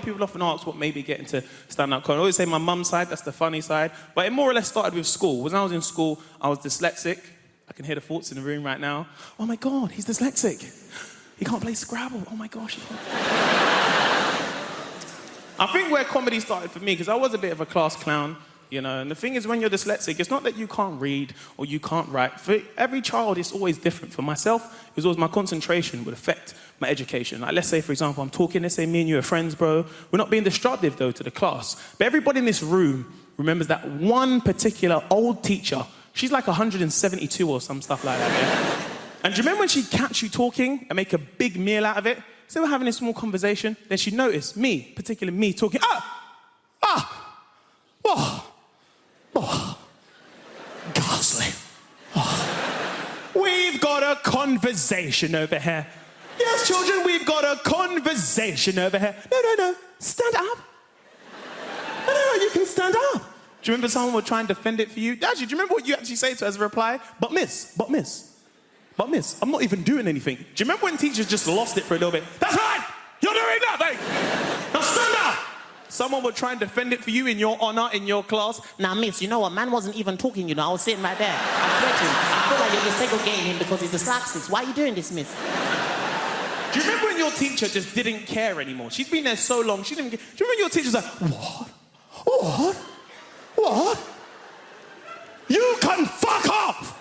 of people often ask what made me get into stand-up comedy. I always say my mum's side, that's the funny side. But it more or less started with school. When I was in school, I was dyslexic. I can hear the thoughts in the room right now. Oh my God, he's dyslexic. He can't play Scrabble. Oh my gosh. I think where comedy started for me, because I was a bit of a class clown, you know, and the thing is when you're dyslexic, it's not that you can't read or you can't write. For every child, it's always different. For myself, it was always my concentration would affect my education. Like, let's say, for example, I'm talking, let's say me and you are friends, bro. We're not being destructive, though, to the class. But everybody in this room remembers that one particular old teacher. She's like 172 or some stuff like that, yeah? And do you remember when she'd catch you talking and make a big meal out of it? So we're having a small conversation, then she'd notice me, particularly me, talking, ghastly. We've got a conversation over here. Yes, children, we've got a conversation over here. No, stand up. No, you can stand up. Do you remember someone would try and defend it for you? Actually, do you remember what you actually say to her as a reply? But miss, I'm not even doing anything. Do you remember when teachers just lost it for a little bit? That's right, you're doing nothing. Now stand up. Someone would try and defend it for you in your honor, in your class. Now, miss, you know what? Man wasn't even talking, you know. I was sitting right there. I threatened. I feel like you're just segregating him because he's dyslexic. Why are you doing this, miss? Do you remember when your teacher just didn't care anymore? She's been there so long, she didn't care. Do you remember your teacher's like, What? You can fuck off!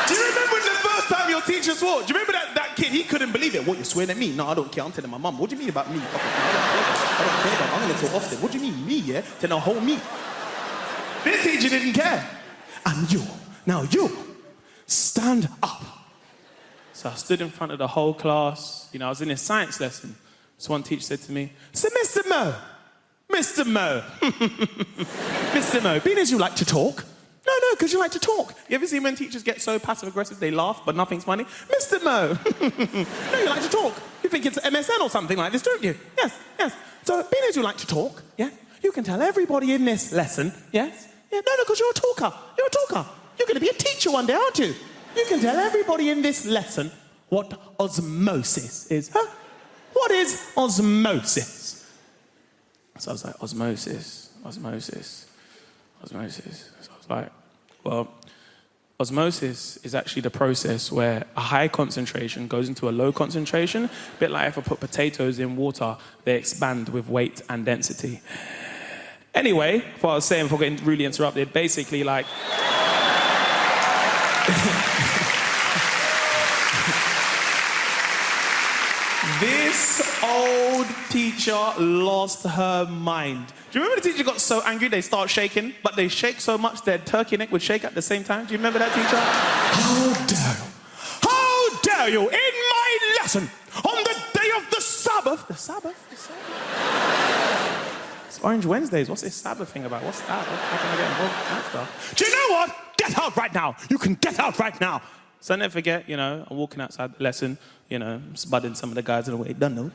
Do you remember when the first time your teacher swore? Do you remember that kid? He couldn't believe it. What, you're swearing at me? No, I don't care. I'm telling my mum. What do you mean about me? I don't care about it. I'm going to talk often. What do you mean, me, yeah? Telling a whole me. This teacher didn't care. And you, stand up. So I stood in front of the whole class. You know, I was in a science lesson. So one teacher said to me, so Mr. Mo, Mr. Mo, being as you like to talk. No, because you like to talk. You ever see when teachers get so passive-aggressive, they laugh, but nothing's funny? Mr. Mo, no, you like to talk. You think it's MSN or something like this, don't you? Yes. So, being as you like to talk, yeah, you can tell everybody in this lesson, yes? Yeah, no, because you're a talker. You're going to be a teacher one day, aren't you? You can tell everybody in this lesson what osmosis is. Huh? What is osmosis? So I was like, osmosis. So I was like, well, osmosis is actually the process where a high concentration goes into a low concentration. A bit like if I put potatoes in water, they expand with weight and density. Anyway, what I was saying before getting really interrupted, basically like... This old teacher lost her mind. Do you remember the teacher got so angry they start shaking, but they shake so much their turkey neck would shake at the same time? Do you remember that teacher? How dare you, in my lesson, on the day of the Sabbath? The Sabbath? It's Orange Wednesdays. What's this Sabbath thing about? What's that? How can I get involved with that stuff? Do you know what? Get out right now. You can get out right now. So I never forget, you know, I'm walking outside the lesson, you know, spudding some of the guys in the way. Don't know.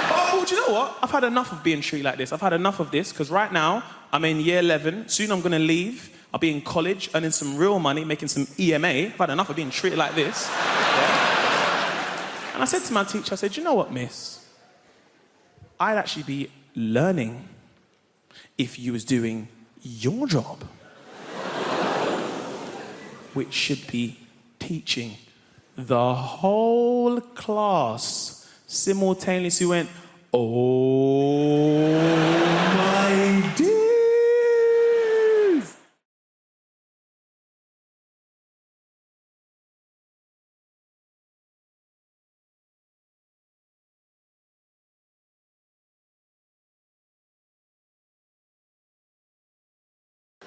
Oh, do you know what? I've had enough of being treated like this. I've had enough of this, because right now, I'm in year 11. Soon I'm going to leave. I'll be in college, earning some real money, making some EMA. I've had enough of being treated like this. Yeah. And I said to my teacher, I said, you know what, miss? I'd actually be learning if you was doing your job, which should be teaching the whole class. Simultaneously went, oh my days.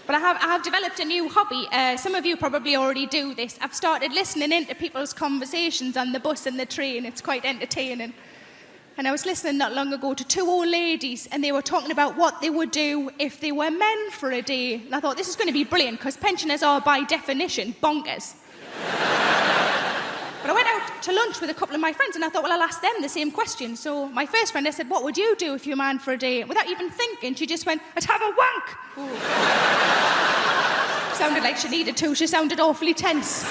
But I have developed a new hobby. Some of you probably already do this. I've started listening into people's conversations on the bus and the train. It's quite entertaining. And I was listening not long ago to two old ladies, and they were talking about what they would do if they were men for a day. And I thought, this is going to be brilliant, because pensioners are, by definition, bonkers. But I went out to lunch with a couple of my friends, and I thought, well, I'll ask them the same question. So my first friend, I said, what would you do if you were a man for a day? Without even thinking, she just went, I'd have a wank. Sounded like she needed to. She sounded awfully tense.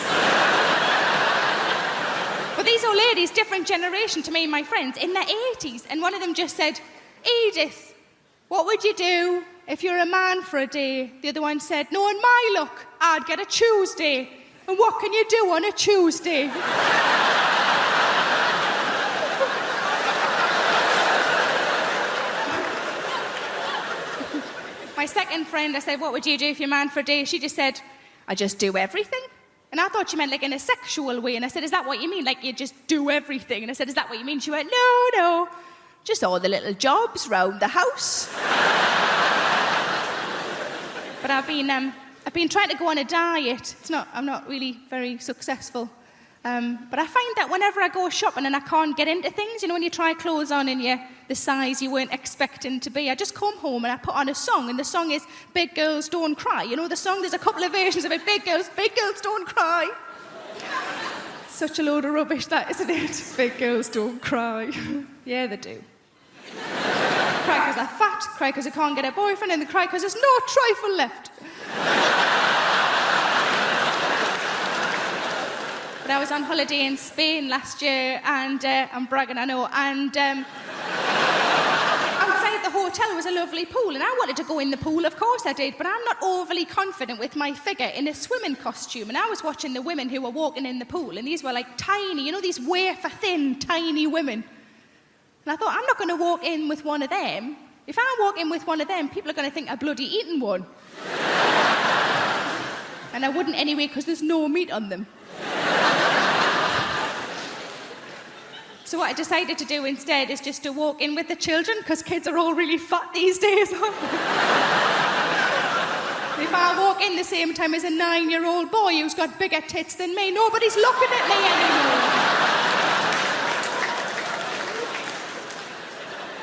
But these saw ladies, different generation to me and my friends, in their 80s, and one of them just said, Edith, what would you do if you're a man for a day? The other one said, no, in my luck, I'd get a Tuesday. And what can you do on a Tuesday? My second friend, I said, what would you do if you're a man for a day? She just said, I just do everything. And I thought she meant like in a sexual way. And I said, is that what you mean? Like you just do everything? And I said, is that what you mean? She went, no. Just all the little jobs round the house. But I've been trying to go on a diet. I'm not really very successful. But I find that whenever I go shopping and I can't get into things, you know, when you try clothes on and you're the size you weren't expecting to be, I just come home and I put on a song, and the song is Big Girls Don't Cry. You know the song? There's a couple of versions of it. Big girls don't cry. Such a load of rubbish that, isn't it? Big girls don't cry. Yeah, they do. Cry because they're fat, cry because they can't get a boyfriend, and they cry because there's no trifle left. But I was on holiday in Spain last year, and I'm bragging, I know, and outside the hotel was a lovely pool, and I wanted to go in the pool, of course I did, but I'm not overly confident with my figure in a swimming costume, and I was watching the women who were walking in the pool, and these were like tiny, you know, these wafer-thin, tiny women. And I thought, I'm not going to walk in with one of them. If I walk in with one of them, people are going to think I've bloody eaten one. And I wouldn't anyway, because there's no meat on them. So what I decided to do instead is just to walk in with the children, because kids are all really fat these days. If I walk in the same time as a 9-year-old boy who's got bigger tits than me, nobody's looking at me anymore.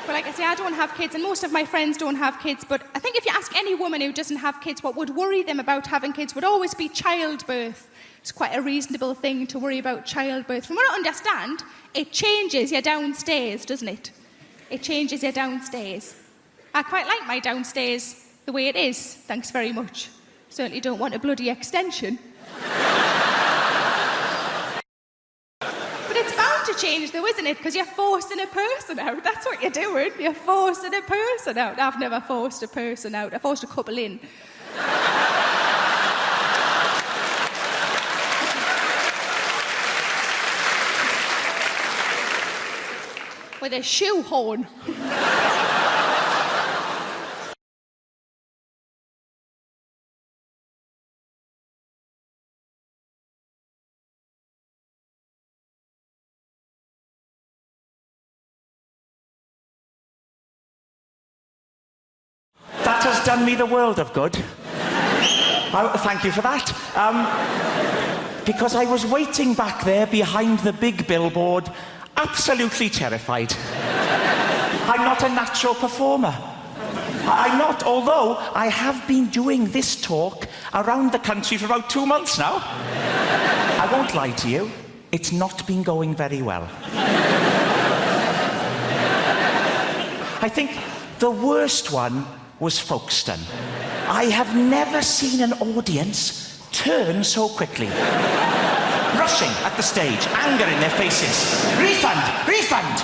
But like I say, I don't have kids, and most of my friends don't have kids, but I think if you ask any woman who doesn't have kids what would worry them about having kids would always be childbirth. It's quite a reasonable thing to worry about childbirth. From what I understand, it changes you downstairs, doesn't it? It changes you downstairs. I quite like my downstairs the way it is, thanks very much. Certainly don't want a bloody extension. But it's bound to change though, isn't it? Because you're forcing a person out. That's what you're doing. You're forcing a person out. I've never forced a person out. I forced a couple in. With a shoehorn. That has done me the world of good. Thank you for that. Because I was waiting back there behind the big billboard, absolutely terrified. I'm not a natural performer. I'm not, although I have been doing this talk around the country for about 2 months now. I won't lie to you, it's not been going very well. I think the worst one was Folkestone. I have never seen an audience turn so quickly. Rushing at the stage, anger in their faces. Refund! Refund!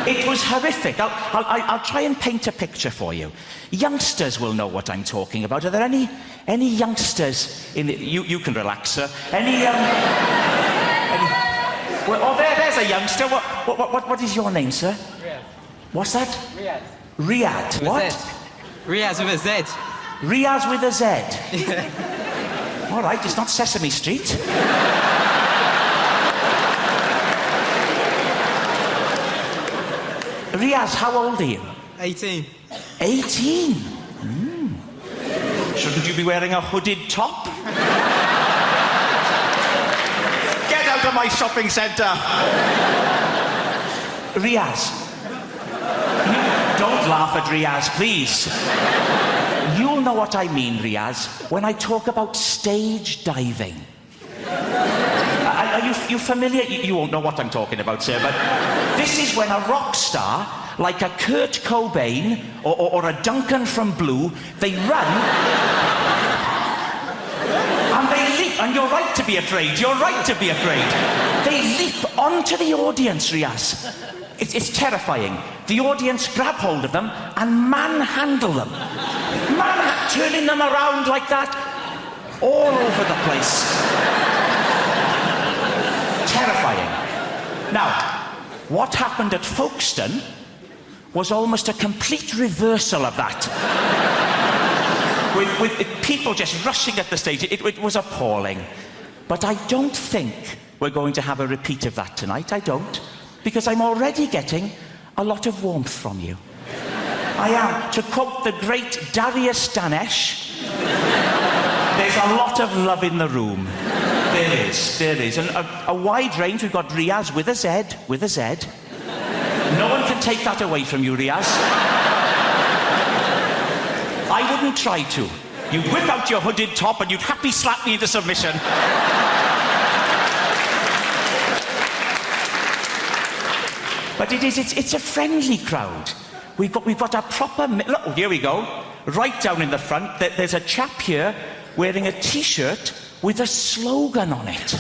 It was horrific. I'll try and paint a picture for you. Youngsters will know what I'm talking about. Are there any youngsters in the... You can relax, sir. Well, there's a youngster. What is your name, sir? Riyadh. What's that? Riyadh. Riyadh. What? Riyadh with a Z. Riyadh with a Z. All right, it's not Sesame Street. Riaz, how old are you? 18. 18? Shouldn't you be wearing a hooded top? Get out of my shopping centre! Riaz. Don't laugh at Riaz, please. You'll know what I mean, Riaz, when I talk about stage diving. Are you familiar? You won't know what I'm talking about, sir, but this is when a rock star, like a Kurt Cobain or a Duncan from Blue, they run and they leap and you're right to be afraid. You're right to be afraid. They leap onto the audience, Riaz. It's terrifying. The audience grab hold of them and manhandle them. Turning them around like that, all over the place. Terrifying. Now, what happened at Folkestone was almost a complete reversal of that. with people just rushing at the stage. It was appalling. But I don't think we're going to have a repeat of that tonight. I don't. Because I'm already getting a lot of warmth from you. I am. To quote the great Darius Danesh, there's a lot of love in the room. There is. And a wide range. We've got Riaz with a Z. No one can take that away from you, Riaz. I wouldn't try to. You'd whip out your hooded top and you'd happy slap me into submission. But it's a friendly crowd. We've got a proper... Look, here we go. Right down in the front, there's a chap here wearing a T-shirt with a slogan on it.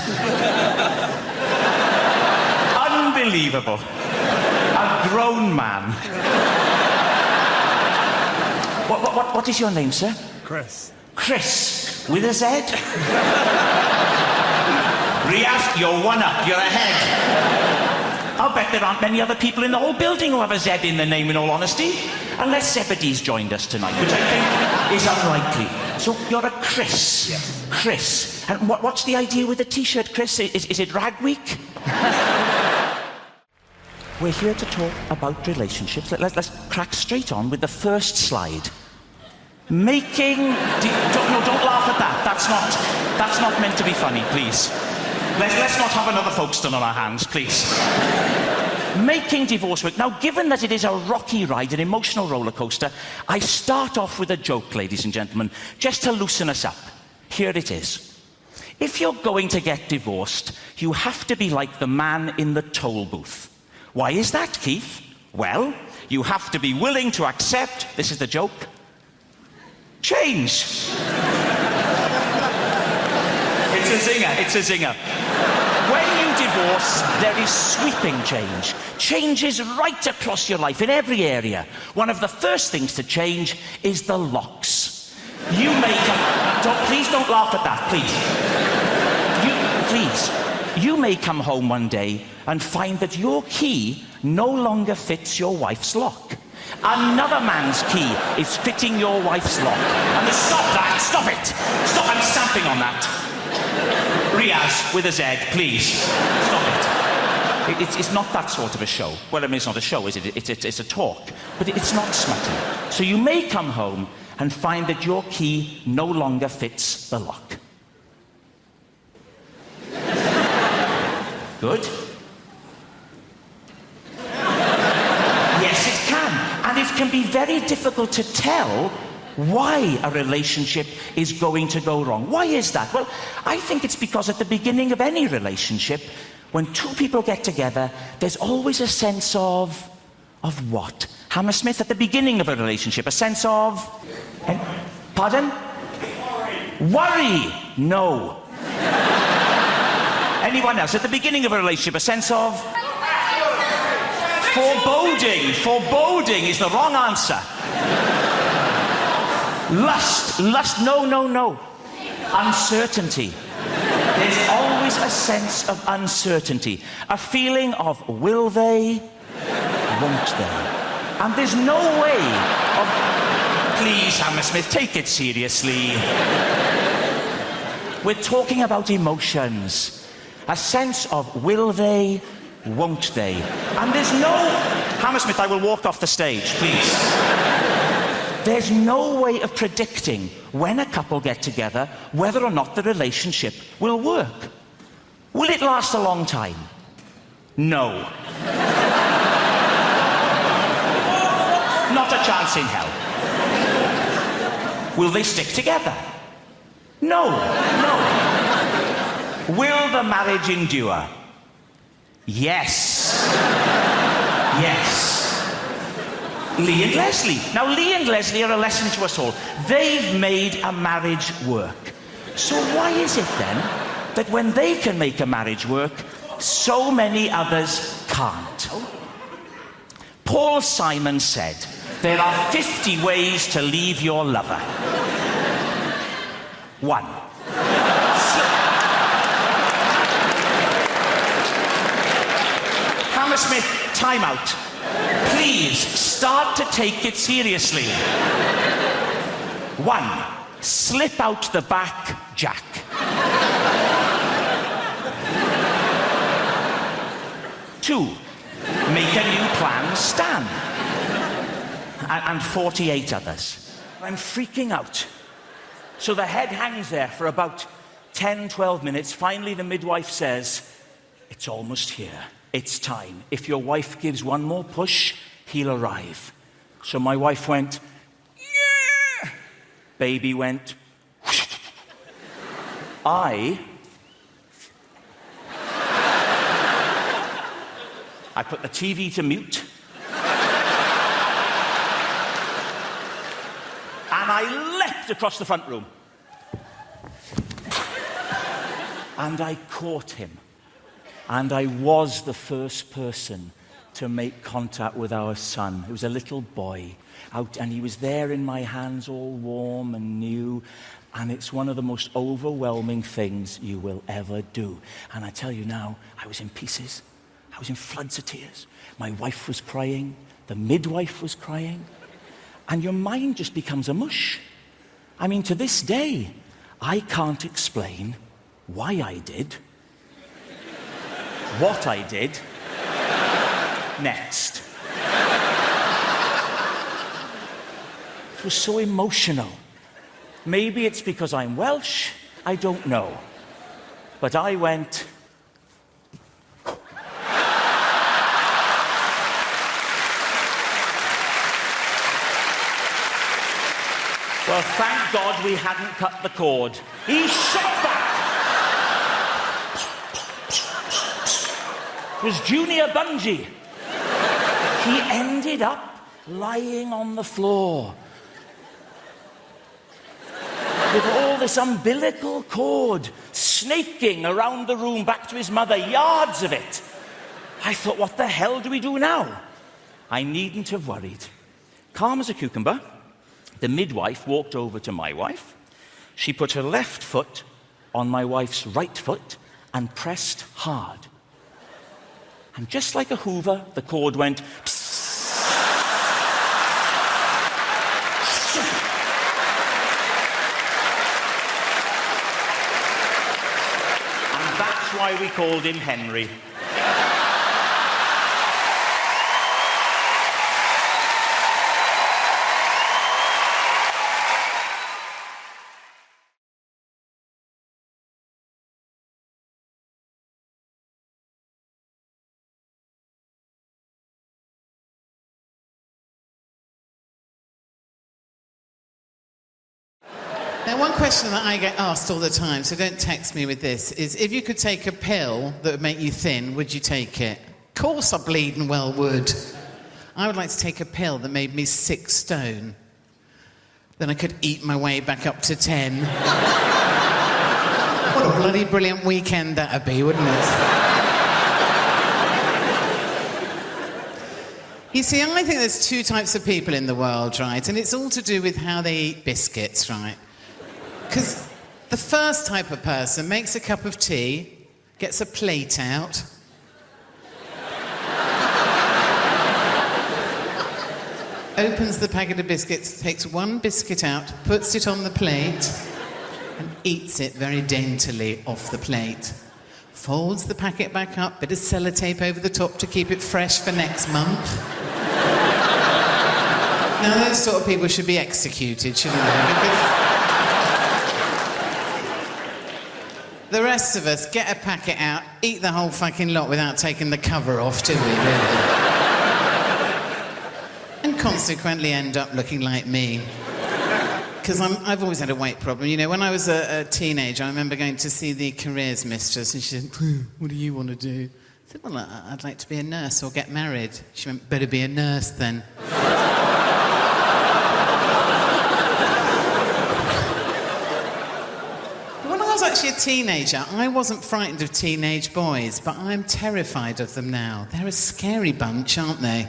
Unbelievable. A grown man. What is your name, sir? Chris. Chris, with a Z? Riaz, you're one up. You're ahead. I'll bet there aren't many other people in the whole building who have a Z in their name, in all honesty. Unless Zebedee's joined us tonight, which I think is unlikely. So you're a Chris. Yes. Chris. And what's the idea with the T-shirt, Chris? Is it Rag Week? We're here to talk about relationships. Let's crack straight on with the first slide. Don't laugh at that. That's not meant to be funny, please. Let's not have another Folkestone on our hands, please. Making divorce work. Now, given that it is a rocky ride, an emotional roller coaster, I start off with a joke, ladies and gentlemen, just to loosen us up. Here it is. If you're going to get divorced, you have to be like the man in the toll booth. Why is that, Keith? Well, you have to be willing to accept, this is the joke, change. It's a zinger. When you divorce, there is sweeping change. Change is right across your life, in every area. One of the first things to change is the locks. You may come... Please don't laugh at that, please. You may come home one day and find that your key no longer fits your wife's lock. Another man's key is fitting your wife's lock. And stop it! Stop, I'm stamping on that. Riaz, with a Z, please. Stop it. It's not that sort of a show. Well, I mean, it's not a show, is it? It's a talk. But it's not smutty. So you may come home and find that your key no longer fits the lock. Good. Yes, it can. And it can be very difficult to tell why a relationship is going to go wrong. Why is that? Well, I think it's because at the beginning of any relationship, when two people get together, there's always a sense of what? Hammersmith, at the beginning of a relationship, a sense of... Pardon? Worry. No. Anyone else? At the beginning of a relationship, a sense of... Foreboding. Foreboding is the wrong answer. Lust, no. Uncertainty. There's always a sense of uncertainty. A feeling of will they, won't they? And there's no way of... Please, Hammersmith, take it seriously. We're talking about emotions. A sense of will they, won't they? And there's no... Hammersmith, I will walk off the stage, please. There's no way of predicting when a couple get together whether or not the relationship will work. Will it last a long time? No. Not a chance in hell. Will they stick together? No. Will the marriage endure? Yes. Lee and Leslie. Now, Lee and Leslie are a lesson to us all. They've made a marriage work. So why is it then that when they can make a marriage work, so many others can't? Paul Simon said, there are 50 ways to leave your lover. 1. Hammersmith, time out. Please start to take it seriously. 1. Slip out the back, Jack. 2. Make a new plan, Stan. And 48 others. I'm freaking out. So the head hangs there for about 10, 12 minutes. Finally, the midwife says, it's almost here. It's time. If your wife gives one more push, he'll arrive. So my wife went, yeah. Baby went, I put the TV to mute. And I leapt across the front room. And I caught him. And I was the first person to make contact with our son. He was a little boy out, and he was there in my hands, all warm and new. And it's one of the most overwhelming things you will ever do. And I tell you now, I was in pieces. I was in floods of tears. My wife was crying. The midwife was crying. And your mind just becomes a mush. I mean, to this day, I can't explain why I did what I did next. It was so emotional. Maybe it's because I'm Welsh, I don't know. But I went... Well, thank God we hadn't cut the cord. He shot back. It was Junior Bungee. He ended up lying on the floor with all this umbilical cord snaking around the room back to his mother, yards of it. I thought, what the hell do we do now? I needn't have worried. Calm as a cucumber, the midwife walked over to my wife. She put her left foot on my wife's right foot and pressed hard. And just like a Hoover, the cord went... And that's why we called him Henry. Now, one question that I get asked all the time, so don't text me with this, is if you could take a pill that would make you thin, would you take it? Of course I bleeding well would. I would like to take a pill that made me 6 stone. Then I could eat my way back up to 10. What a bloody brilliant weekend that'd be, wouldn't it? You see, I think there's 2 types of people in the world, right? And it's all to do with how they eat biscuits, right? Because the first type of person makes a cup of tea, gets a plate out, opens the packet of biscuits, takes 1 biscuit out, puts it on the plate, and eats it very daintily off the plate. Folds the packet back up, bit of sellotape over the top to keep it fresh for next month. Now, those sort of people should be executed, shouldn't they? Because the rest of us get a packet out, eat the whole fucking lot without taking the cover off, do we, really? And consequently end up looking like me. Because I've always had a weight problem. You know, when I was a teenager, I remember going to see the careers mistress, and she said, what do you want to do? I said, well, I'd like to be a nurse or get married. She went, better be a nurse then. actually a teenager, I wasn't frightened of teenage boys, but I'm terrified of them now. They're a scary bunch, aren't they?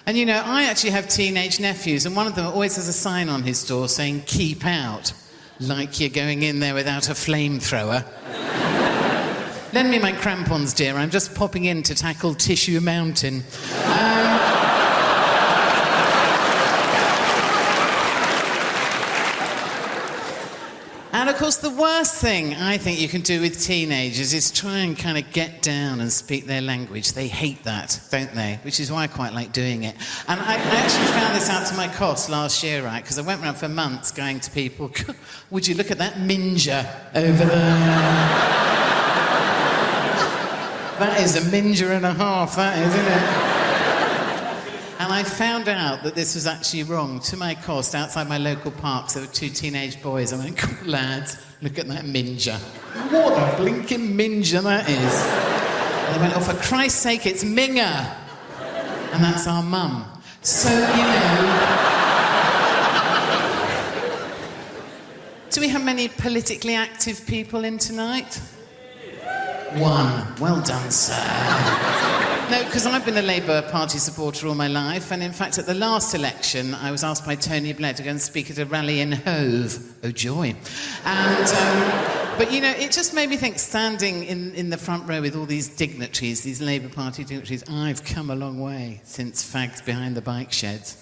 And you know, I actually have teenage nephews, and one of them always has a sign on his door saying, "Keep out," like you're going in there without a flamethrower. Lend me my crampons, dear. I'm just popping in to tackle Tissue Mountain. And of course, the worst thing I think you can do with teenagers is try and kind of get down and speak their language. They hate that, don't they? Which is why I quite like doing it. And I actually found this out to my cost last year, right? Because I went around for months going to people, "Would you look at that minger over there?" That is a minger and a half, that is, isn't it? And I found out that this was actually wrong. To my cost, outside my local parks, there were two teenage boys. I went, "Lads, look at that minger." What a blinking minger that is. And they went, "Oh, for Christ's sake, it's Minger." And that's our mum. So, you know... Do we have many politically active people in tonight? One. Well done, sir. No, because I've been a Labour Party supporter all my life, and in fact, at the last election, I was asked by Tony Blair to go and speak at a rally in Hove. Oh, joy. And, but, you know, it just made me think, standing in the front row with all these dignitaries, these Labour Party dignitaries, I've come a long way since Fags Behind the Bike Sheds.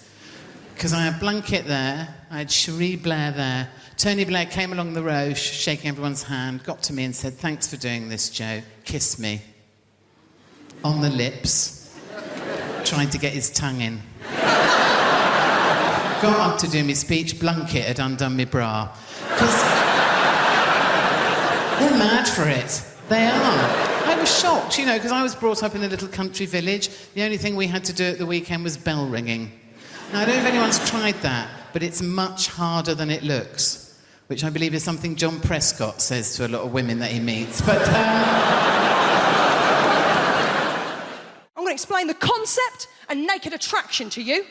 Because I had Blunkett there, I had Cherie Blair there, Tony Blair came along the row, shaking everyone's hand, got to me and said, "Thanks for doing this, Joe. Kiss me." On the lips, trying to get his tongue in. Got up to do my speech, Blunkett had undone my bra. Because they're mad for it. They are. I was shocked, you know, because I was brought up in a little country village. The only thing we had to do at the weekend was bell ringing. Now, I don't know if anyone's tried that, but it's much harder than it looks, which I believe is something John Prescott says to a lot of women that he meets. But, I'm going to explain the concept and naked attraction to you,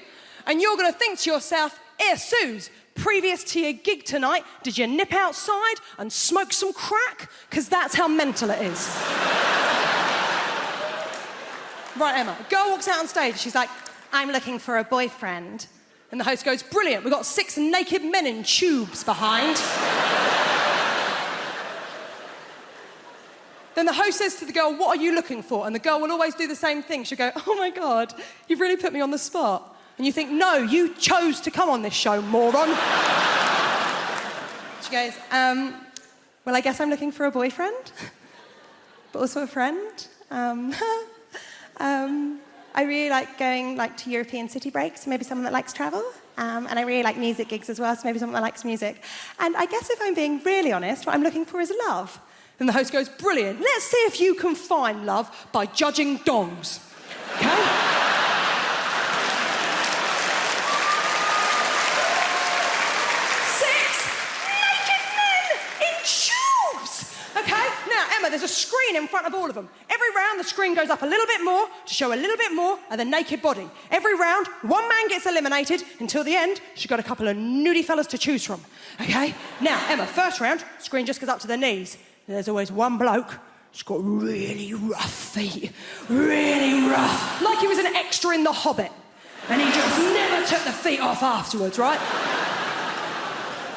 and you're going to think to yourself, Suze, previous to your gig tonight, did you nip outside and smoke some crack? Because that's how mental it is. Right, Emma, a girl walks out on stage, she's like, "I'm looking for a boyfriend." And the host goes, "Brilliant, we've got 6 naked men in tubes behind." Then the host says to the girl, "What are you looking for?" And the girl will always do the same thing. She'll go, "Oh my God, you've really put me on the spot." And you think, "No, you chose to come on this show, moron." She goes, "Well, I guess I'm looking for a boyfriend, but also a friend. I really like going to European city breaks, maybe someone that likes travel. And I really like music gigs as well, so maybe someone that likes music. And I guess if I'm being really honest, what I'm looking for is love." And the host goes, "Brilliant. Let's see if you can find love by judging dongs." Okay? 6 naked men in tubes. Okay? Now, Emma, there's a screen in front of all of them. Every round, the screen goes up a little bit more to show a little bit more of the naked body. Every round, one man gets eliminated until the end. She's got a couple of nudie fellas to choose from. Okay? Now, Emma, first round, screen just goes up to the knees. There's always one bloke who's got really rough feet. Really rough. Like he was an extra in The Hobbit. And he just never took the feet off afterwards, right?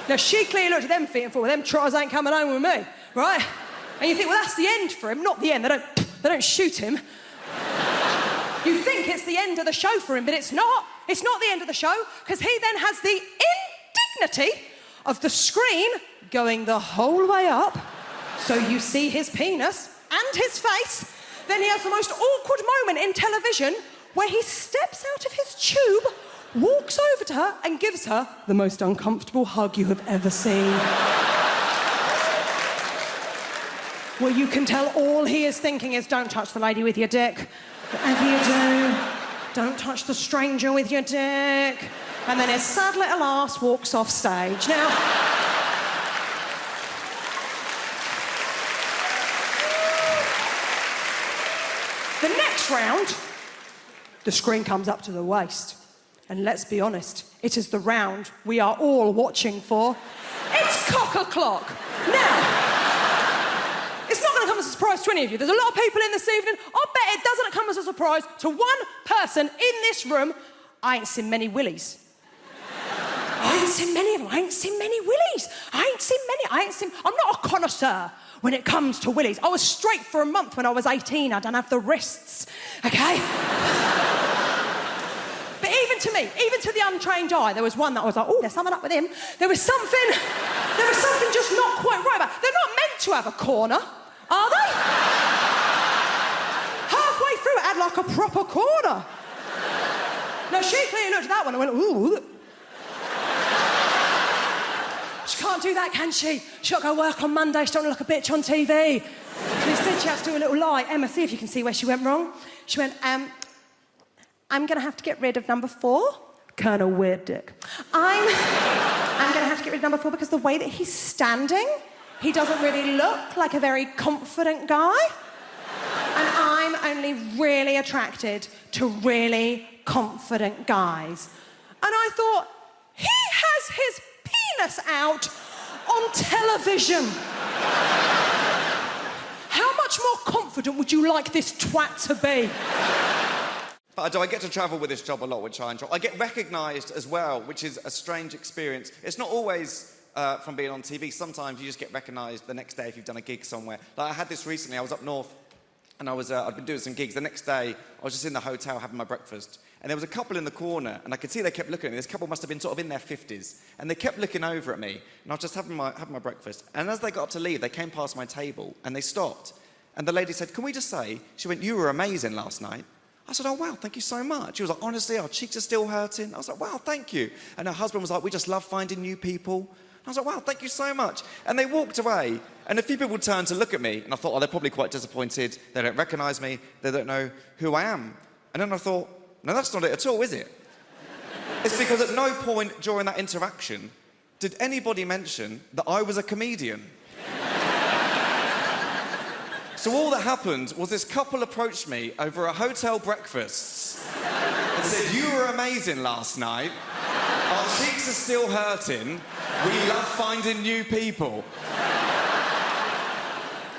Now, she clearly looked at them feet and thought, "Well, them trotters ain't coming home with me," right? And you think, well, that's the end for him. Not the end. They don't shoot him. You think it's the end of the show for him, but it's not. It's not the end of the show, because he then has the indignity of the screen going the whole way up, so you see his penis and his face. Then he has the most awkward moment in television where he steps out of his tube, walks over to her and gives her the most uncomfortable hug you have ever seen. Well, you can tell all he is thinking is, "Don't touch the lady with your dick. Whatever you do, don't touch the stranger with your dick." And then his sad little ass walks off stage. Now, the next round, the screen comes up to the waist. And let's be honest, it is the round we are all watching for. It's cock-a-clock. Now, doesn't come as a surprise to any of you. There's a lot of people in this evening. I bet it doesn't come as a surprise to one person in this room. I ain't seen many willies. I ain't seen many of them. I ain't seen many willies. I'm not a connoisseur when it comes to willies. I was straight for a month when I was 18. I don't have the wrists, okay? But even to me, even to the untrained eye, there was one that I was like, oh, there's something up with him. There was something just not quite right about it. They're not meant to have a corner, are they? Halfway through, it had like a proper corner. No, she clearly looked at that one and went, ooh. She can't do that, can she? She's got to go work on Monday. She don't look like a bitch on TV. So instead, she has to do a little lie. Emma, see if you can see where she went wrong. She went, I'm going to have to get rid of number 4. Kind of weird dick. I'm going to have to get rid of number 4 because the way that he's standing, he doesn't really look like a very confident guy. And I'm only really attracted to really confident guys. And I thought, he has his penis out on television. How much more confident would you like this twat to be? Do I get to travel with this job a lot, which I enjoy. I get recognised as well, which is a strange experience. It's not always from being on TV. Sometimes you just get recognised the next day if you've done a gig somewhere. Like I had this recently. I was up north and I'd been doing some gigs. The next day, I was just in the hotel having my breakfast. And there was a couple in the corner, and I could see they kept looking at me. This couple must have been sort of in their 50s. And they kept looking over at me, and I was just having my breakfast. And as they got up to leave, they came past my table, and they stopped. And the lady said, can we just say, she went, you were amazing last night. I said, oh, wow, thank you so much. She was like, honestly, our cheeks are still hurting. I was like, wow, thank you. And her husband was like, we just love finding new people. I was like, wow, thank you so much. And they walked away, and a few people turned to look at me, and I thought, oh, they're probably quite disappointed. They don't recognise me. They don't know who I am. And then I thought, no, that's not it at all, is it? It's because at no point during that interaction did anybody mention that I was a comedian. So all that happened was this couple approached me over a hotel breakfast and said, you were amazing last night. Our cheeks are still hurting. We love finding new people.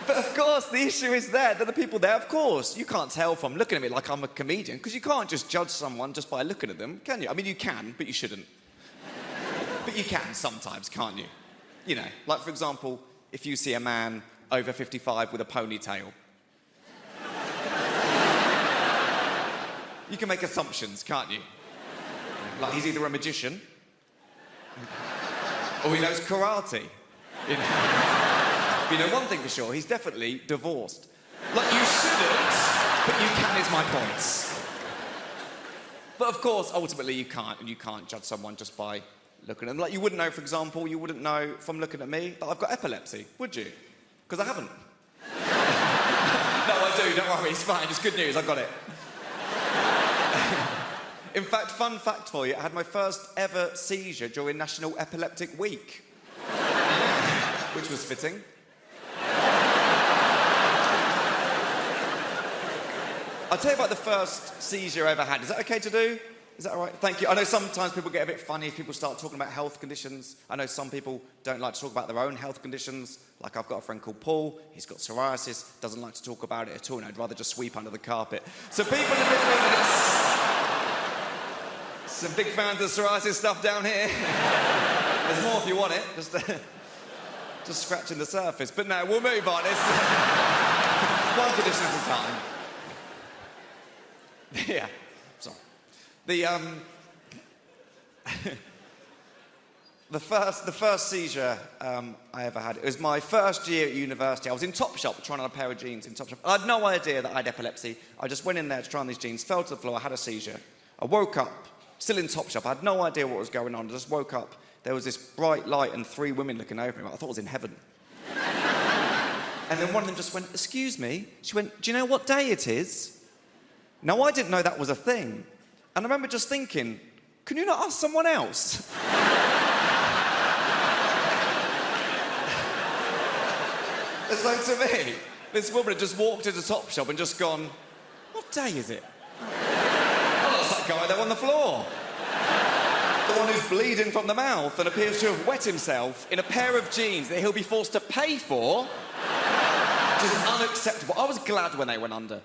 But of course, the issue is there. There are people there, of course. You can't tell from looking at me like I'm a comedian, because you can't just judge someone just by looking at them, can you? I mean, you can, but you shouldn't. But you can sometimes, can't you? You know, like, for example, if you see a man over 55 with a ponytail. You can make assumptions, can't you? Like, he's either a magician or he knows karate. You know? You know one thing for sure, he's definitely divorced. Like, you shouldn't, but you can is my point. But of course, ultimately you can't, and you can't judge someone just by looking at them. Like, you wouldn't know, for example, you wouldn't know from looking at me that I've got epilepsy, would you? Because I haven't. No, I do, don't worry, it's fine, it's good news, I got it. In fact, fun fact for you, I had my first ever seizure during National Epileptic Week. Which was fitting. I'll tell you about the first seizure I ever had. Is that okay to do? Is that all right? Thank you. I know sometimes people get a bit funny if people start talking about health conditions. I know some people don't like to talk about their own health conditions. Like, I've got a friend called Paul. He's got psoriasis. Doesn't like to talk about it at all. And I'd rather just sweep under the carpet. So people in different minutes. Some big fans of psoriasis stuff down here. There's more if you want it. Just scratching the surface. But no, we'll move on. It's one condition at a time. Yeah, sorry. The first seizure I ever had, it was my first year at university. I was in Topshop trying on a pair of jeans in Topshop. I had no idea that I had epilepsy. I just went in there to try on these jeans, fell to the floor, I had a seizure. I woke up, still in Topshop. I had no idea what was going on. I just woke up. There was this bright light and 3 women looking over me. I thought I was in heaven. And then one of them just went, excuse me. She went, do you know what day it is? Now, I didn't know that was a thing. And I remember just thinking, can you not ask someone else? So to me, this woman had just walked into Topshop and just gone, what day is it? Oh, that's that guy there on the floor. The one who's bleeding from the mouth and appears to have wet himself in a pair of jeans that he'll be forced to pay for. Just unacceptable. I was glad when they went under.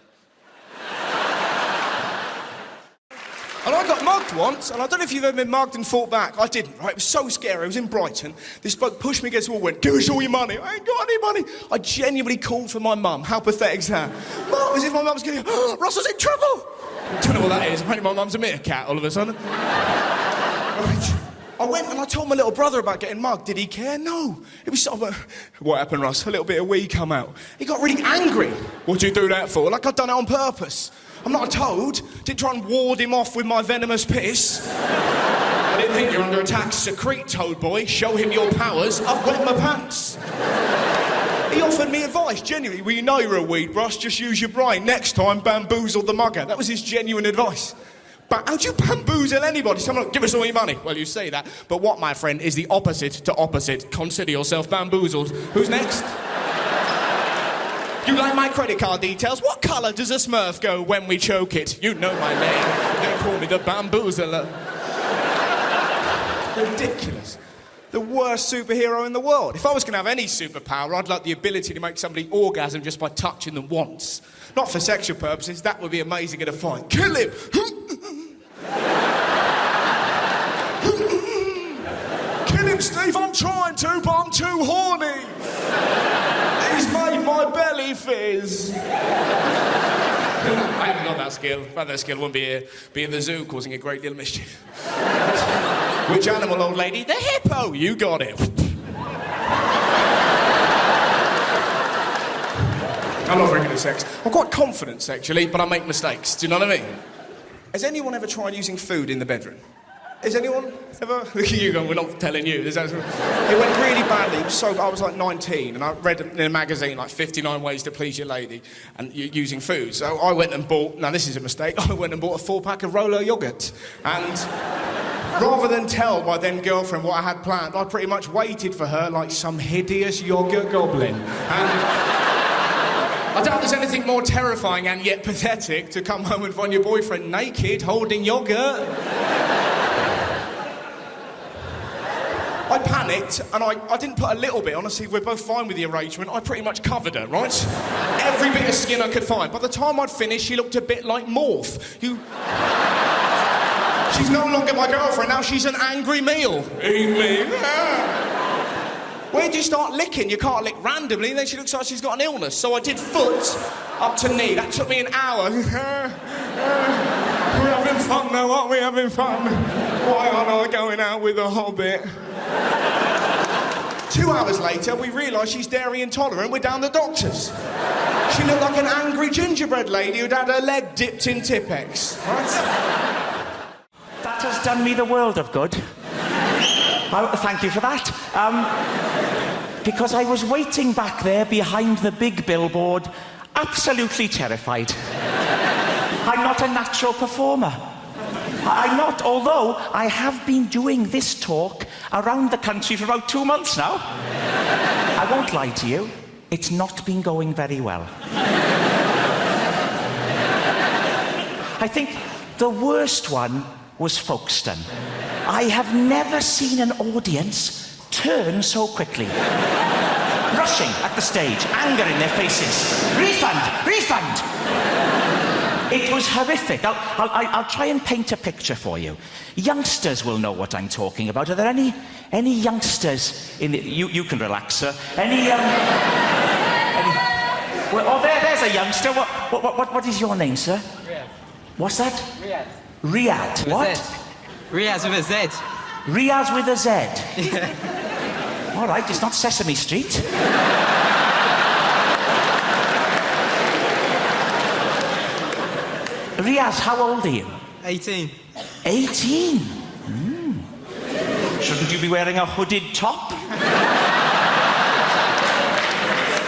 And I got mugged once, and I don't know if you've ever been mugged and fought back. I didn't, right? It was so scary. I was in Brighton. This bloke pushed me against the wall, went, "Give us all your money." I ain't got any money. I genuinely called for my mum. How pathetic's that? Mum, as if my mum's going, "Oh, Russell's in trouble." I don't know what that is. Apparently my mum's a meerkat all of a sudden. Right. I went and I told my little brother about getting mugged. Did he care? No. It was sort of a, "What happened, Russ?" A little bit of wee come out. He got really angry. "What'd you do that for?" Like I'd done it on purpose. I'm not a toad. Didn't try and ward him off with my venomous piss. I didn't think you're under attack. Secrete, toad boy. Show him your powers. I've wet my pants. He offered me advice, genuinely. "Well, you know you're a weed, Russ. Just use your brain. Next time, bamboozle the mugger." That was his genuine advice. But how'd you bamboozle anybody? Someone, "Give us all your money." Well, you say that. But what, my friend, is the opposite to opposite? Consider yourself bamboozled. Who's next? "You like my credit card details? What colour does a Smurf go when we choke it?" "You know my name. They call me the bamboozler." Ridiculous. The worst superhero in the world. If I was going to have any superpower, I'd like the ability to make somebody orgasm just by touching them once. Not for sexual purposes. That would be amazing in a fight. Kill him! "Kill him, Steve. I'm trying to, but I'm too horny. He's made my belly fizz." I haven't got that skill. If I had that skill, I wouldn't be here. Be in the zoo causing a great deal of mischief. "Which animal, old lady?" "The hippo." "You got it." I'm not very good at sex. I'm quite confident sexually, but I make mistakes. Do you know what I mean? Has anyone ever tried using food in the bedroom? Has anyone ever? Look at you going, "We're not telling you." It went really badly. So I was like 19, and I read in a magazine like 59 ways to please your lady, and using food. So I went and bought. Now this is a mistake. I went and bought a 4-pack of Rolo yogurt, and rather than tell my then girlfriend what I had planned, I pretty much waited for her like some hideous yogurt goblin. And I doubt there's anything more terrifying and yet pathetic to come home and find your boyfriend naked holding yogurt. I panicked, and I didn't put a little bit. Honestly, we're both fine with the arrangement. I pretty much covered her, right? Every bit of skin I could find. By the time I'd finished, she looked a bit like Morph. She's no longer my girlfriend, now she's an angry meal. Eat me. Where do you start licking? You can't lick randomly, and then she looks like she's got an illness. So I did foot up to knee. That took me an hour. We're having fun now, aren't we? Having fun. Why aren't I going out with a hobbit? 2 hours later, we realise she's dairy intolerant. We're down the doctor's. She looked like an angry gingerbread lady who'd had her leg dipped in Tipp-Ex. Right? That has done me the world of good. Thank you for that. Because I was waiting back there behind the big billboard, absolutely terrified. I'm not a natural performer. I'm not, although I have been doing this talk around the country for about 2 months now. I won't lie to you, it's not been going very well. I think the worst one was Folkestone. I have never seen an audience turn so quickly. Rushing at the stage, anger in their faces. Refund! Refund! It was horrific. I'll try and paint a picture for you. Youngsters will know what I'm talking about. Are there any youngsters in the... You can relax, sir. Well, oh, there's a youngster. What is your name, sir? Riyadh. What's that? Riyadh. Riyadh. What? Riyadh with a Z. Riyadh with a Z. Yeah. All right, it's not Sesame Street. Riyadh, how old are you? 18. 18? Shouldn't you be wearing a hooded top?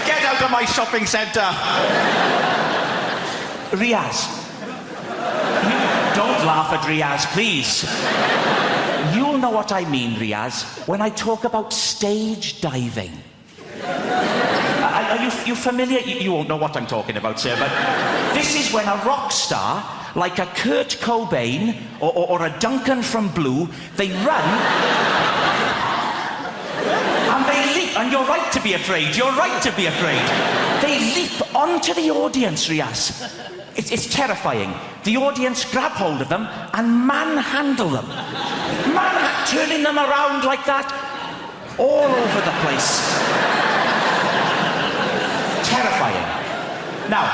Get out of my shopping centre! Riyadh. Don't laugh at Riyadh, please. You'll know what I mean, Riyadh, when I talk about stage diving. Are you familiar? You won't know what I'm talking about, sir, but this is when a rock star, like a Kurt Cobain or a Duncan from Blue, they run and they leap, and you're right to be afraid. You're right to be afraid. They leap onto the audience, Riaz. It's terrifying. The audience grab hold of them and manhandle them. Turning them around like that, all over the place. Terrifying. Now,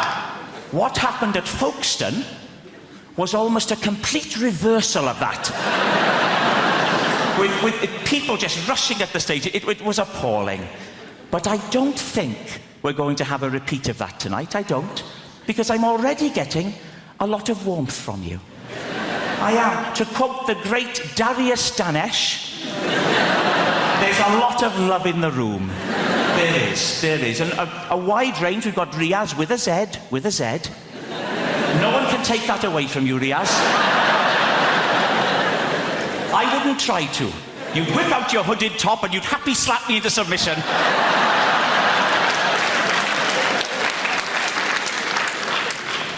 what happened at Folkestone was almost a complete reversal of that. with people just rushing at the stage. It was appalling. But I don't think we're going to have a repeat of that tonight. I don't. Because I'm already getting a lot of warmth from you. I am. To quote the great Darius Danesh, there's a lot of love in the room. There is. And a wide range. We've got Riaz with a Z. No one can take that away from you, Riaz. I wouldn't try to. You'd whip out your hooded top and you'd happy slap me into submission.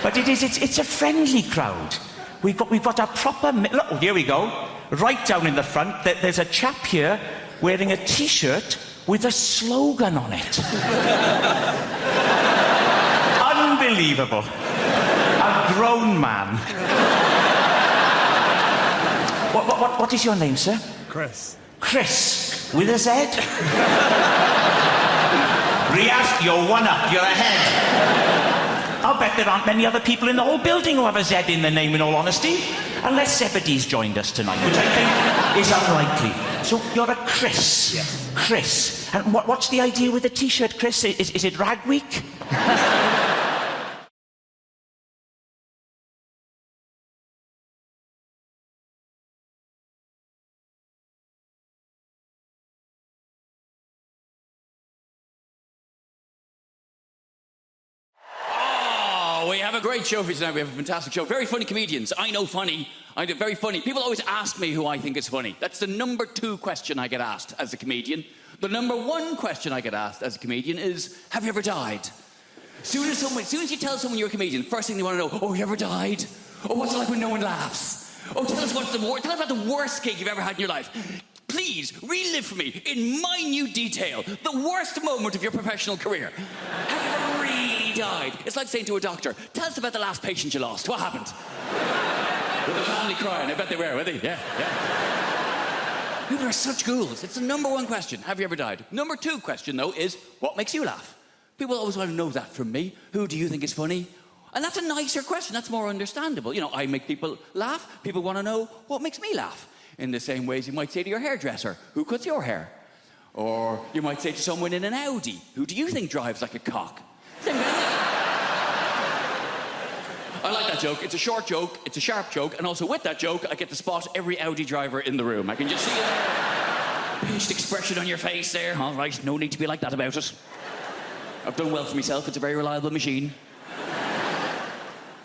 But it's a friendly crowd. We've got a proper... Look, here we go. Right down in the front, there's a chap here wearing a T-shirt with a slogan on it. Unbelievable. A grown man. What is your name, sir? Chris. Chris, with a Z? Riaz, you're one up. You're ahead. I'll bet there aren't many other people in the whole building who have a Z in their name, in all honesty. Unless Zebedee's joined us tonight, which I think is unlikely. So you're a Chris. Yes. Chris. And what's the idea with the T-shirt, Chris? Is it Rag Week? We have a great show for you tonight. We have a fantastic show. Very funny comedians. I know funny. I do very funny. People always ask me who I think is funny. That's the number 2 question I get asked as a comedian. The number 1 question I get asked as a comedian is, have you ever died? As soon as you tell someone you're a comedian, first thing they want to know, oh, you ever died? Oh, what's it like when no one laughs? Oh, tell us about the worst gig you've ever had in your life. Please, relive for me, in minute detail, the worst moment of your professional career. Have you ever really died? It's like saying to a doctor, tell us about the last patient you lost. What happened? With the family crying. I bet they were they? Yeah. People are such ghouls. It's the number 1 question. Have you ever died? Number 2 question, though, is what makes you laugh? People always want to know that from me. Who do you think is funny? And that's a nicer question. That's more understandable. You know, I make people laugh. People want to know what makes me laugh. In the same ways you might say to your hairdresser, who cuts your hair? Or you might say to someone in an Audi, who do you think drives like a cock? Same kind of thing. I like that joke. It's a short joke, it's a sharp joke, and also with that joke, I get to spot every Audi driver in the room. I can just see a pinched expression on your face there. All right, no need to be like that about it. I've done well for myself. It's a very reliable machine.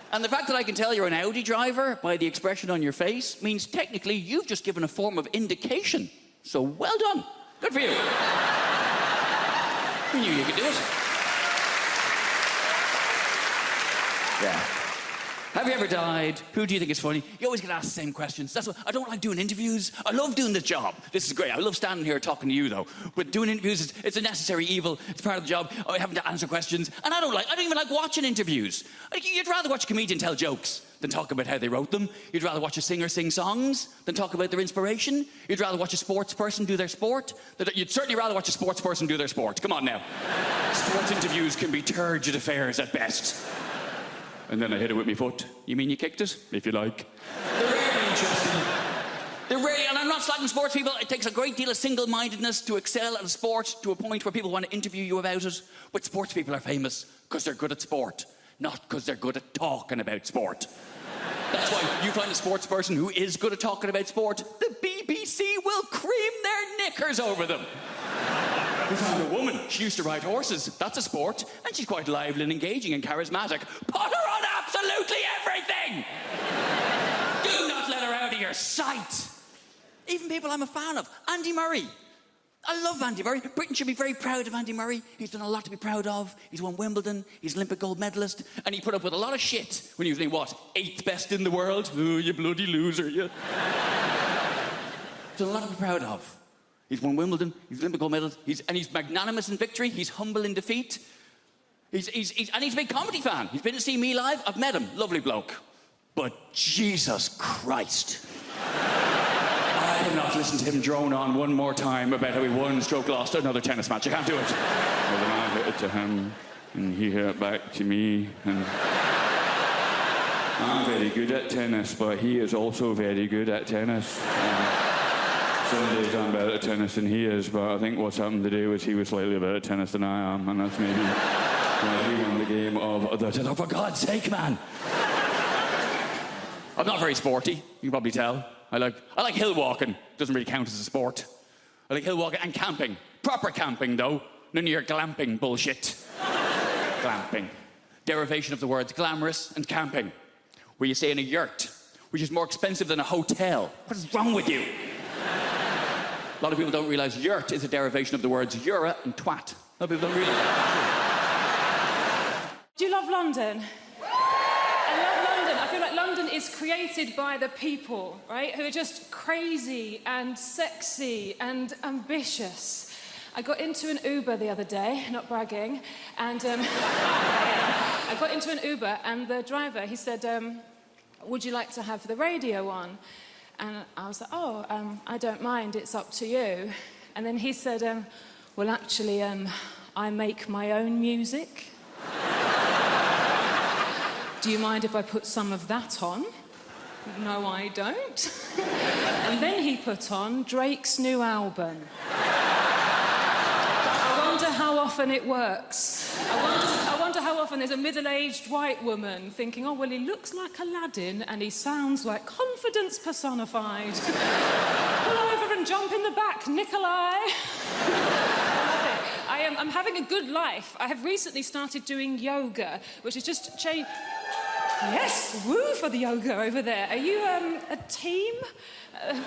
And the fact that I can tell you're an Audi driver by the expression on your face means technically you've just given a form of indication. So well done. Good for you. I knew you could do it. Yeah. Have you ever died? Who do you think is funny? You always get asked the same questions. That's what I don't like doing interviews. I love doing this job. This is great. I love standing here talking to you, though. But doing interviews, it's a necessary evil. It's part of the job. I having to answer questions. And I don't even like watching interviews. You'd rather watch a comedian tell jokes than talk about how they wrote them. You'd rather watch a singer sing songs than talk about their inspiration. You'd rather watch a sports person do their sport. You'd certainly rather watch a sports person do their sport. Come on now. Sports interviews can be turgid affairs at best. And then I hit it with my foot. You mean you kicked it? If you like. They're rarely interesting. They're rarely, and I'm not slagging sports people. It takes a great deal of single-mindedness to excel at a sport to a point where people want to interview you about it. But sports people are famous because they're good at sport, not because they're good at talking about sport. That's why you find a sports person who is good at talking about sport, the BBC will cream their knickers over them. We found a woman. She used to ride horses. That's a sport. And she's quite lively and engaging and charismatic. Put her on absolutely everything! Do not let her out of your sight. Even people I'm a fan of. Andy Murray. I love Andy Murray. Britain should be very proud of Andy Murray. He's done a lot to be proud of. He's won Wimbledon. He's Olympic gold medalist. And he put up with a lot of shit when he was named, 8th best in the world? Oh, you bloody loser, you. Done a lot to be proud of. He's won Wimbledon, he's Olympic gold medals, he's magnanimous in victory, he's humble in defeat. And he's a big comedy fan. He's been to see me live, I've met him, lovely bloke. But Jesus Christ. I cannot listen to him drone on one more time about how he won, stroke lost another tennis match. I can't do it. Well, then I hit it to him, and he hit it back to me, and I'm very good at tennis, but he is also very good at tennis. Some days I'm better at tennis than he is, but I think what's happened today was he was slightly better at tennis than I am, and that's maybe why he won the game of the tennis. Oh, for God's sake, man! I'm not very sporty, you can probably tell. I like hill walking. Doesn't really count as a sport. I like hill walking and camping. Proper camping, though. None of your glamping bullshit. Glamping. Derivation of the words glamorous and camping. Where you stay in a yurt, which is more expensive than a hotel. What is wrong with you? A lot of people don't realise yurt is a derivation of the words eura and twat. A lot of people don't realise that. Do you love London? I love London. I feel like London is created by the people, right? Who are just crazy and sexy and ambitious. I got into an Uber the other day, not bragging, and I got into an Uber and the driver, he said, would you like to have the radio on? And I was like, I don't mind, it's up to you. And then he said, well, actually, I make my own music. Do you mind if I put some of that on? No, I don't. And then he put on Drake's new album. I wonder how often it works. I wonder how often there's a middle-aged white woman thinking, oh, well, he looks like Aladdin and he sounds like confidence personified. Pull over and jump in the back, Nikolai. I'm having a good life. I have recently started doing yoga, which is just change. Yes, woo for the yoga over there. Are you a team?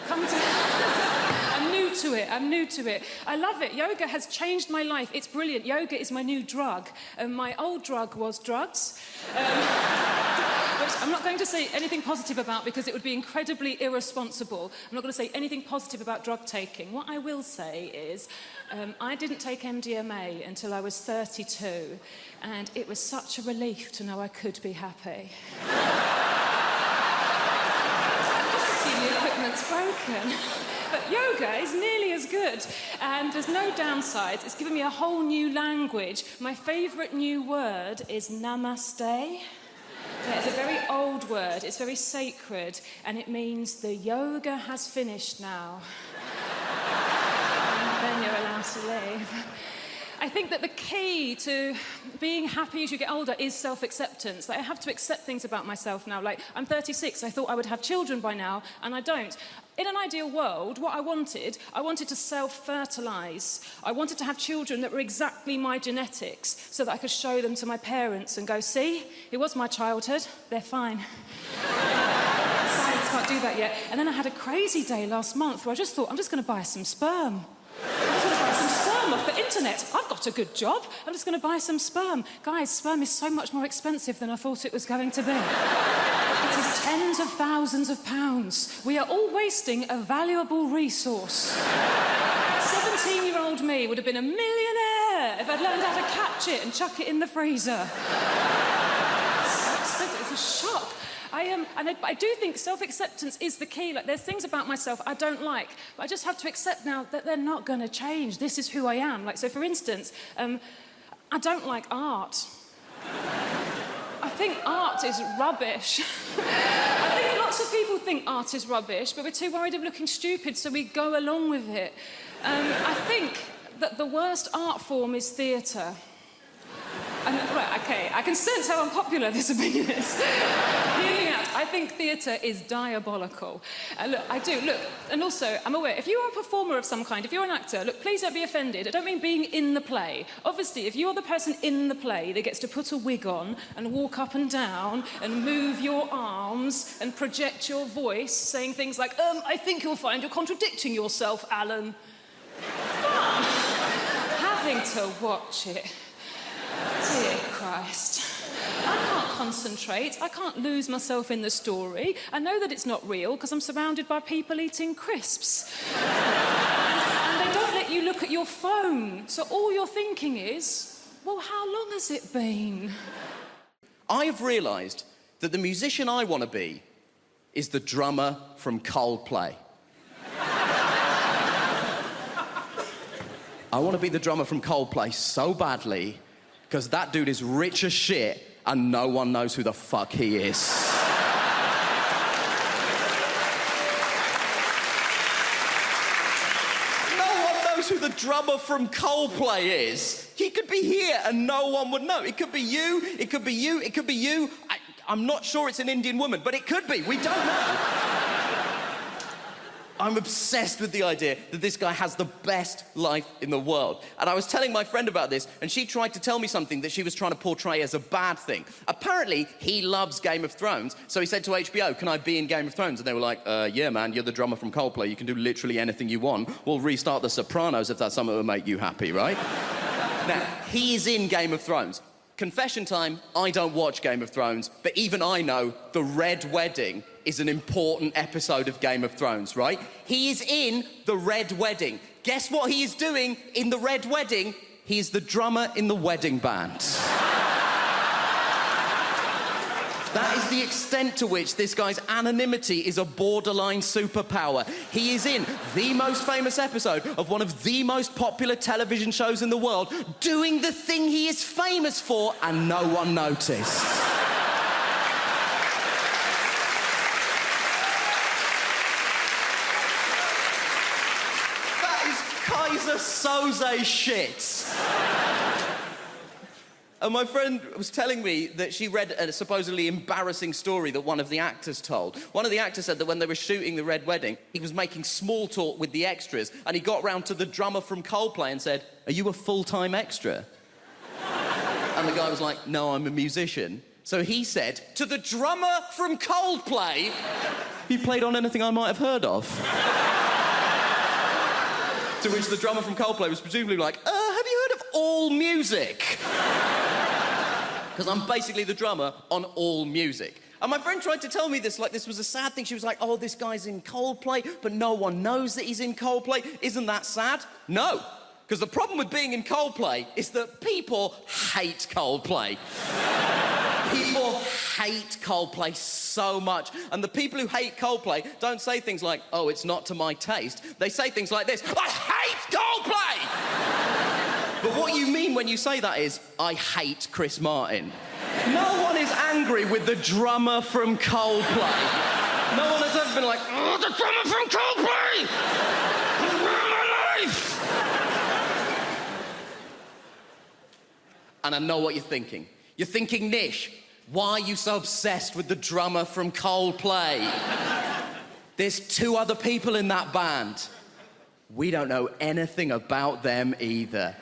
Come to... I'm new to it. I love it. Yoga has changed my life. It's brilliant. Yoga is my new drug. My old drug was drugs. Which I'm not going to say anything positive about because it would be incredibly irresponsible. I'm not going to say anything positive about drug taking. What I will say is I didn't take MDMA until I was 32, and it was such a relief to know I could be happy. The equipment's broken. But yoga is nearly as good, and there's no downsides. It's given me a whole new language. My favourite new word is namaste. Yeah, it's a very old word, it's very sacred, and it means the yoga has finished now. And then you're allowed to leave. I think that the key to being happy as you get older is self-acceptance. Like, I have to accept things about myself now. Like, I'm 36, I thought I would have children by now, and I don't. In an ideal world, what I wanted to self-fertilise. I wanted to have children that were exactly my genetics so that I could show them to my parents and go, see, it was my childhood, they're fine. Science can't do that yet. And then I had a crazy day last month where I just thought, I'm just going to buy some sperm. I'm just going to buy some sperm off the internet. I've got a good job. I'm just going to buy some sperm. Guys, sperm is so much more expensive than I thought it was going to be. It is tens of thousands of pounds. We are all wasting a valuable resource. 17-year-old me would have been a millionaire if I'd learned how to catch it and chuck it in the freezer. It's a shock. And I do think self-acceptance is the key. Like, there's things about myself I don't like, but I just have to accept now that they're not going to change. This is who I am. Like, so for instance, I don't like art. I think art is rubbish. I think lots of people think art is rubbish, but we're too worried of looking stupid, so we go along with it. I think that the worst art form is theatre. Right, okay, I can sense how unpopular this opinion is. Hear me out. I think theatre is diabolical. Look, I do, look, and also, I'm aware, if you are a performer of some kind, if you're an actor, look, please don't be offended. I don't mean being in the play. Obviously, if you're the person in the play that gets to put a wig on and walk up and down and move your arms and project your voice, saying things like, I think you'll find you're contradicting yourself, Alan. Fun. Having to watch it. Dear Christ. I can't concentrate. I can't lose myself in the story. I know that it's not real because I'm surrounded by people eating crisps. and they don't let you look at your phone. So all you're thinking is, well, how long has it been? I have realised that the musician I want to be is the drummer from Coldplay. I want to be the drummer from Coldplay so badly because that dude is rich as shit and no one knows who the fuck he is. Who the drummer from Coldplay is. He could be here and no one would know. It could be you, it could be you, it could be you. I'm not sure it's an Indian woman, but it could be. We don't know. I'm obsessed with the idea that this guy has the best life in the world. And I was telling my friend about this, and she tried to tell me something that she was trying to portray as a bad thing. Apparently, he loves Game of Thrones, so he said to HBO, can I be in Game of Thrones? And they were like, yeah, man, you're the drummer from Coldplay. You can do literally anything you want. We'll restart The Sopranos if that's something that will make you happy, right? Now, he is in Game of Thrones. Confession time, I don't watch Game of Thrones, but even I know the Red Wedding is an important episode of Game of Thrones, right? He is in the Red Wedding. Guess what he is doing in the Red Wedding? He is the drummer in the wedding band. That is the extent to which this guy's anonymity is a borderline superpower. He is in the most famous episode of one of the most popular television shows in the world, doing the thing he is famous for, and no one noticed. That is Kaiser Soze shit. And my friend was telling me that she read a supposedly embarrassing story that one of the actors told. One of the actors said that when they were shooting The Red Wedding, he was making small talk with the extras, and he got round to the drummer from Coldplay and said, are you a full-time extra? And the guy was like, no, I'm a musician. So he said, to the drummer from Coldplay, he played on anything I might have heard of. To which the drummer from Coldplay was presumably like, have you heard of All Music? Because I'm basically the drummer on All Music. And my friend tried to tell me this like this was a sad thing. She was like, oh, this guy's in Coldplay, but no one knows that he's in Coldplay. Isn't that sad? No. Because the problem with being in Coldplay is that people hate Coldplay. People hate Coldplay so much. And the people who hate Coldplay don't say things like, oh, it's not to my taste. They say things like this, I hate Coldplay! But what you mean when you say that is, I hate Chris Martin. No one is angry with the drummer from Coldplay. No one has ever been like, oh, the drummer from Coldplay! My life! And I know what you're thinking. You're thinking, Nish, why are you so obsessed with the drummer from Coldplay? There's two other people in that band. We don't know anything about them either.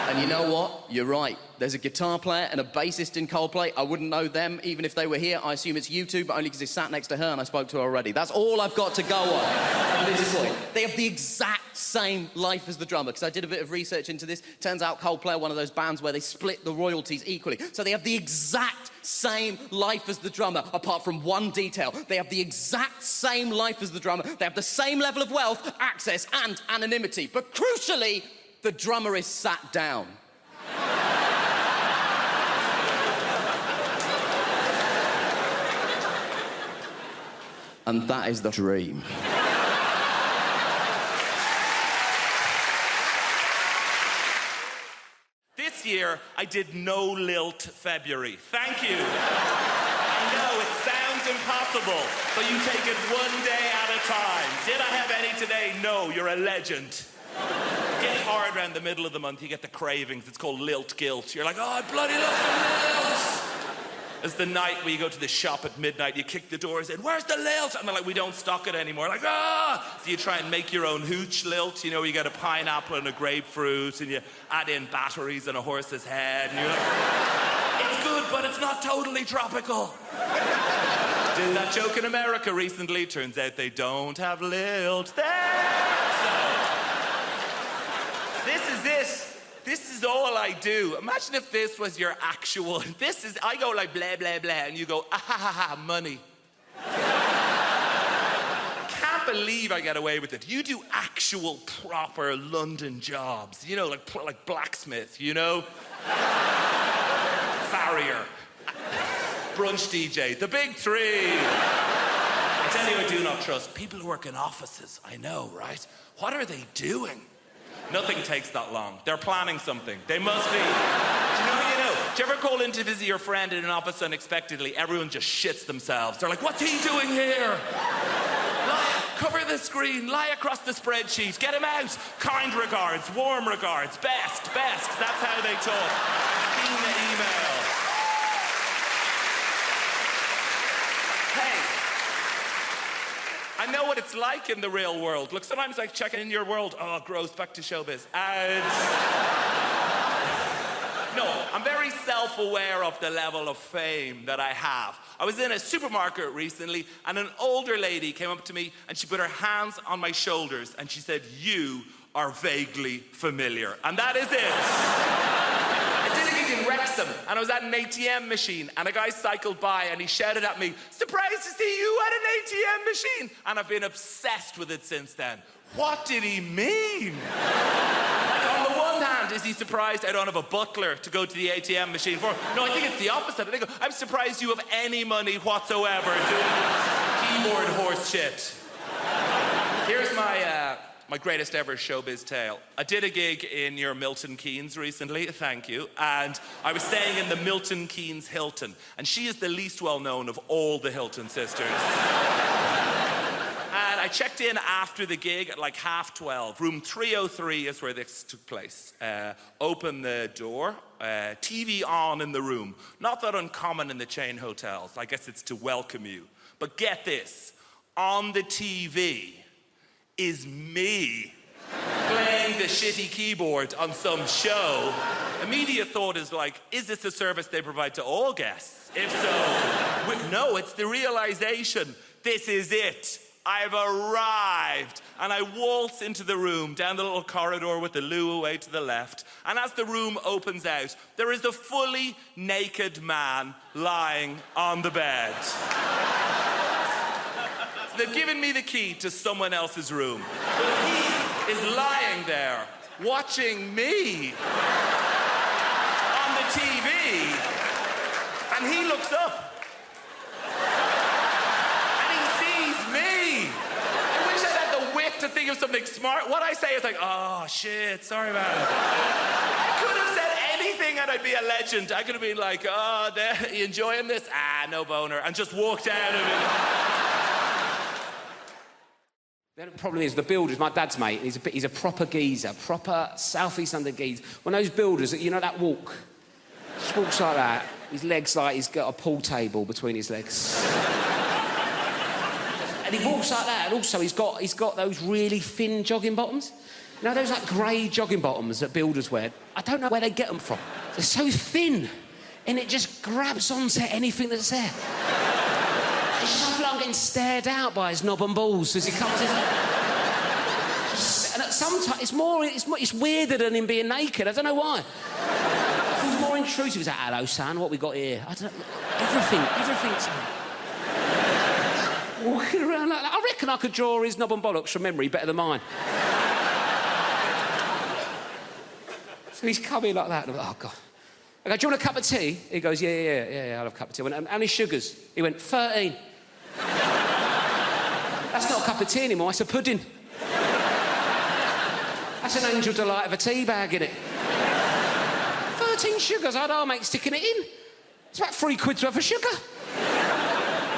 And you know what? You're right. There's a guitar player and a bassist in Coldplay. I wouldn't know them even if they were here. I assume it's you two, but only because they sat next to her and I spoke to her already. That's all I've got to go on at this point. They have the exact same life as the drummer, because I did a bit of research into this. Turns out Coldplay are one of those bands where they split the royalties equally. So they have the exact same life as the drummer, apart from one detail. They have the exact same life as the drummer. They have the same level of wealth, access, and anonymity. But crucially, the drummer is sat down. And that is the dream. This year, I did no lilt February. Thank you. I know, it sounds impossible, but you take it one day at a time. Did I have any today? No, you're a legend. Get hard around the middle of the month, you get the cravings. It's called lilt guilt. You're like, oh, I bloody love the lilt. It's the night where you go to the shop at midnight, you kick the door and say, where's the lilt? And they're like, we don't stock it anymore. Like, ah! So you try and make your own hooch lilt. You know, you get a pineapple and a grapefruit and you add in batteries and a horse's head. And you're like, it's good, but it's not totally tropical. Did that joke in America recently. Turns out they don't have lilt there. So, this is it. This is all I do. Imagine if this was your actual... I go like blah, blah, blah, and you go, ah, ha, ha, ha, money. I can't believe I get away with it. You do actual, proper London jobs. You know, like blacksmith, you know? Farrier. Brunch DJ. The big three. I tell you, I do not trust people who work in offices. I know, right? What are they doing? Nothing takes that long. They're planning something. They must be. Do you know? Do you ever call in to visit your friend in an office unexpectedly? Everyone just shits themselves. They're like, what's he doing here? Cover the screen, lie across the spreadsheet, get him out. Kind regards, warm regards, best. That's how they talk. I've seen the email. Hey, I know what it's like in the real world. Look, sometimes I check in your world. Oh, gross, back to showbiz. And... No, I'm very self-aware of the level of fame that I have. I was in a supermarket recently, and an older lady came up to me, and she put her hands on my shoulders, and she said, "You are vaguely familiar." And that is it. I did a gig in Wrexham, and I was at an ATM machine, and a guy cycled by, and he shouted at me, "Surprised to see you at an ATM machine." And I've been obsessed with it since then. What did he mean? Like, on the one hand, is he surprised I don't have a butler to go to the ATM machine for? No, I think it's the opposite. I think I'm surprised you have any money whatsoever doing keyboard horse shit. Here's my greatest ever showbiz tale. I did a gig in your Milton Keynes recently, thank you, and I was staying in the Milton Keynes Hilton, and she is the least well-known of all the Hilton sisters. And I checked in after the gig at like 12:30. Room 303 is where this took place. Open the door, TV on in the room. Not that uncommon in the chain hotels. I guess it's to welcome you. But get this, on the TV is me playing the shitty keyboard on some show. Immediate thought is like, is this a service they provide to all guests? If so, no, it's the realization, this is it. I've arrived, and I waltz into the room, down the little corridor with the loo away to the left, and as the room opens out, there is a fully naked man lying on the bed. So they've given me the key to someone else's room, but he is lying there, watching me on the TV, and he looks up. To think of something smart. What I say is like, oh shit, sorry man. I could have said anything and I'd be a legend. I could have been like, oh, you enjoying this? Ah, no boner. And just walked out of it. The problem is the builders, my dad's mate, he's a proper geezer, proper South East London geezer. One of those builders, you know that walk? Just walks like that. His legs like he's got a pool table between his legs. And he walks like that, and also he's got those really thin jogging bottoms. You know, those like grey jogging bottoms that builders wear? I don't know where they get them from. They're so thin, and it just grabs onto anything that's there. It's just like I'm getting stared out by his knob and balls as he comes in. And sometimes it's weirder than him being naked. I don't know why. It feels more intrusive. He's like, hello, son, what we got here? I don't know. Everything's... Walking around like that. I reckon I could draw his knob and bollocks from memory better than mine. So he's coming like that, and I'm like, oh, God. I go, do you want a cup of tea? He goes, yeah, I'll have a cup of tea. I went, how many sugars? He went, 13. That's not a cup of tea anymore, it's a pudding. That's an angel delight of a tea bag, innit? 13 sugars, I'll make sticking it in. It's about £3 worth of sugar.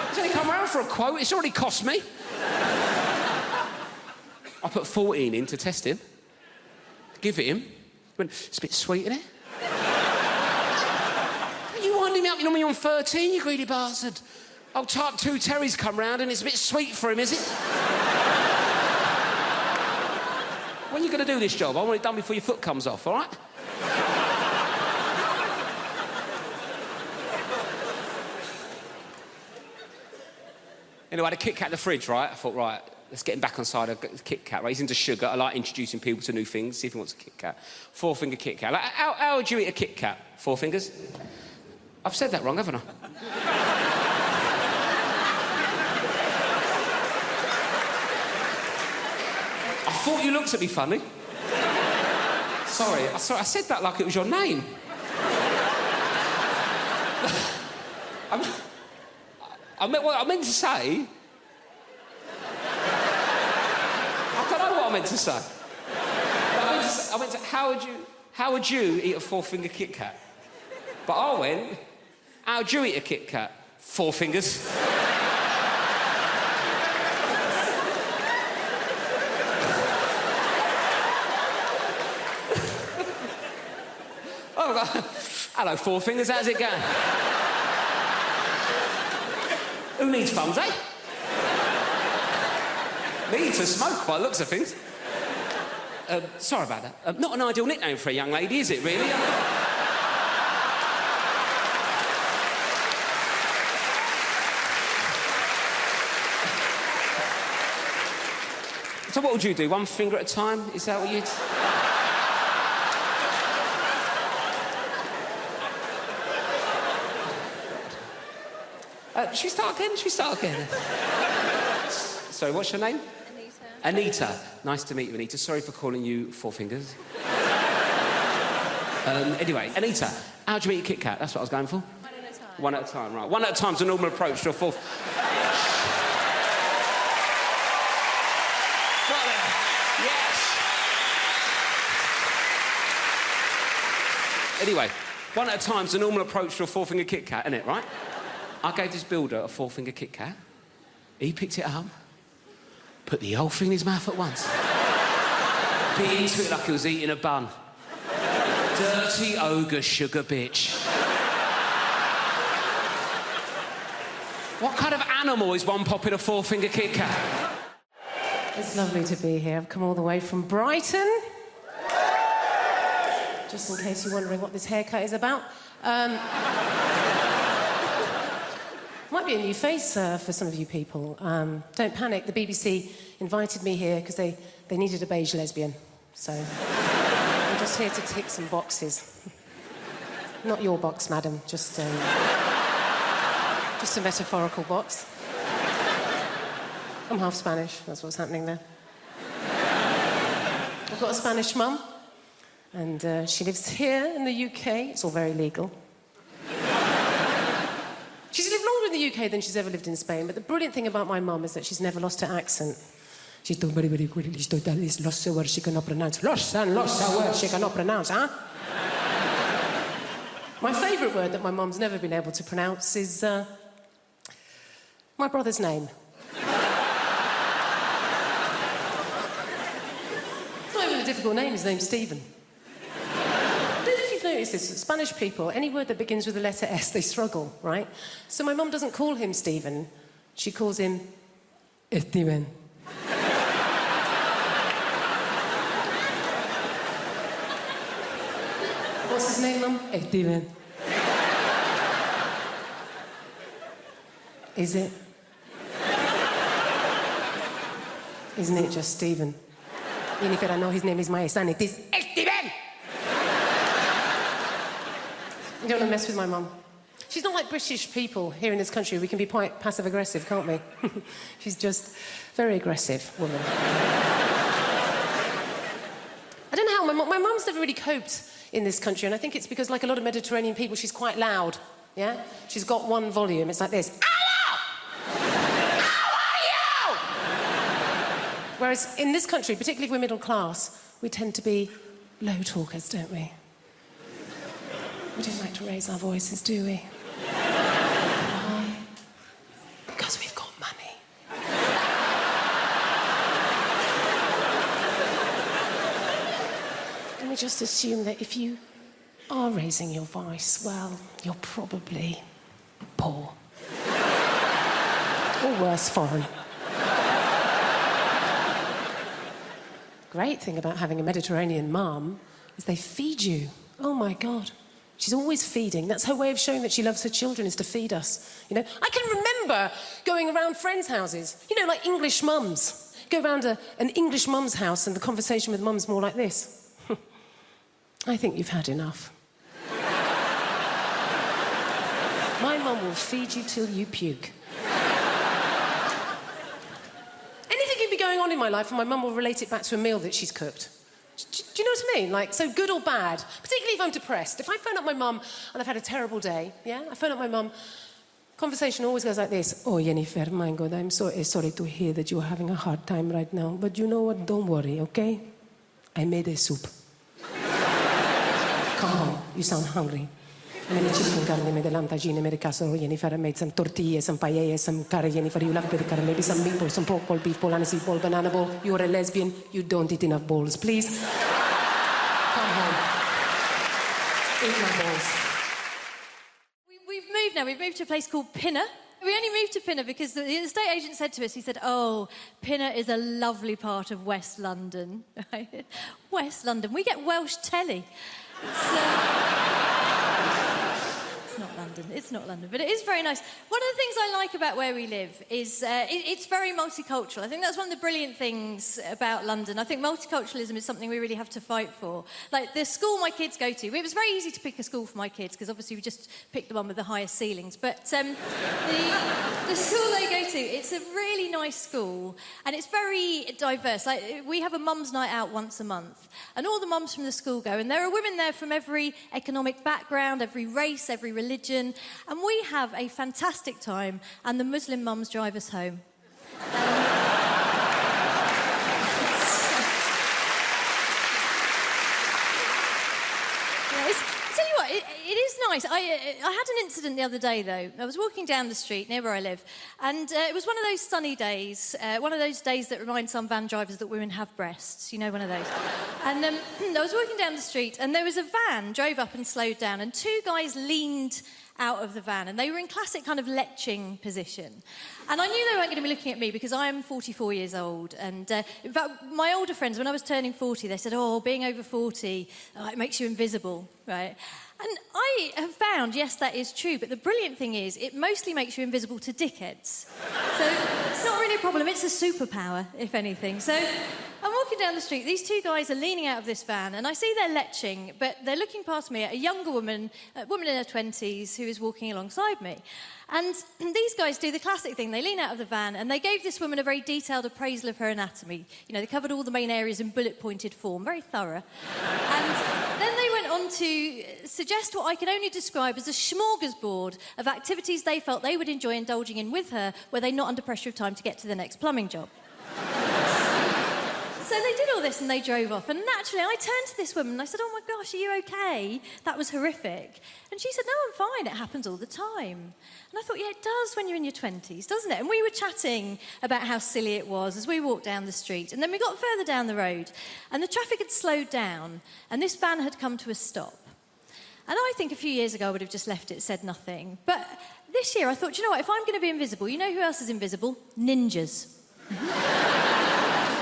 He's only come round for a quote, it's already cost me. I put 14 in to test him. Give it him. He went, it's a bit sweet, isn't it? You winding me up, you're normally on 13, you greedy bastard. Old Type 2 Terry's come round and it's a bit sweet for him, is it? When are you going to do this job? I want it done before your foot comes off, all right? Anyway, I had a Kit Kat in the fridge, right? I thought, right, Let's get him back on side of Kit Kat, right? He's into sugar. I like introducing people to new things, see if he wants a Kit Kat. 4-finger Kit Kat. Like, how would you eat a Kit Kat? 4 fingers? I've said that wrong, haven't I? I thought you looked at me funny. Sorry, I said that like it was your name. I meant to say... I don't know what I meant to say. I meant to how would you eat a 4-finger Kit Kat? But I went, how would you eat a Kit Kat? 4 fingers. Hello, 4 fingers, how's it going? Who needs thumbs, eh? Me to smoke by the looks of things. Sorry about that. Not an ideal nickname for a young lady, is it, really? So what would you do? 1 finger at a time? Is that what you'd... Should we start again? Sorry, what's your name? Anita. Nice to meet you, Anita. Sorry for calling you 4 fingers. Anyway, Anita, how do you eat a Kit Kat? That's what I was going for. 1 at a time. 1 at a time, right. 1 at a time's a normal approach to a 4th. Yes. Anyway, 1 at a time's a normal approach to a 4-finger Kit Kat, isn't it, right? I gave this builder a 4-finger Kit Kat. He picked it up, put the whole thing in his mouth at once. Bit into it like he was eating a bun. Dirty ogre sugar bitch. What kind of animal is one popping a 4-finger Kit Kat? It's lovely to be here. I've come all the way from Brighton. Just in case you're wondering what this haircut is about. Might be a new face for some of you people. Don't panic, the BBC invited me here because they needed a beige lesbian. So I'm just here to tick some boxes. Not your box, madam, just a metaphorical box. I'm half Spanish, that's what's happening there. I've got a Spanish mum, and she lives here in the UK. It's all very legal. She's lived longer in the UK than she's ever lived in Spain, but the brilliant thing about my mum is that she's never lost her accent. She's done very, very quickly. She's done lost her words she cannot pronounce. Lost her words she cannot pronounce, huh? My favourite word that my mum's never been able to pronounce is my brother's name. It's not even a difficult name. His name's Stephen. I don't know if you've noticed this. Spanish people, any word that begins with the letter S, they struggle, right? So my mum doesn't call him Stephen. She calls him Steven. What's his name, Mum? Steven. Is it? Isn't it just Stephen? Even if I know his name is my son, it is Steven! You don't want to mess with my mum. She's not like British people here in this country. We can be quite passive-aggressive, can't we? She's just very aggressive woman. I don't know how my mum's never really coped in this country, and I think it's because, like a lot of Mediterranean people, she's quite loud, yeah? She's got one volume. It's like this. Hello! How are you? Whereas in this country, particularly if we're middle class, we tend to be low talkers, don't we? We don't like to raise our voices, do we? Why? Because we've got money. Let me just assume that if you are raising your voice, well, you're probably poor. Or worse, foreign. Great thing about having a Mediterranean mum is they feed you. Oh, my God. She's always feeding. That's her way of showing that she loves her children, is to feed us. You know, I can remember going around friends' houses, you know, like English mums, go round an English mum's house and the conversation with mum's more like this. I think you've had enough. My mum will feed you till you puke. Anything could be going on in my life and my mum will relate it back to a meal that she's cooked. Do you know what I mean? Like, so good or bad. Particularly if I'm depressed. If I phone up my mum and I've had a terrible day, yeah? I phone up my mum, conversation always goes like this. Oh, Jennifer, my God, I'm so sorry to hear that you're having a hard time right now. But you know what? Don't worry, okay? I made a soup. Come home. You sound hungry. I made chicken curry, I made lantagine, I made casserole, Jennifer. I made some tortillas, some paella, some curry, Jennifer. You love curry, maybe some meatballs, some pork ball, beef ball, aniseed ball, banana ball. You're a lesbian. You don't eat enough balls. Please, come home. Eat my balls. We've moved now. We've moved to a place called Pinner. We only moved to Pinner because the estate agent said to us, he said, oh, Pinner is a lovely part of West London. West London. We get Welsh telly. It's not London, it's not London, but it is very nice. One of the things I like about where we live is it's very multicultural. I think that's one of the brilliant things about London. I think multiculturalism is something we really have to fight for. Like the school my kids go to, it was very easy to pick a school for my kids because obviously we just picked the one with the highest ceilings, but the school they go to, it's a really nice school and it's very diverse. Like we have a mum's night out once a month and all the mums from the school go and there are women there from every economic background, every race, every religion, and we have a fantastic time and the Muslim mums drive us home. Tell you what, it is nice. I had an incident the other day, though. I was walking down the street near where I live, and it was one of those sunny days, one of those days that remind some van drivers that women have breasts. You know, one of those. And I was walking down the street, and there was a van drove up and slowed down, and two guys leaned out of the van, and they were in classic kind of leching position. And I knew they weren't going to be looking at me because I am 44 years old. And in fact, my older friends, when I was turning 40, they said, oh, being over 40, it makes you invisible, right? And I have found, yes, that is true, but the brilliant thing is it mostly makes you invisible to dickheads. So it's not really a problem, it's a superpower, if anything. So I'm walking down the street, these two guys are leaning out of this van, and I see they're leching, but they're looking past me at a younger woman, a woman in her 20s, who is walking alongside me. And these guys do the classic thing. They lean out of the van and they gave this woman a very detailed appraisal of her anatomy. You know, they covered all the main areas in bullet-pointed form, very thorough. And then they went on to suggest what I can only describe as a smorgasbord of activities they felt they would enjoy indulging in with her were they not under pressure of time to get to the next plumbing job. So they did all this and they drove off. And naturally, I turned to this woman and I said, oh my gosh, are you okay? That was horrific. And she said, no, I'm fine. It happens all the time. And I thought, yeah, it does when you're in your 20s, doesn't it? And we were chatting about how silly it was as we walked down the street. And then we got further down the road and the traffic had slowed down and this van had come to a stop. And I think a few years ago I would have just left it, said nothing. But this year I thought, you know what, if I'm going to be invisible, you know who else is invisible? Ninjas.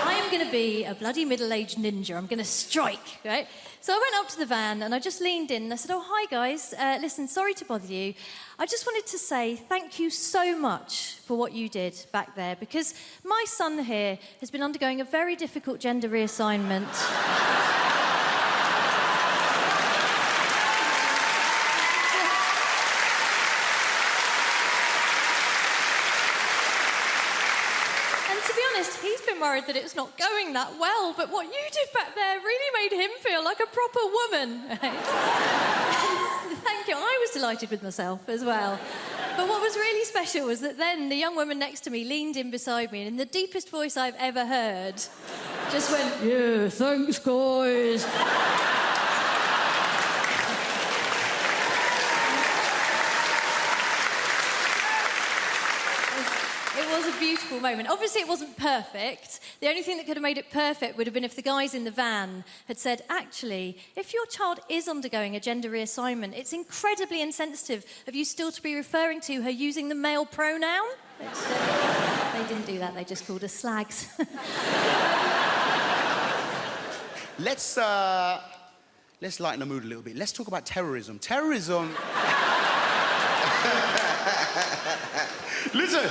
I am going to be a bloody middle-aged ninja. I'm going to strike, right? So I went up to the van and I just leaned in and I said, oh, hi, guys. Listen, sorry to bother you. I just wanted to say thank you so much for what you did back there because my son here has been undergoing a very difficult gender reassignment. He's been worried that it's not going that well, but what you did back there really made him feel like a proper woman. Thank you. I was delighted with myself as well. But what was really special was that then the young woman next to me leaned in beside me and in the deepest voice I've ever heard, just went, yeah, thanks, guys. It was a beautiful moment. Obviously, it wasn't perfect. The only thing that could have made it perfect would have been if the guys in the van had said, actually, if your child is undergoing a gender reassignment, it's incredibly insensitive of you still to be referring to her using the male pronoun. They didn't do that. They just called us slags. Let's lighten the mood a little bit. Let's talk about terrorism. Terrorism... Listen,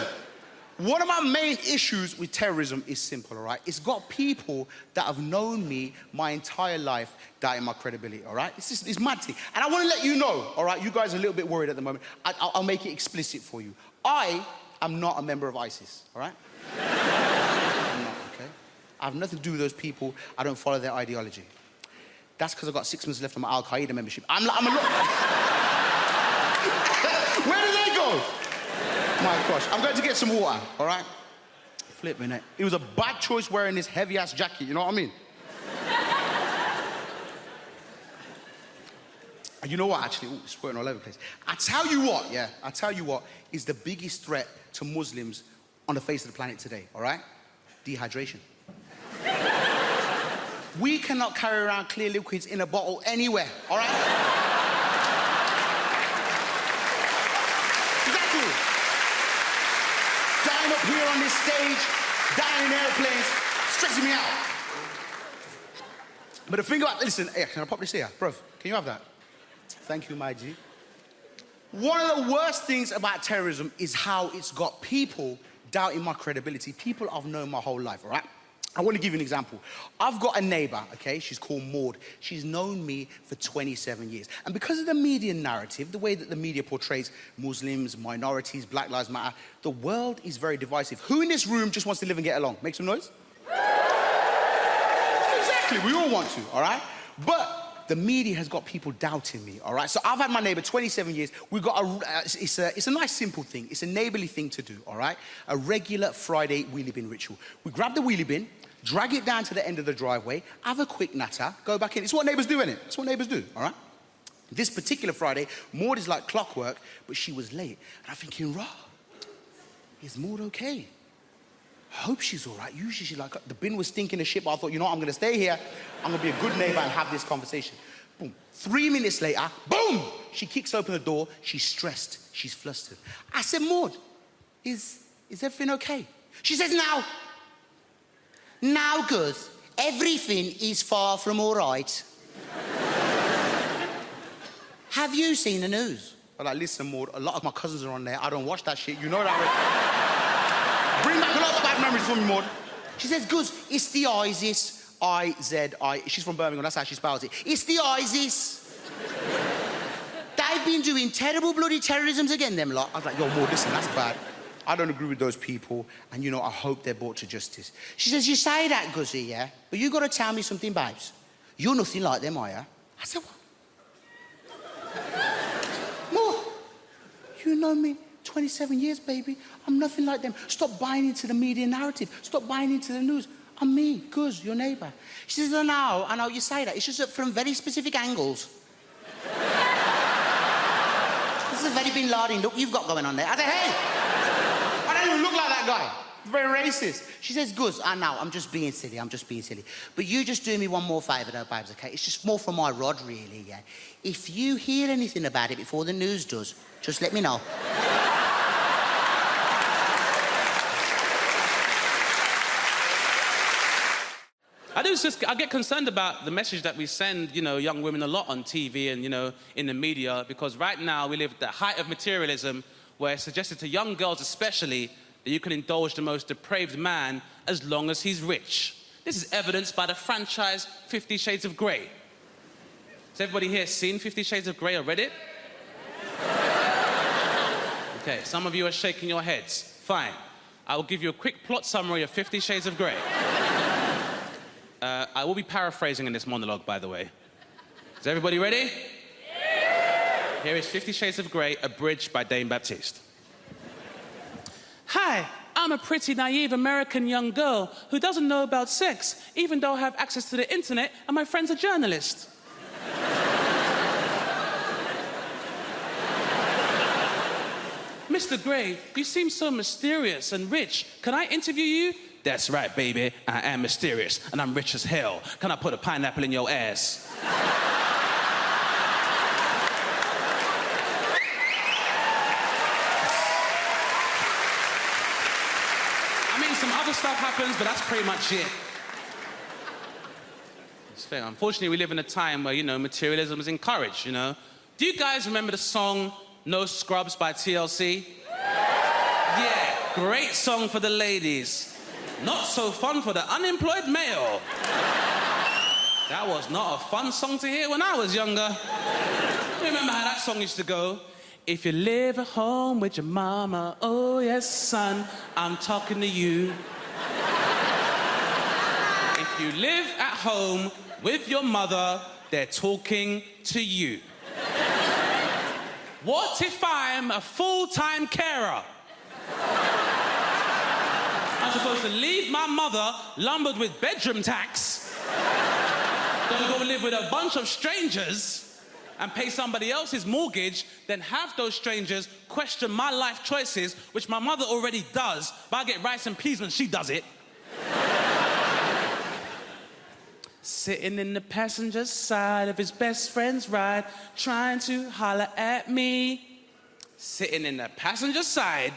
One of my main issues with terrorism is simple, all right? It's got people that have known me my entire life doubting my credibility, all right? It's mad thing. And I want to let you know, all right? You guys are a little bit worried at the moment. I'll make it explicit for you. I am not a member of ISIS, all right? I'm not, okay? I have nothing to do with those people. I don't follow their ideology. That's because I've got 6 months left on my Al-Qaeda membership. I'm a lot... Where did they go? My gosh, I'm going to get some water, all right? Flipping it. It was a bad choice wearing this heavy-ass jacket, you know what I mean? And you know what, actually? Ooh, it's squirting all over the place. I tell you what is the biggest threat to Muslims on the face of the planet today, all right? Dehydration. We cannot carry around clear liquids in a bottle anywhere, all right? Exactly. Dying up here on this stage, dying in airplanes, stressing me out. But the thing about, listen, hey, can I pop this here? Bruv, can you have that? Thank you, my G. One of the worst things about terrorism is how it's got people doubting my credibility. People I've known my whole life, all right? I want to give you an example. I've got a neighbor, okay? She's called Maud. She's known me for 27 years. And because of the media narrative, the way that the media portrays Muslims, minorities, Black Lives Matter, the world is very divisive. Who in this room just wants to live and get along? Make some noise. Exactly, we all want to, all right? But the media has got people doubting me, all right? So I've had my neighbor 27 years. We've got it's a nice, simple thing. It's a neighborly thing to do, all right? A regular Friday wheelie bin ritual. We grab the wheelie bin, drag it down to the end of the driveway, have a quick natter, go back in. It's what neighbors do, innit? It's what neighbors do, all right? This particular Friday, Maud is like clockwork, but she was late. And I'm thinking, rah, is Maud okay? I hope she's all right. Usually she's like, the bin was stinking of shit, but I thought, you know what, I'm gonna stay here. I'm gonna be a good neighbor and have this conversation. Boom. 3 minutes later, boom! She kicks open the door. She's stressed. She's flustered. I said, Maud, is everything okay? She says, now, good. Everything is far from all right. Have you seen the news? I'm like, listen, Maud, a lot of my cousins are on there. I don't watch that shit. You know that. Bring back a lot of bad memories for me, Maud. She says, Guz, it's the ISIS. I-Z-I. She's from Birmingham, that's how she spells it. It's the ISIS. They've been doing terrible bloody terrorisms again, them lot. I was like, yo, Maud, listen, that's bad. I don't agree with those people, and you know, I hope they're brought to justice. She says, you say that, Guzzy, yeah? But you got to tell me something, babes. You're nothing like them, are you? I said, what? Maud, you know me 27 years, baby. I'm nothing like them. Stop buying into the media narrative. Stop buying into the news. I'm me, Guz, your neighbour. She says, I know you say that. It's just that from very specific angles. This is a very Bin Laden look you've got going on there. I said, hey, I don't even look like that guy. Very racist. She says, Guz, I know, I'm just being silly. But you just do me one more favour though, babes, okay? It's just more for my rod, really, yeah? If you hear anything about it before the news does, just let me know. I get concerned about the message that we send, you know, young women a lot on TV and, you know, in the media, because right now we live at the height of materialism, where it's suggested to young girls especially that you can indulge the most depraved man as long as he's rich. This is evidenced by the franchise 50 Shades of Grey. Has everybody here seen 50 Shades of Grey or read it? Okay, some of you are shaking your heads. Fine. I will give you a quick plot summary of 50 Shades of Grey. I will be paraphrasing in this monologue, by the way. Is everybody ready? Yeah! Here is 50 Shades of Grey, abridged by Dame Baptiste. Hi, I'm a pretty naive American young girl who doesn't know about sex, even though I have access to the internet and my friend's a journalist. Mr. Grey, you seem so mysterious and rich. Can I interview you? That's right, baby. I am mysterious, and I'm rich as hell. Can I put a pineapple in your ass? I mean, some other stuff happens, but that's pretty much it. It's fair. Unfortunately, we live in a time where, you know, materialism is encouraged, you know. Do you guys remember the song No Scrubs by TLC? Yeah. Great song for the ladies. Not so fun for the unemployed male. That was not a fun song to hear when I was younger. You remember how that song used to go? If you live at home with your mama, oh yes, son, I'm talking to you. If you live at home with your mother, they're talking to you. What if I'm a full-time carer? I'm supposed to leave my mother lumbered with bedroom tax, then go live with a bunch of strangers and pay somebody else's mortgage, then have those strangers question my life choices, which my mother already does, but I get rice and peas when she does it. Sitting in the passenger side of his best friend's ride, trying to holler at me. Sitting in the passenger side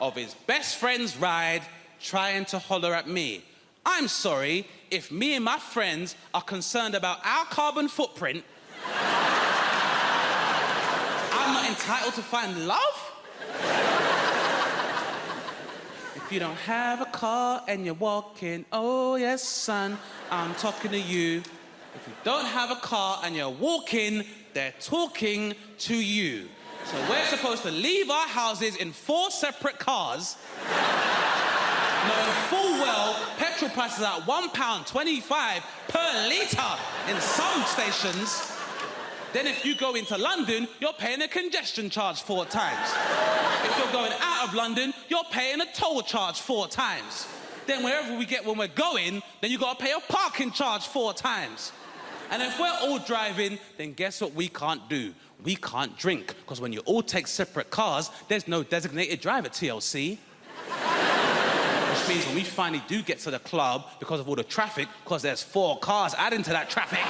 of his best friend's ride, trying to holler at me. I'm sorry, if me and my friends are concerned about our carbon footprint, I'm not entitled to find love? If you don't have a car and you're walking, oh yes, son, I'm talking to you. If you don't have a car and you're walking, they're talking to you. So we're supposed to leave our houses in 4 separate cars, knowing full well petrol prices are at £1.25 per litre in some stations. Then if you go into London, you're paying a congestion charge 4 times. If you're going out of London, you're paying a toll charge 4 times. Then wherever we get when we're going, then you got to pay a parking charge 4 times. And if we're all driving, then guess what we can't do? We can't drink, because when you all take separate cars, there's no designated driver, TLC. Which means when we finally do get to the club, because of all the traffic, because there's 4 cars adding to that traffic,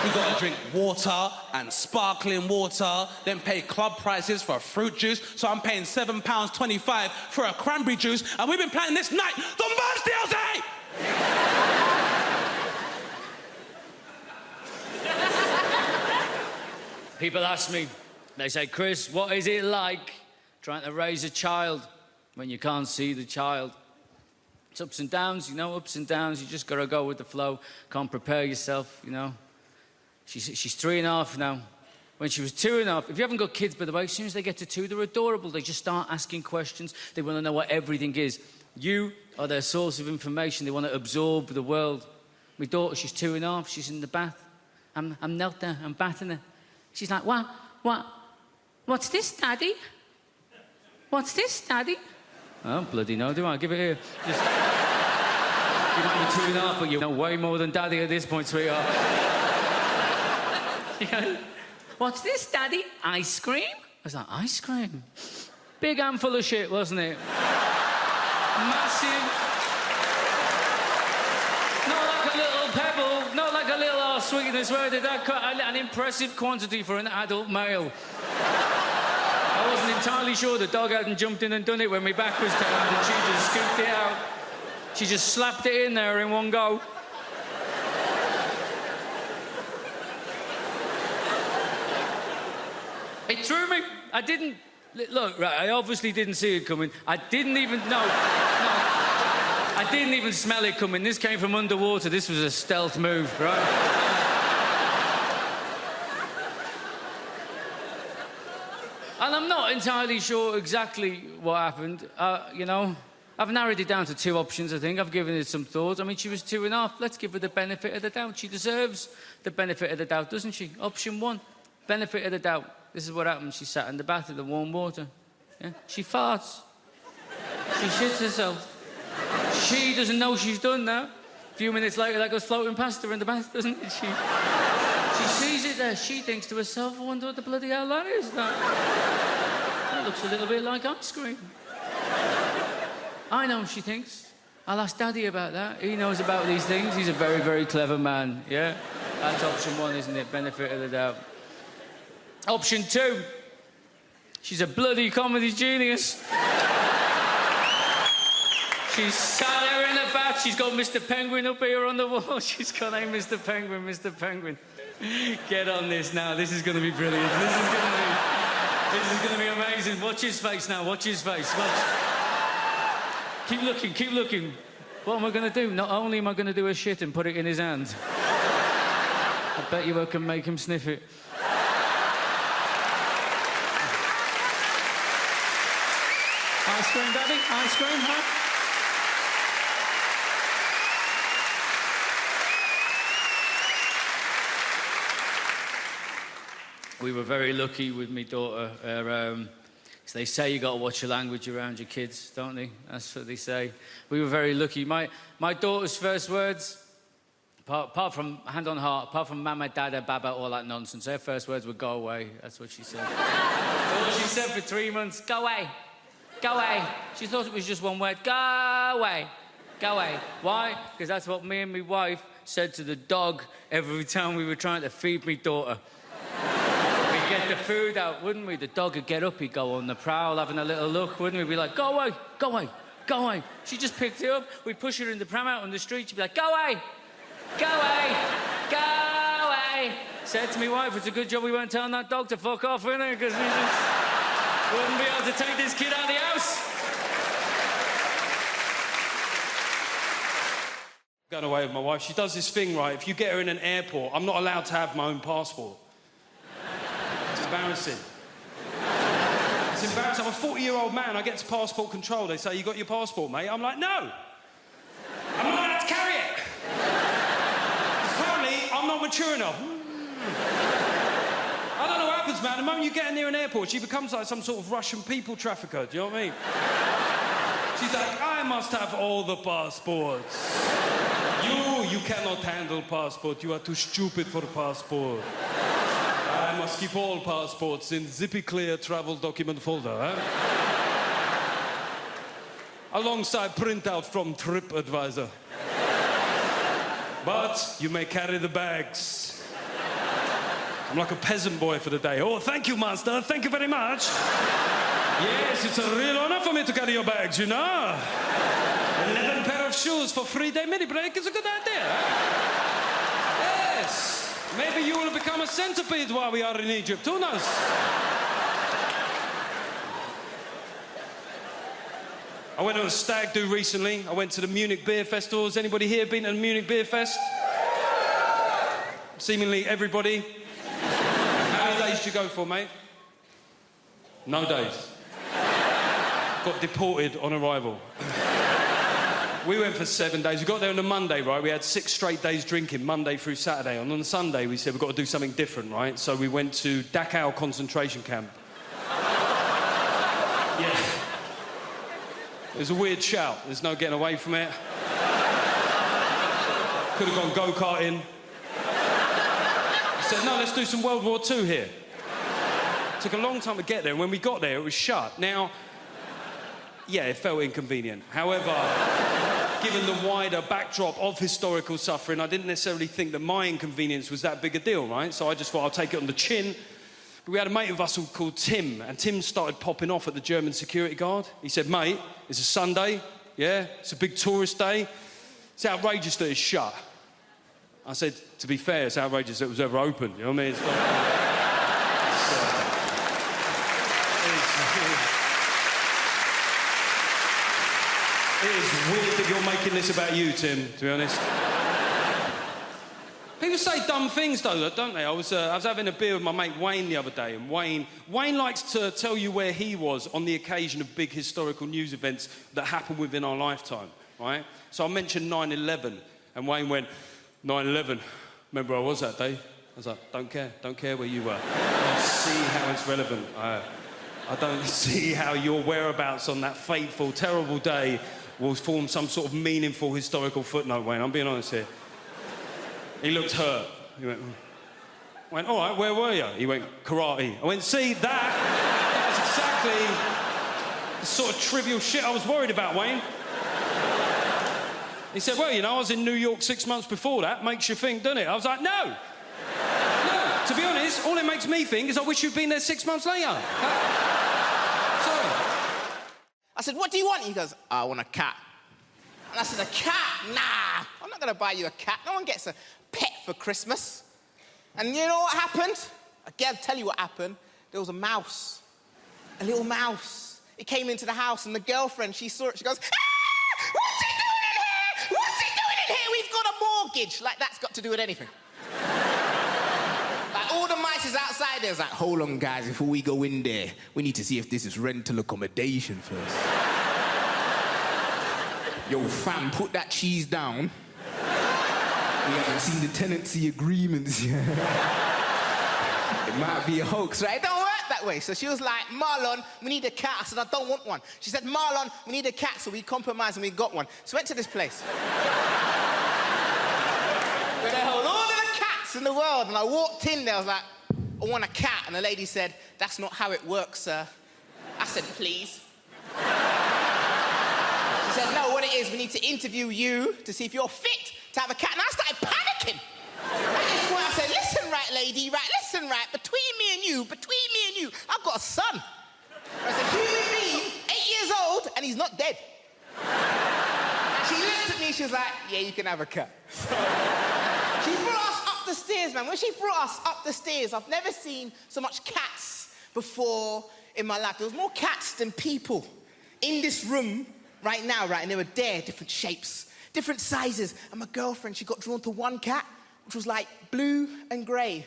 we gotta drink water and sparkling water, then pay club prices for fruit juice. So I'm paying £7.25 for a cranberry juice, and we've been planning this night. The most TLC! People ask me, they say, Chris, what is it like trying to raise a child when you can't see the child? It's ups and downs, you know, ups and downs. You just got to go with the flow. Can't prepare yourself, you know. She's 3.5 now. When she was 2.5, if you haven't got kids, by the way, as soon as they get to 2, they're adorable. They just start asking questions. They want to know what everything is. You are their source of information. They want to absorb the world. My daughter, she's 2.5. She's in the bath. I'm knelt there. I'm bathing her. She's like, what's this, Daddy? What's this, Daddy? Oh, bloody no, do I? Give it here. Just... You might be 2.5, but you know way more than Daddy at this point, sweetheart. What's this, Daddy? Ice cream? I was like, ice cream? Big handful of shit, wasn't it? Massive. Not like a little pebble, not like a little sweetness. Where did that cut? An impressive quantity for an adult male. I wasn't entirely sure the dog hadn't jumped in and done it when my back was turned, and she just scooped it out. She just slapped it in there in one go. It threw me. I didn't... Look, right, I obviously didn't see it coming. I didn't even... No. I didn't even smell it coming. This came from underwater. This was a stealth move, right? And I'm not entirely sure exactly what happened. You know, I've narrowed it down to 2 options, I think. I've given it some thought. I mean, she was 2.5. Let's give her the benefit of the doubt. She deserves the benefit of the doubt, doesn't she? Option 1, benefit of the doubt. This is what happened. She sat in the bath in the warm water. Yeah? She farts. She shits herself. She doesn't know she's done that. A few minutes later, that goes floating past her in the bath, doesn't it? She sees it there. She thinks to herself, I wonder what the bloody hell that is. That looks a little bit like ice cream. I know, she thinks. I'll ask Daddy about that. He knows about these things. He's a very, very clever man, yeah? That's option 1, isn't it? Benefit of the doubt. Option 2. She's a bloody comedy genius. She's sat there in the bath. She's got Mr. Penguin up here on the wall. She's got, hey, Mr. Penguin, Mr. Penguin. Get on this now. This is going to be brilliant. This is going to be... This is going to be amazing. Watch his face now. Watch his face. Watch. Keep looking. Keep looking. What am I going to do? Not only am I going to do a shit and put it in his hand, I bet you I can make him sniff it. Ice cream, Daddy? Ice cream, huh? We were very lucky with my daughter. They say you got to watch your language around your kids, don't they? That's what they say. We were very lucky. My daughter's first words, apart from hand on heart, apart from mama, dada, baba, all that nonsense, her first words were go away. That's what she said. That's all she said for 3 months. Go away. Go away. She thought it was just one word. Go away. Go away. Why? Because that's what me and my wife said to the dog every time we were trying to feed my daughter. We'd get the food out, wouldn't we? The dog would get up, he'd go on the prowl, having a little look, wouldn't we? We'd be like, go away, go away, go away. She just picked it up. We'd push her in the pram out on the street. She'd be like, go away, go away, go away. Said to my wife, it's a good job we weren't telling that dog to fuck off, innit? Because we just wouldn't be able to take this kid out of the house. Going away with my wife, she does this thing, right? If you get her in an airport, I'm not allowed to have my own passport. It's embarrassing. It's embarrassing. I'm a 40-year-old man. I get to passport control. They say, you got your passport, mate? I'm like, no. I'm not allowed to carry it. Apparently, I'm not mature enough. I don't know what happens, man. The moment you get near an airport, she becomes like some sort of Russian people trafficker. Do you know what I mean? She's like, I must have all the passports. You cannot handle passport. You are too stupid for passport. I must keep all passports in zippy clear travel document folder, huh? Alongside printout from TripAdvisor. But you may carry the bags. I'm like a peasant boy for the day. Oh, thank you, master. Thank you very much. Yes, it's a real honor for me to carry your bags, you know. 11 pair of shoes for 3-day mini break is a good idea. Yes. Maybe you will become a centipede while we are in Egypt. Who knows? I went on a stag do recently. I went to the Munich Beer Festival. Has anybody here been to the Munich Beer Fest? Seemingly everybody. How many days did you go for, mate? No days. Got deported on arrival. We went for 7 days. We got there on a Monday, right? We had 6 straight days drinking, Monday through Saturday. And on the Sunday, we said, we've got to do something different, right? So we went to Dachau concentration camp. Yeah. It was a weird shout. There's no getting away from it. Could have gone go-karting. I said, no, let's do some World War II here. It took a long time to get there, and when we got there, it was shut. Now, yeah, it felt inconvenient. However, given the wider backdrop of historical suffering, I didn't necessarily think that my inconvenience was that big a deal, right? So I just thought I'll take it on the chin. But we had a mate of us called Tim, and Tim started popping off at the German security guard. He said, mate, it's a Sunday, yeah? It's a big tourist day. It's outrageous that it's shut. I said, to be fair, it's outrageous that it was ever open, you know what I mean? It's It is weird that you're making this about you, Tim, to be honest. People say dumb things, though, don't they? I was having a beer with my mate Wayne the other day, and Wayne likes to tell you where he was on the occasion of big historical news events that happened within our lifetime, right? So I mentioned 9/11, and Wayne went, 9/11, remember where I was that day? I was like, don't care where you were. I don't see how it's relevant. I don't see how your whereabouts on that fateful, terrible day will form some sort of meaningful historical footnote, Wayne. I'm being honest here. He looked hurt. He went, all right, where were you? He went, karate. I went, see, that's exactly the sort of trivial shit I was worried about, Wayne. He said, well, you know, I was in New York 6 months before that. Makes you think, doesn't it? I was like, no. No. To be honest, all it makes me think is I wish you'd been there 6 months later. Sorry. I said, what do you want? He goes, I want a cat. And I said, a cat? Nah, I'm not going to buy you a cat. No one gets a pet for Christmas. And you know what happened? I'll tell you what happened. There was a mouse a little mouse. It came into the house and the girlfriend, she saw it, she goes, ah! What's he doing in here? What's he doing in here? We've got a mortgage. Like, that's got to do with anything. Like, all the mice is outside there. It's like, hold on, guys, before we go in there, we need to see if this is rental accommodation first. Yo, fam, put that cheese down. We haven't seen the tenancy agreements yet. It might be a hoax, right? It don't work that way. So she was like, Marlon, we need a cat. I said, I don't want one. She said, Marlon, we need a cat. So we compromised and we got one. So we went to this place. Where they hold all of the cats in the world. And I walked in there, I was like, I want a cat. And the lady said, that's not how it works, sir. I said, please. She said, no, what it is, we need to interview you to see if you're fit to have a cat. And I started panicking. At this point, I said, listen, right, lady, right, listen, right, between me and you, I've got a son. I said, human being, 8 years old, and he's not dead. And she looked at me, she was like, yeah, you can have a cat. She brought us up the stairs, man. When she brought us up the stairs, I've never seen so much cats before in my life. There was more cats than people in this room right now, right? And they were there, different shapes, different sizes. And my girlfriend, she got drawn to one cat, which was like blue and grey.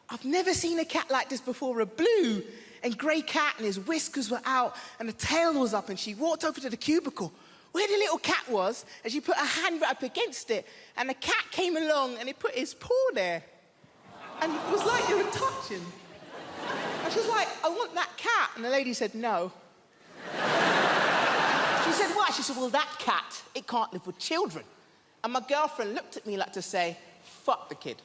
I've never seen a cat like this before, a blue and grey cat, and his whiskers were out, and the tail was up, and she walked over to the cubicle where the little cat was, and she put her hand right up against it, and the cat came along, and he put his paw there. And it was like they were touching. And she was like, I want that cat. And the lady said, no. She said, why? She said, well, that cat, it can't live with children. And my girlfriend looked at me like to say, fuck the kid.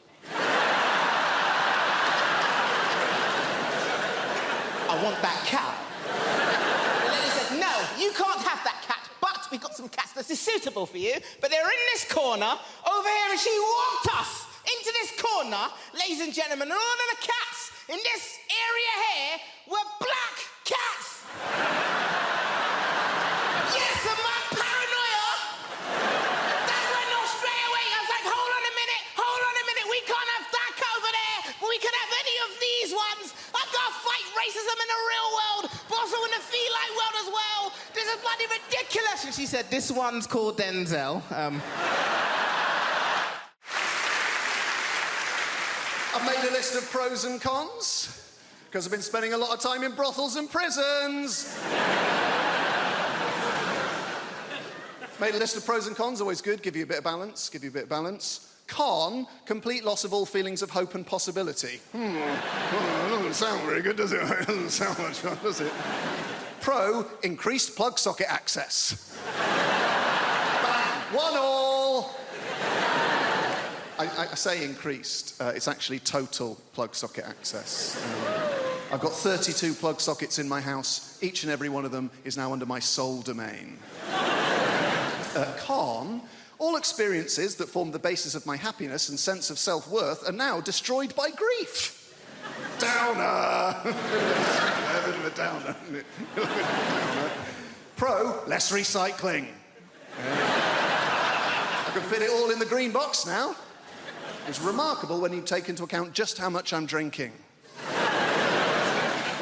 I want that cat. The lady said, no, you can't have that cat, but we've got some cats that is suitable for you, but they're in this corner over here, and she walked us into this corner, ladies and gentlemen, and all of the cats in this area here were black cats. Yes, and my paranoia, that went off straight away. I was like, hold on a minute, we can't have that cat over there, but we can have any of these ones. I've got to fight racism in the real world, but also in the feline world as well. This is bloody ridiculous. And she said, this one's called Denzel. I've made a list of pros and cons, because I've been spending a lot of time in brothels and prisons. Made a list of pros and cons, always good, give you a bit of balance, Con, complete loss of all feelings of hope and possibility. That doesn't sound very good, does it? It doesn't sound much fun, does it? Pro, increased plug socket access. 1-1. I say increased, it's actually total plug socket access. I've got 32 plug sockets in my house. Each and every one of them is now under my sole domain. Con, all experiences that formed the basis of my happiness and sense of self-worth are now destroyed by grief. Downer! A bit of a downer, isn't it? Pro, less recycling. I can fit it all in the green box now. It's remarkable when you take into account just how much I'm drinking.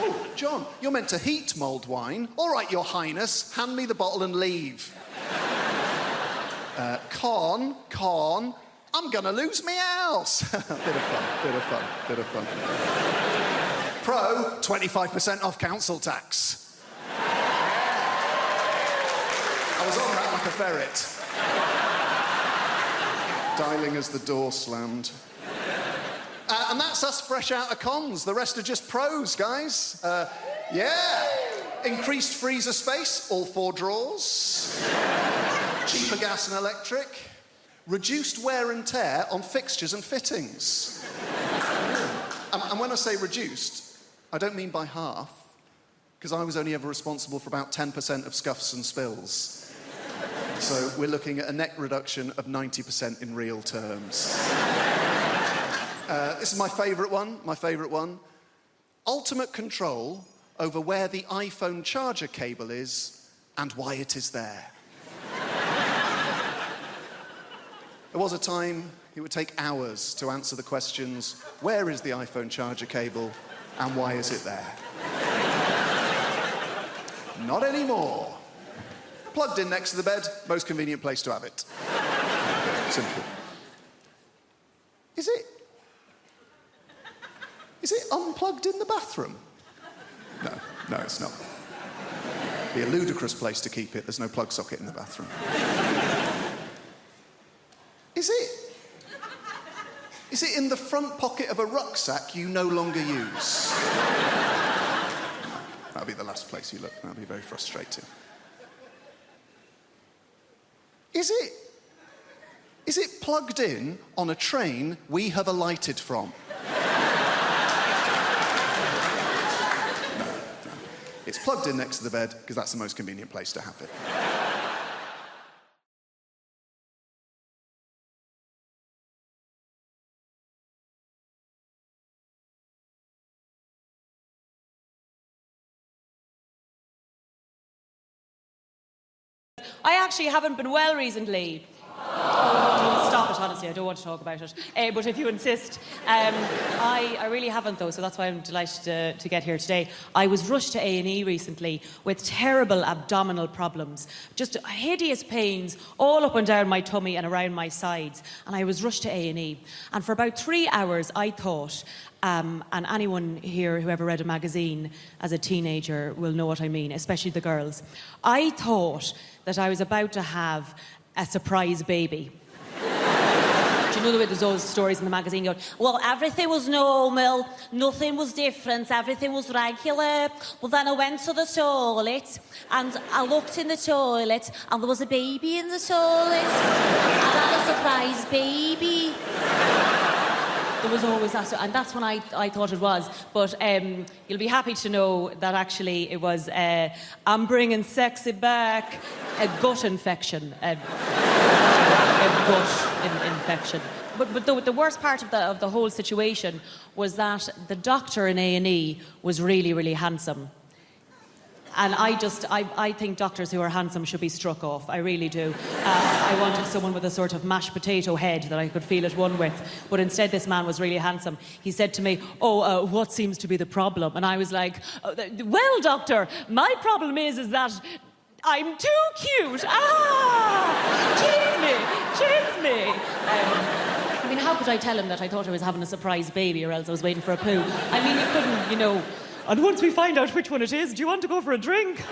Oh, John, you're meant to heat mulled wine. All right, Your Highness, hand me the bottle and leave. Con, I'm gonna lose my house. Bit of fun. Pro, 25% off council tax. I was on that like a ferret. Dialing as the door slammed. And that's us fresh out of cons. The rest are just pros, guys. Yeah. Increased freezer space, all 4 drawers. Cheaper gas and electric. Reduced wear and tear on fixtures and fittings. And when I say reduced, I don't mean by half, because I was only ever responsible for about 10% of scuffs and spills. So we're looking at a net reduction of 90% in real terms. This is my favourite one. Ultimate control over where the iPhone charger cable is and why it is there. There was a time it would take hours to answer the questions, where is the iPhone charger cable and why is it there? Not anymore. Plugged in next to the bed, most convenient place to have it. Simple. Is it unplugged in the bathroom? No, it's not. Be a ludicrous place to keep it. There's no plug socket in the bathroom. Is it in the front pocket of a rucksack you no longer use? That'll be the last place you look. That'll be very frustrating. Is it plugged in on a train we have alighted from? No. It's plugged in next to the bed because that's the most convenient place to have it. I actually haven't been well recently. Stop it, honestly, I don't want to talk about it. But if you insist. I really haven't, though, so that's why I'm delighted to get here today. I was rushed to A&E recently with terrible abdominal problems. Just hideous pains all up and down my tummy and around my sides. And I was rushed to A&E. And for about 3 hours, I thought, and anyone here who ever read a magazine as a teenager will know what I mean, especially the girls. I thought that I was about to have a surprise baby. Do you know the way there's those stories in the magazine going, well, everything was normal, nothing was different, everything was regular. Well, then I went to the toilet, and I looked in the toilet, and there was a baby in the toilet. And I had a surprise baby. There was always that, and that's when I thought it was. But you'll be happy to know that actually it was, I'm bringing sexy back, a gut infection. A gut infection. But the worst part of the whole situation was that the doctor in A&E was really, really handsome. And I think doctors who are handsome should be struck off. I really do. I wanted someone with a sort of mashed potato head that I could feel at one with. But instead, this man was really handsome. He said to me, what seems to be the problem? And I was like, well, doctor, my problem is that I'm too cute. Chase me. I mean, how could I tell him that I thought I was having a surprise baby or else I was waiting for a poo? I mean, you couldn't, you know... And once we find out which one it is, do you want to go for a drink? It's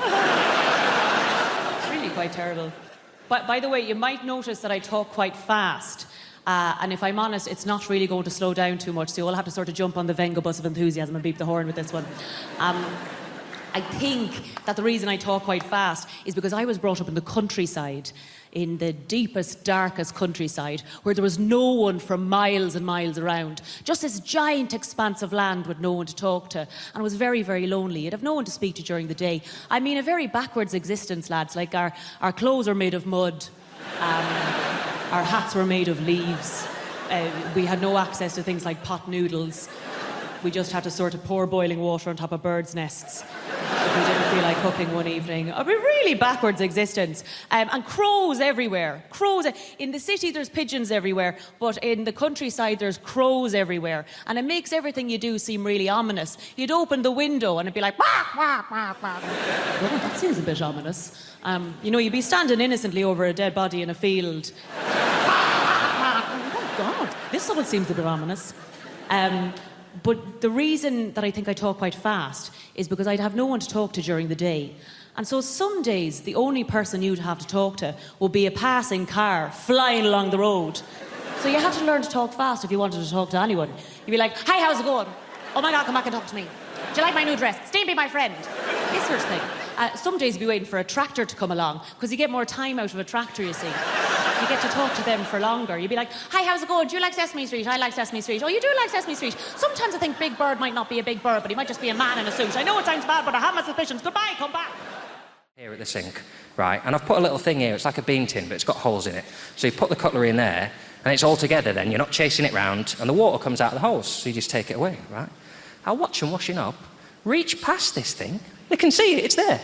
really quite terrible. But by the way, you might notice that I talk quite fast. And if I'm honest, it's not really going to slow down too much, so you'll have to sort of jump on the Venga bus of enthusiasm and beep the horn with this one. I think that the reason I talk quite fast is because I was brought up in the countryside, in the deepest, darkest countryside, where there was no one for miles and miles around. Just this giant expanse of land with no one to talk to. And it was very, very lonely. You'd have no one to speak to during the day. I mean, a very backwards existence, lads. Like, our clothes are made of mud. Our hats were made of leaves. We had no access to things like pot noodles. We just had to sort of pour boiling water on top of birds' nests if we didn't feel like cooking one evening. A really backwards existence. And crows everywhere. Crows. In the city, there's pigeons everywhere, but in the countryside, there's crows everywhere. And it makes everything you do seem really ominous. You'd open the window and it'd be like, wah, wah, wah, wah. Well, that seems a bit ominous. You know, you'd be standing innocently over a dead body in a field. Oh, God, this all seems a bit ominous. But the reason that I think I talk quite fast is because I'd have no one to talk to during the day. And so some days, the only person you'd have to talk to will be a passing car flying along the road. So you had to learn to talk fast if you wanted to talk to anyone. You'd be like, hi, how's it going? Oh my God, come back and talk to me. Do you like my new dress? Stay and be my friend. This sort of thing. Some days you'd be waiting for a tractor to come along, because you get more time out of a tractor, you see. You get to talk to them for longer. You'd be like, hi, how's it going? Do you like Sesame Street? I like Sesame Street. Oh, you do like Sesame Street? Sometimes I think Big Bird might not be a big bird, but he might just be a man in a suit. I know it sounds bad, but I have my suspicions. Goodbye, come back. Here at the sink, right? And I've put a little thing here. It's like a bean tin, but it's got holes in it. So you put the cutlery in there, and it's all together then. You're not chasing it round, and the water comes out of the holes, so you just take it away, right? I'll watch them washing up, reach past this thing. They can see it, it's there.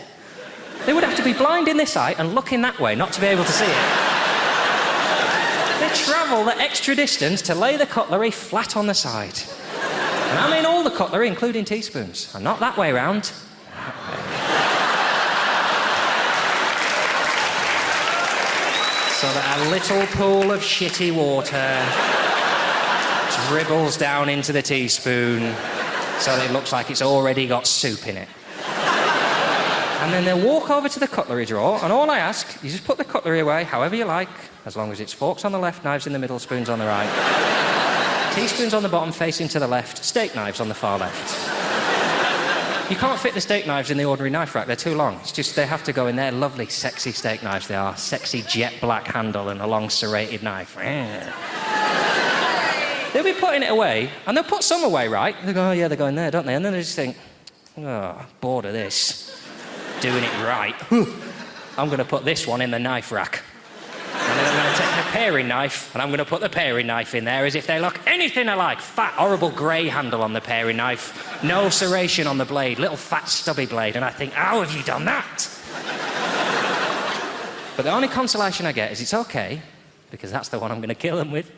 They would have to be blind in this eye and looking that way not to be able to see it. They travel the extra distance to lay the cutlery flat on the side. And I mean all the cutlery, including teaspoons, and not that way round. So that a little pool of shitty water dribbles down into the teaspoon so that it looks like it's already got soup in it. And then they'll walk over to the cutlery drawer, and all I ask, you just put the cutlery away however you like, as long as it's forks on the left, knives in the middle, spoons on the right. Teaspoons on the bottom, facing to the left, steak knives on the far left. You can't fit the steak knives in the ordinary knife rack, they're too long. It's just, they have to go in there. Lovely, sexy steak knives they are. Sexy jet black handle and a long serrated knife. They'll be putting it away, and they'll put some away, right? They go, oh yeah, they go in there, don't they? And then they just think, oh, bored of this. Doing it right. I'm going to put this one in the knife rack. And then I'm going to take the paring knife, and I'm going to put the paring knife in there as if they look anything alike. Fat, horrible grey handle on the paring knife. No serration on the blade. Little fat, stubby blade. And I think, how have you done that? But the only consolation I get is it's okay, because that's the one I'm going to kill them with.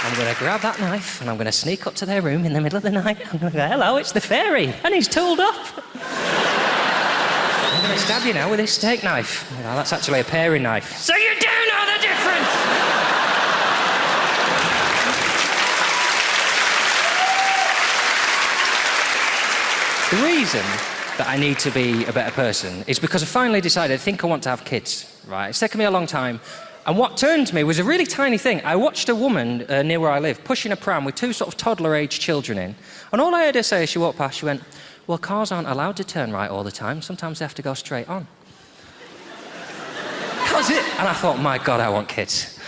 I'm going to grab that knife and I'm going to sneak up to their room in the middle of the night. I'm going to go, hello, it's the fairy, and he's tooled up. I'm going to stab you now with this steak knife. You know, that's actually a paring knife. So you do know the difference! The reason that I need to be a better person is because I finally decided I think I want to have kids, right? It's taken me a long time. And what turned me was a really tiny thing. I watched a woman near where I live pushing a pram with two sort of toddler-aged children in. And all I heard her say as she walked past, she went, well, cars aren't allowed to turn right all the time. Sometimes they have to go straight on. That was it. And I thought, my God, I want kids.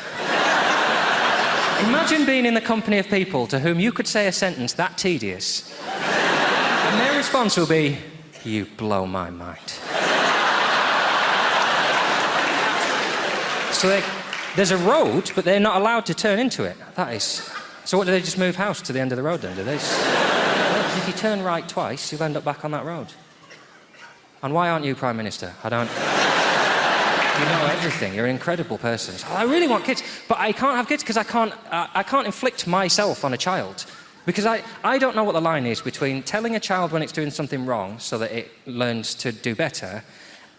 Imagine being in the company of people to whom you could say a sentence that tedious, and their response will be, you blow my mind. So there's a road, but they're not allowed to turn into it. That is... So what, do they just move house to the end of the road then, do they? If you turn right twice, you'll end up back on that road. And why aren't you Prime Minister? I don't... You know everything. You're an incredible person. So I really want kids, but I can't have kids because I can't inflict myself on a child. Because I don't know what the line is between telling a child when it's doing something wrong so that it learns to do better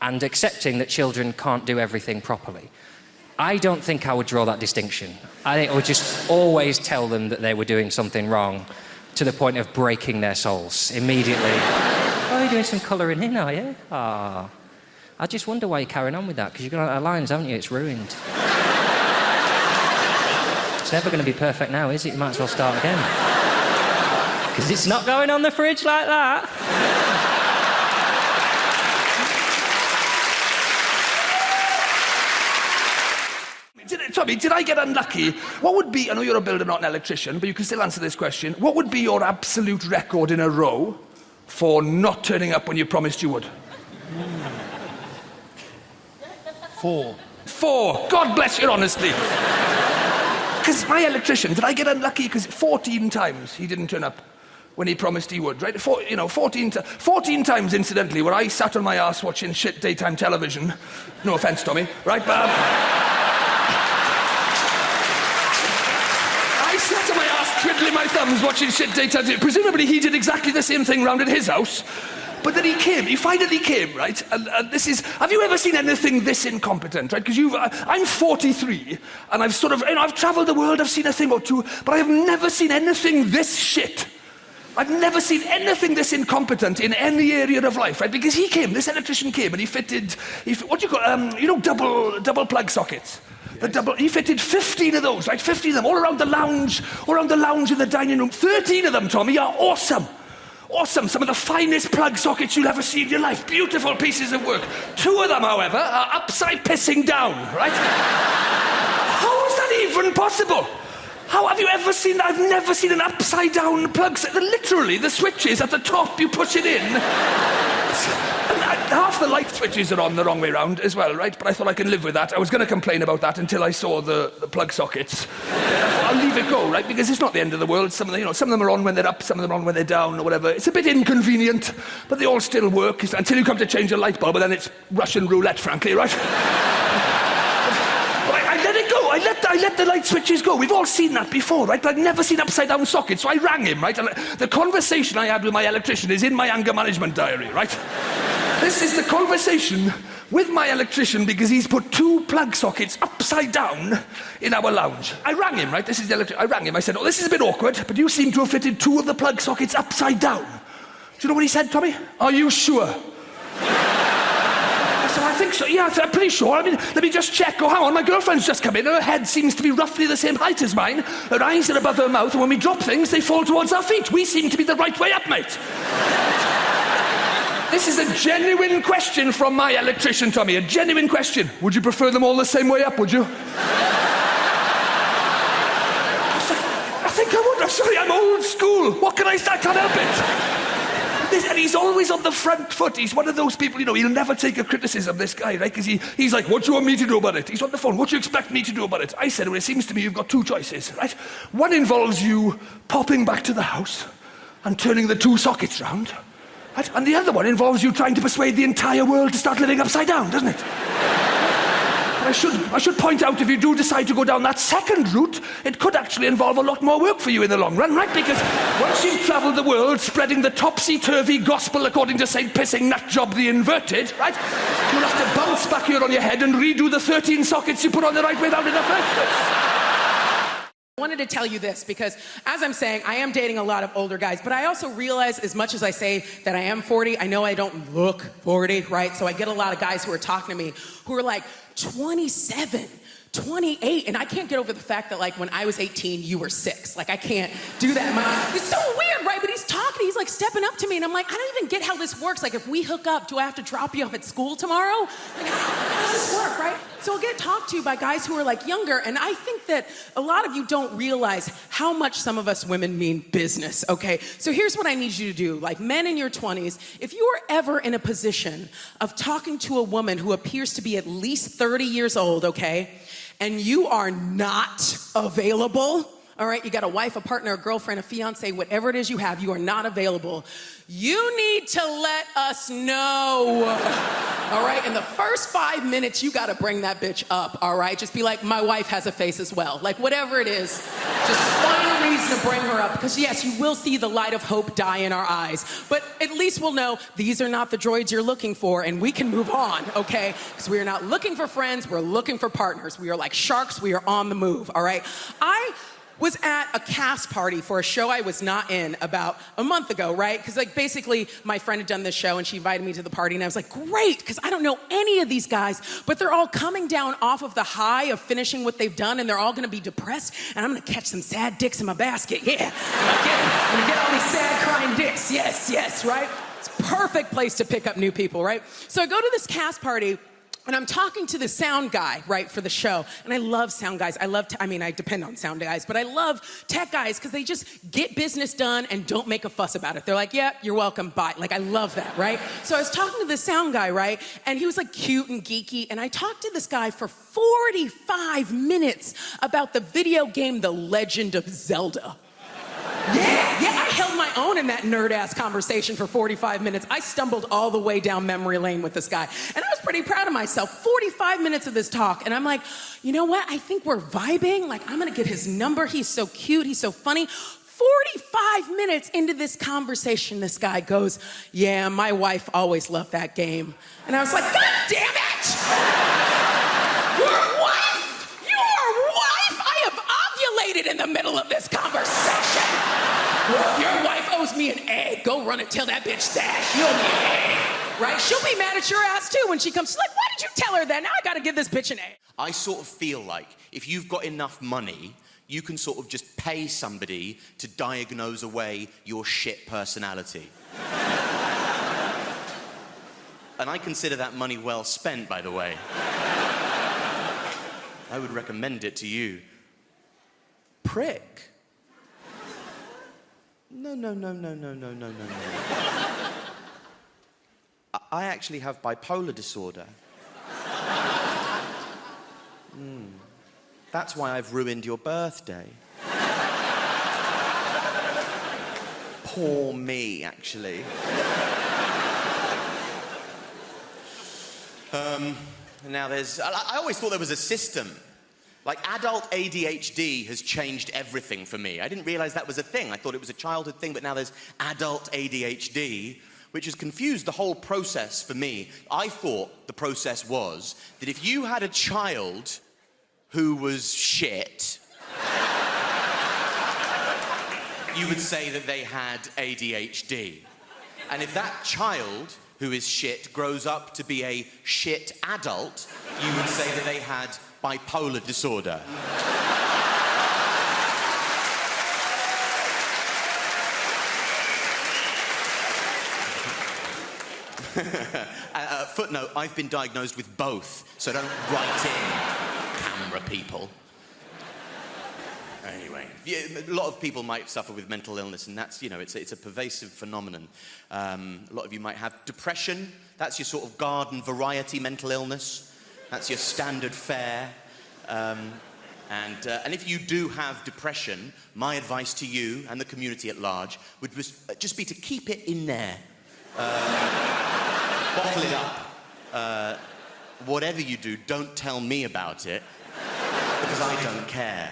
and accepting that children can't do everything properly. I don't think I would draw that distinction. I think I would just always tell them that they were doing something wrong to the point of breaking their souls immediately. Oh, you're doing some colouring in, are you? Ah. I just wonder why you're carrying on with that, because you've got out of lines, haven't you? It's ruined. It's never going to be perfect now, is it? You might as well start again. Because it's not going on the fridge like that. Tommy, did I get unlucky? What would be, I know you're a builder, not an electrician, but you can still answer this question. What would be your absolute record in a row for not turning up when you promised you would? 4. 4. God bless your honesty. Because my electrician, did I get unlucky? Because 14 times he didn't turn up when he promised he would, right? 14 times, incidentally, where I sat on my ass watching shit daytime television. No offence, Tommy, right? But... I sat on my ass twiddling my thumbs watching shit daytime. Presumably he did exactly the same thing round at his house. But then he finally came, right? And this is... Have you ever seen anything this incompetent, right? Because I'm 43, and I've sort of... I've travelled the world, I've seen a thing or two, but I have never seen anything this shit. I've never seen anything this incompetent in any area of life, right? Because he came, this electrician came, and he fitted what do you call, double plug sockets. He fitted 15 of those, right? 15 of them, all around the lounge in the dining room. 13 of them, Tommy, are awesome. Awesome, some of the finest plug sockets you'll ever see in your life. Beautiful pieces of work. 2 of them, however, are upside pissing down, right? How is that even possible? How have you ever seen... I've never seen an upside down plug set. Literally, the switches at the top, you push it in. And half the light switches are on the wrong way round as well, right? But I thought I can live with that. I was going to complain about that until I saw the plug sockets. I'll leave it go, right? Because it's not the end of the world. Some of them are on when they're up, some of them are on when they're down, or whatever. It's a bit inconvenient, but they all still work until you come to change a light bulb, and then it's Russian roulette, frankly, right? I let it go. I let the light switches go. We've all seen that before, right? But I'd never seen upside-down sockets, so I rang him, right? And the conversation I had with my electrician is in my anger management diary, right? This is the conversation with my electrician because he's put 2 plug sockets upside down in our lounge. I rang him, right? This is the electrician. I rang him. I said, oh, this is a bit awkward, but you seem to have fitted 2 of the plug sockets upside down. Do you know what he said, Tommy? Are you sure? So I think so, yeah, I'm pretty sure. I mean, let me just check. Oh, hang on, my girlfriend's just come in. Her head seems to be roughly the same height as mine. Her eyes are above her mouth, and when we drop things, they fall towards our feet. We seem to be the right way up, mate. This is a genuine question from my electrician, Tommy. A genuine question. Would you prefer them all the same way up, would you? I think I would. I'm sorry, I'm old school. What can I say? I can't help it. And he's always on the front foot. He's one of those people, you know, he'll never take a criticism, this guy, right? Because he's like, what do you want me to do about it? He's on the phone, what do you expect me to do about it? I said, well, it seems to me you've got 2 choices, right? One involves you popping back to the house and turning the 2 sockets round, right? And the other one involves you trying to persuade the entire world to start living upside down, doesn't it? I should point out, if you do decide to go down that second route, it could actually involve a lot more work for you in the long run, right? Because once you've travelled the world spreading the topsy-turvy gospel according to St. Pissing Nutjob the Inverted, right? You'll have to bounce back here on your head and redo the 13 sockets you put on the right way down in the first place. I wanted to tell you this because, as I'm saying, I am dating a lot of older guys, but I also realize, as much as I say that I am 40, I know I don't look 40, right? So I get a lot of guys who are talking to me who are like 27, 28, and I can't get over the fact that, like, when I was 18, you were 6. Like, I can't do that. It's so weird, right? But he's talking, he's like stepping up to me, and I'm like, I don't even get how this works. Like, if we hook up, do I have to drop you off at school tomorrow? Like, how does this work, right? So I'll get talked to by guys who are like younger, and I think that a lot of you don't realize how much some of us women mean business, okay? So here's what I need you to do. Like, men in your 20s, if you are ever in a position of talking to a woman who appears to be at least 30 years old, okay, and you are not available, all right, you got a wife, a partner, a girlfriend, a fiance, whatever it is you have, you are not available, you need to let us know, all right? In the first 5 minutes, you gotta bring that bitch up, all right? Just be like, my wife has a face as well. Like, whatever it is, just find a reason to bring her up, because yes, you will see the light of hope die in our eyes, but at least we'll know these are not the droids you're looking for, and we can move on, okay? Because we are not looking for friends, we're looking for partners. We are like sharks, we are on the move, all right? I was at a cast party for a show I was not in about a month ago, right? Because, like, basically, my friend had done this show, and she invited me to the party, and I was like, great, because I don't know any of these guys, but they're all coming down off of the high of finishing what they've done, and they're all gonna be depressed, and I'm gonna catch some sad dicks in my basket, yeah. I'm gonna get all these sad, crying dicks, yes, right? It's a perfect place to pick up new people, right? So I go to this cast party, and I'm talking to the sound guy, right, for the show. And I love sound guys. I depend on sound guys, but I love tech guys because they just get business done and don't make a fuss about it. They're like, yeah, you're welcome, bye. Like, I love that, right? So I was talking to the sound guy, right? And he was like cute and geeky. And I talked to this guy for 45 minutes about the video game The Legend of Zelda. Yeah, I held my own in that nerd-ass conversation for 45 minutes. I stumbled all the way down memory lane with this guy. And I was pretty proud of myself. 45 minutes of this talk. And I'm like, you know what? I think we're vibing. Like, I'm gonna get his number. He's so cute. He's so funny. 45 minutes into this conversation, this guy goes, yeah, my wife always loved that game. And I was like, God damn it! Your wife? Your wife? I have ovulated in the middle of this conversation. Your wife owes me an egg. Go run and tell that bitch that. She owes me an egg. Right? She'll be mad at your ass too when she comes. She's like, why did you tell her that? Now I gotta give this bitch an egg. I sort of feel like if you've got enough money, you can sort of just pay somebody to diagnose away your shit personality. And I consider that money well spent, by the way. I would recommend it to you. Prick. No. I actually have bipolar disorder. That's why I've ruined your birthday. Poor me, actually. Now I always thought there was a system Like, adult ADHD has changed everything for me. I didn't realize that was a thing. I thought it was a childhood thing, but now there's adult ADHD, which has confused the whole process for me. I thought the process was that if you had a child who was shit, you would say that they had ADHD. And if that child who is shit grows up to be a shit adult, you would say that they had bipolar disorder. Footnote, I've been diagnosed with both, so don't write in, camera people. Anyway, a lot of people might suffer with mental illness, and that's, you know, it's a pervasive phenomenon. A lot of you might have depression. That's your sort of garden variety mental illness. That's your standard fare. And if you do have depression, my advice to you and the community at large would just be to keep it in there. Bottle it up. Whatever you do, don't tell me about it, because I don't care.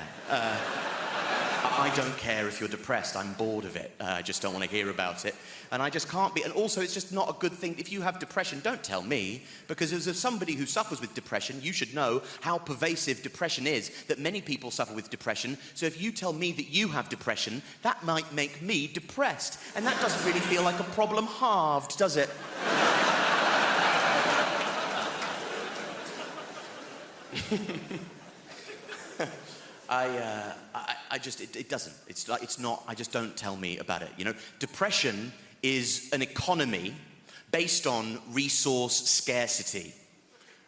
I don't care if you're depressed. I'm bored of it. I just don't want to hear about it. And I just can't be. And also, it's just not a good thing. If you have depression, don't tell me, because as somebody who suffers with depression, you should know how pervasive depression is, that many people suffer with depression. So if you tell me that you have depression, that might make me depressed. And that doesn't really feel like a problem halved, does it? It doesn't. It's like, it's not, just don't tell me about it, you know? Depression is an economy based on resource scarcity.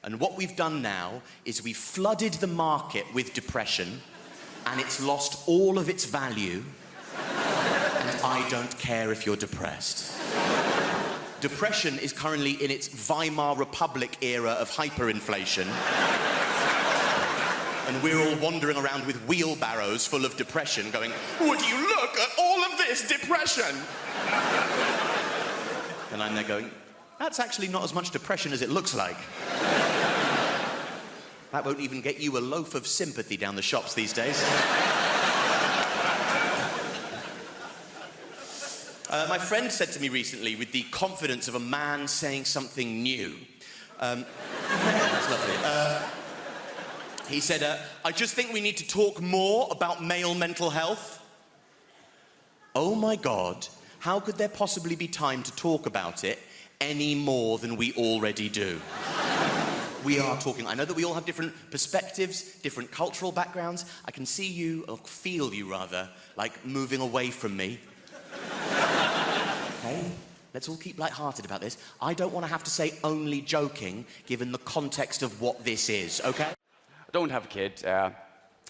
And what we've done now is we've flooded the market with depression, and it's lost all of its value, and I don't care if you're depressed. Depression is currently in its Weimar Republic era of hyperinflation. And we're all wandering around with wheelbarrows full of depression going, would you look at all of this depression? And I'm there going, that's actually not as much depression as it looks like. That won't even get you a loaf of sympathy down the shops these days. My friend said to me recently, with the confidence of a man saying something new, that's lovely. He said, I just think we need to talk more about male mental health. Oh my God, how could there possibly be time to talk about it any more than we already do? We are talking. I know that we all have different perspectives, different cultural backgrounds. I can see you, or feel you rather, like moving away from me. Okay? Let's all keep lighthearted about this. I don't want to have to say only joking, given the context of what this is, okay? I don't have a kid. I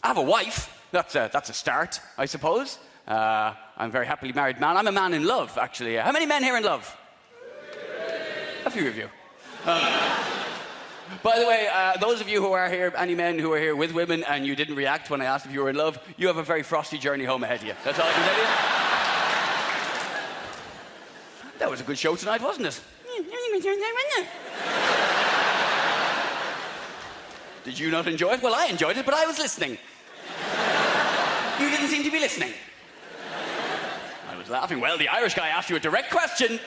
have a wife. That's a start, I suppose. I'm a very happily married man. I'm a man in love, actually. How many men here in love? A few of you. By the way, those of you who are here, any men who are here with women and you didn't react when I asked if you were in love, you have a very frosty journey home ahead of you. That's all I can tell you. That was a good show tonight, wasn't it? Did you not enjoy it? Well, I enjoyed it, but I was listening. You didn't seem to be listening. I was laughing. Well, the Irish guy asked you a direct question.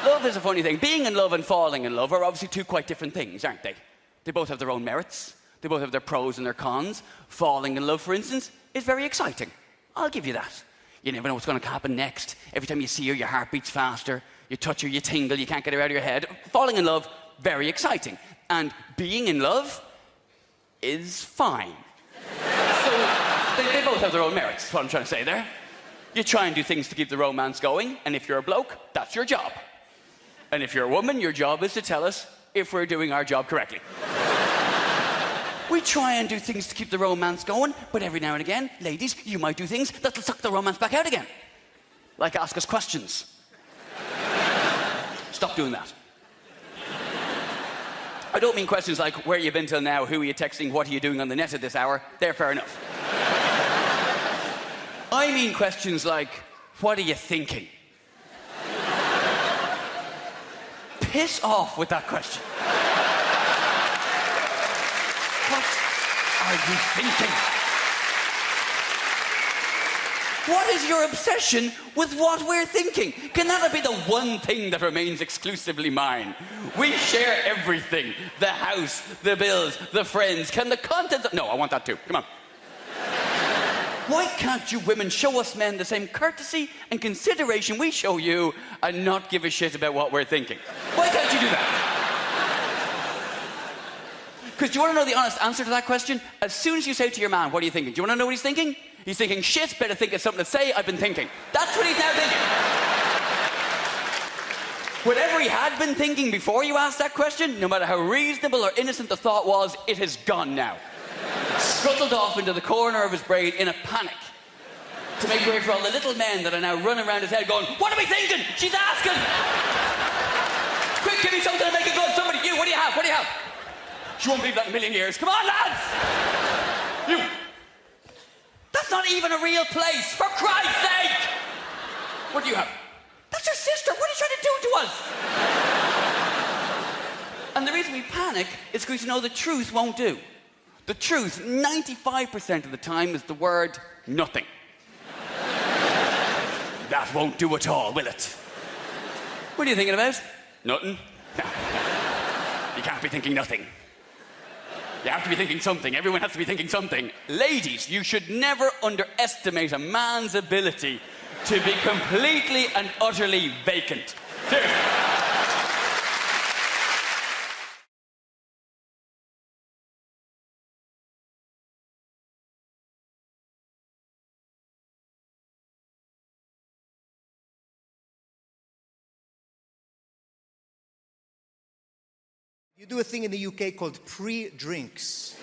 Love is a funny thing. Being in love and falling in love are obviously two quite different things, aren't they? They both have their own merits. They both have their pros and their cons. Falling in love, for instance, is very exciting. I'll give you that. You never know what's going to happen next. Every time you see her, your heart beats faster. You touch her, you tingle, you can't get her out of your head. Falling in love, very exciting. And being in love is fine. So they both have their own merits, that's what I'm trying to say there. You try and do things to keep the romance going, and if you're a bloke, that's your job. And if you're a woman, your job is to tell us if we're doing our job correctly. We try and do things to keep the romance going, but every now and again, ladies, you might do things that'll suck the romance back out again. Like ask us questions. Stop doing that. I don't mean questions like, where you been till now, who are you texting, what are you doing on the net at this hour? They're fair enough. I mean questions like, what are you thinking? Piss off with that question. What are you thinking? What is your obsession with what we're thinking? Can that be the one thing that remains exclusively mine? We share everything. The house, the bills, the friends. Can the content... No, I want that too. Come on. Why can't you women show us men the same courtesy and consideration we show you and not give a shit about what we're thinking? Why can't you do that? Because do you want to know the honest answer to that question? As soon as you say to your man, what are you thinking? Do you want to know what he's thinking? He's thinking, shit, better think of something to say, I've been thinking. That's what he's now thinking. Whatever he had been thinking before you asked that question, no matter how reasonable or innocent the thought was, it has gone now. Scuttled off into the corner of his brain in a panic to make way for all the little men that are now running around his head going, what are we thinking? She's asking! Quick, give me something to make it good. Somebody, you, what do you have? What do you have? She won't believe that in a million years. Come on, lads! You. That's not even a real place, for Christ's sake! What do you have? That's your sister. What are you trying to do to us? And the reason we panic is because we know the truth won't do. The truth, 95% of the time, is the word nothing. That won't do at all, will it? What are you thinking about? Nothing? No. You can't be thinking nothing. You have to be thinking something. Everyone has to be thinking something. Ladies, you should never underestimate a man's ability to be completely and utterly vacant. Seriously. You do a thing in the UK called pre-drinks.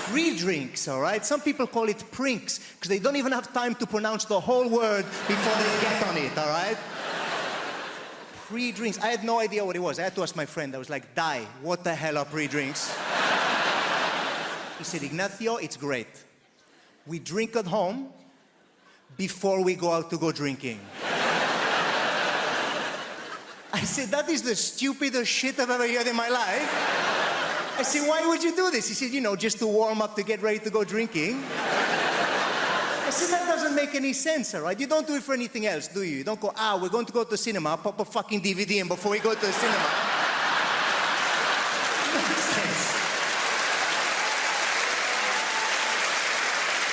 Pre-drinks, all right? Some people call it prinks, because they don't even have time to pronounce the whole word before they get on it, all right? Pre-drinks. I had no idea what it was. I had to ask my friend. I was like, Di, what the hell are pre-drinks? He said, Ignacio, it's great. We drink at home before we go out to go drinking. I said, that is the stupidest shit I've ever heard in my life. I said, why would you do this? He said, you know, just to warm up to get ready to go drinking. I said, that doesn't make any sense, all right? You don't do it for anything else, do you? You don't go, we're going to go to the cinema, pop a fucking DVD in before we go to the cinema. Makes sense.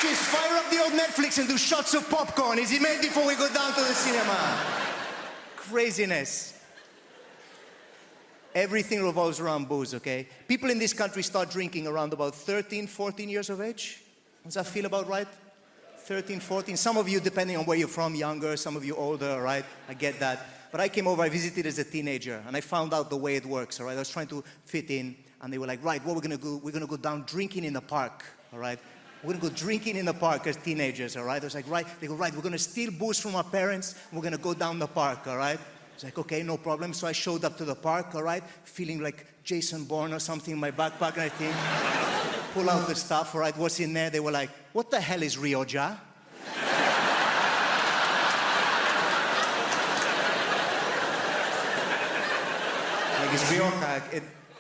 Just fire up the old Netflix and do shots of popcorn. Is it made before we go down to the cinema? Craziness. Everything revolves around booze, okay? People in this country start drinking around about 13, 14 years of age. Does that feel about right? 13, 14. Some of you, depending on where you're from, younger, some of you older, all right? I get that. But I came over, I visited as a teenager, and I found out the way it works, all right? I was trying to fit in, and they were like, right, what we're gonna do, we're gonna go down drinking in the park, all right? We're gonna go drinking in the park as teenagers, all right? I was like, right, they go, right, we're gonna steal booze from our parents, and we're gonna go down the park, all right? I was like, okay, no problem. So I showed up to the park, all right, feeling like Jason Bourne or something in my backpack, and I think, pull out the stuff, all right, what's in there? They were like, what the hell is Rioja? Like, it's Rioja.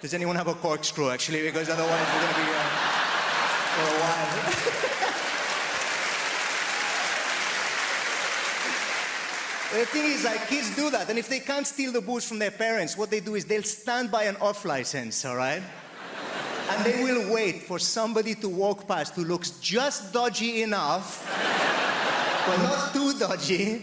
Does anyone have a corkscrew, actually? Because otherwise we're going to be for a while. The thing is, like, kids do that, and if they can't steal the booze from their parents, what they do is they'll stand by an off-license, all right? And they will wait for somebody to walk past who looks just dodgy enough, but not too dodgy,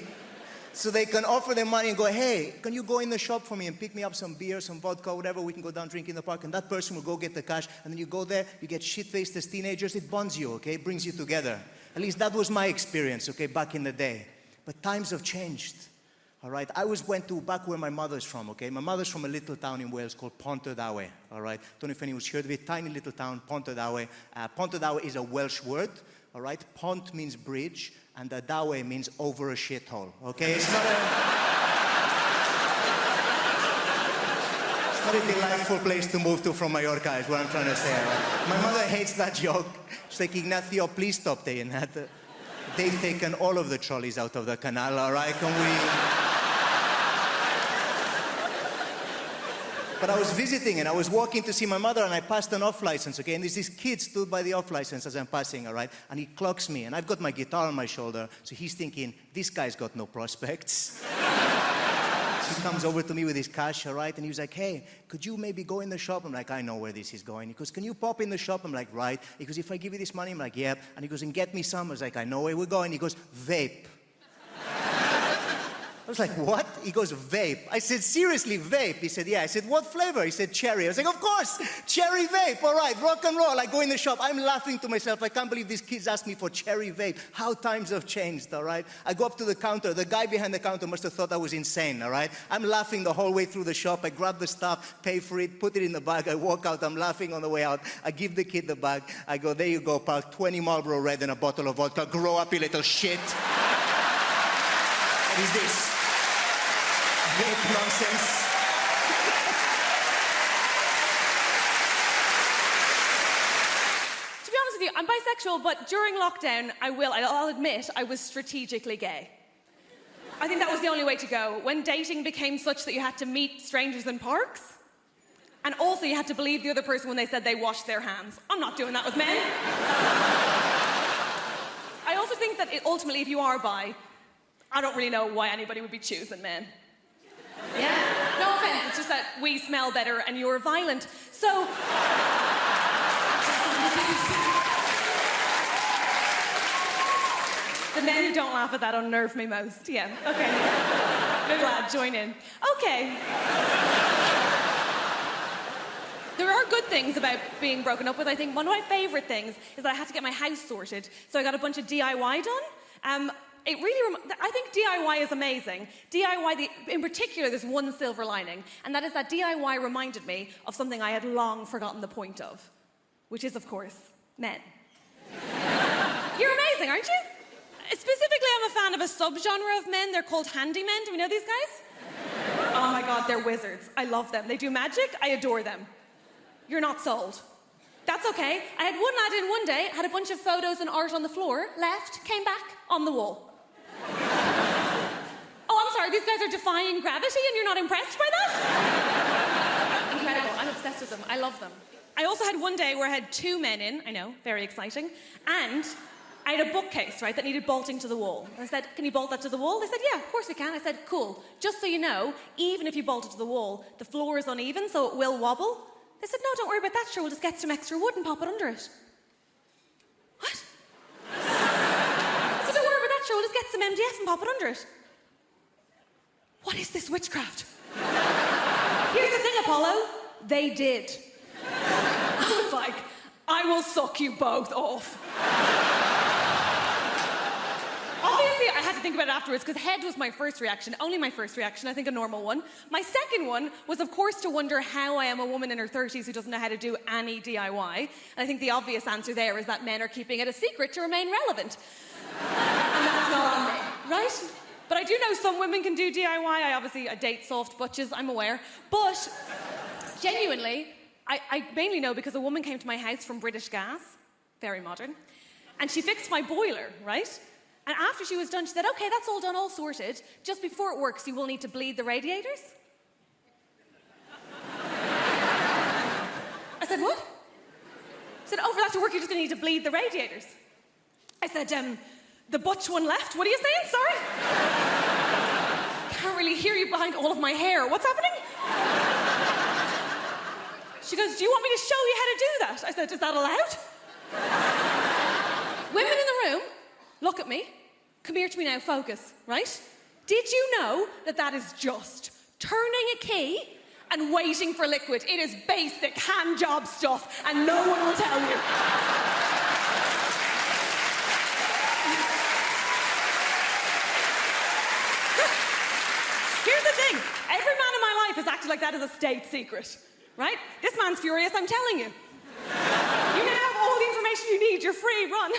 so they can offer them money and go, hey, can you go in the shop for me and pick me up some beer, some vodka, whatever, we can go down drink in the park, and that person will go get the cash, and then you go there, you get shit-faced as teenagers, it bonds you, okay? It brings you together. At least that was my experience, okay, back in the day. But times have changed, all right? I went to back where my mother's from, okay? My mother's from a little town in Wales called Pontardawe, all right? Don't know if anyone's heard of it. Tiny little town, Pontardawe. Pontardawe is a Welsh word, all right? Pont means bridge, and Dawe means over a shithole, okay? It's not a delightful place to move to from Mallorca, is what I'm trying to say. Right? My mother hates that joke. She's like, Ignacio, please stop saying that. They've taken all of the trolleys out of the canal, all right? Can we... But I was visiting and I was walking to see my mother and I passed an off license, okay? And there's this kid stood by the off license as I'm passing, all right? And he clocks me and I've got my guitar on my shoulder, so he's thinking, this guy's got no prospects. So he comes over to me with his cash, all right? And he was like, hey, could you maybe go in the shop? I'm like, I know where this is going. He goes, can you pop in the shop? I'm like, right. He goes, if I give you this money? I'm like, yep. And he goes, and get me some. I was like, I know where we're going. He goes, vape. I was like, what? He goes, vape. I said, seriously, vape? He said, yeah. I said, what flavor? He said, cherry. I was like, of course, cherry vape. All right, rock and roll. I go in the shop. I'm laughing to myself. I can't believe these kids asked me for cherry vape. How times have changed, all right? I go up to the counter. The guy behind the counter must have thought I was insane, all right? I'm laughing the whole way through the shop. I grab the stuff, pay for it, put it in the bag. I walk out. I'm laughing on the way out. I give the kid the bag. I go, there you go, pal. 20 Marlboro Red and a bottle of vodka. Grow up, you little shit. What is this? Vape nonsense. To be honest with you, I'm bisexual, but during lockdown, I'll admit, I was strategically gay. I think that was the only way to go. When dating became such that you had to meet strangers in parks, and also you had to believe the other person when they said they washed their hands. I'm not doing that with men. I also think that ultimately, if you are bi, I don't really know why anybody would be choosing men. Yeah, no offense, it's just that we smell better and you're violent. So... The men who don't laugh at that unnerve me most. Yeah, okay. Good lad, join in. Okay. There are good things about being broken up with, I think. One of my favorite things is that I had to get my house sorted, so I got a bunch of DIY done. I think DIY is amazing. DIY, in particular, there's one silver lining, and that is that DIY reminded me of something I had long forgotten the point of, which is, of course, men. You're amazing, aren't you? Specifically, I'm a fan of a subgenre of men. They're called handymen. Do we know these guys? Oh my God, they're wizards. I love them. They do magic. I adore them. You're not sold. That's okay. I had one lad in one day, had a bunch of photos and art on the floor, left, came back, on the wall. Oh, I'm sorry, these guys are defying gravity and you're not impressed by that? Incredible. I'm obsessed with them. I love them. I also had one day where I had two men in, I know, very exciting, and I had a bookcase, right, that needed bolting to the wall. I said, can you bolt that to the wall? They said, yeah, of course we can. I said, cool. Just so you know, even if you bolt it to the wall, the floor is uneven, so it will wobble. They said, no, don't worry about that. Sure, we'll just get some extra wood and pop it under it. What? I said, don't worry about that. Sure, we'll just get some MDF and pop it under it. What is this witchcraft? Here's the thing, Apollo. They did. I was like, I will suck you both off. Obviously, I had to think about it afterwards because head was my first reaction, only my first reaction, I think a normal one. My second one was, of course, to wonder how I am a woman in her 30s who doesn't know how to do any DIY. And I think the obvious answer there is that men are keeping it a secret to remain relevant. And that's not on me, right? But I do know some women can do DIY. I date soft butches, I'm aware. But genuinely, I mainly know because a woman came to my house from British Gas, very modern, and she fixed my boiler, right? And after she was done, she said, okay, that's all done, all sorted. Just before it works, you will need to bleed the radiators. I said, what? She said, oh, for that to work, you're just going to need to bleed the radiators. I said, the butch one left. What are you saying? Sorry? Can't really hear you behind all of my hair. What's happening? She goes, do you want me to show you how to do that? I said, is that allowed? Women in the room, look at me. Come here to me now, focus, right? Did you know that that is just turning a key and waiting for liquid? It is basic hand job stuff, and no one will tell you. Here's the thing. Every man in my life has acted like that as a state secret, right? This man's furious, I'm telling you. You now have all the information you need. You're free, run.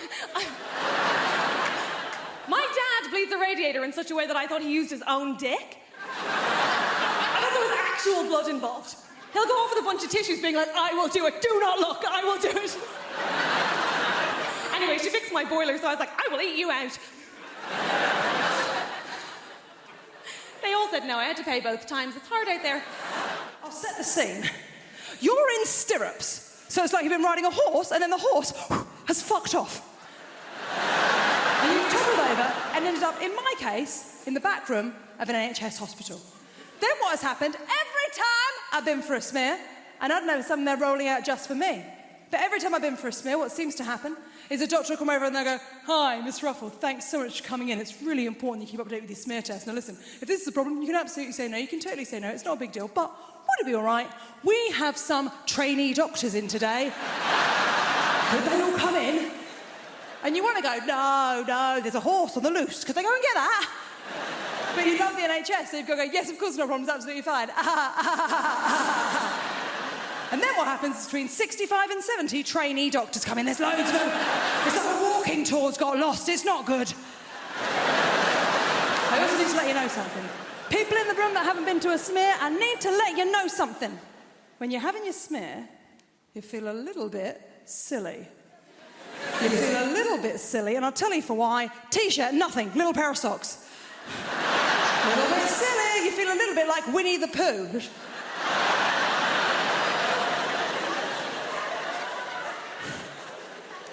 My dad bleeds a radiator in such a way that I thought he used his own dick. I thought there was actual blood involved. He'll go off with a bunch of tissues being like, I will do it, do not look, I will do it. Anyway, she fixed my boiler, so I was like, I will eat you out. They all said no, I had to pay both times. It's hard out there. Oh, I'll set the scene. You're in stirrups, so it's like you've been riding a horse, and then the horse has fucked off. And you tumbled over and ended up, in my case, in the back room of an NHS hospital. Then what has happened, every time I've been for a smear, and I don't know, something they're rolling out just for me, but every time I've been for a smear, what seems to happen is a doctor will come over and they'll go, "Hi, Miss Ruffle, thanks so much for coming in. It's really important you keep up to date with your smear test. Now listen, if this is a problem, you can absolutely say no. You can totally say no. It's not a big deal. But would it be all right? We have some trainee doctors in today. Could they all come in?" And you want to go, no, there's a horse on the loose. Could they go and get that? But you love the NHS, so you've got to go, "Yes, of course, no problem. It's absolutely fine." And then what happens is between 65 and 70 trainee doctors come in. There's loads of them. It's like a walking tour's got lost. It's not good. I also need to let you know something. People in the room that haven't been to a smear, I need to let you know something. When you're having your smear, you feel a little bit silly. You feel a little bit silly, and I'll tell you for why. T-shirt, nothing. Little pair of socks. A little bit silly. You feel a little bit like Winnie the Pooh.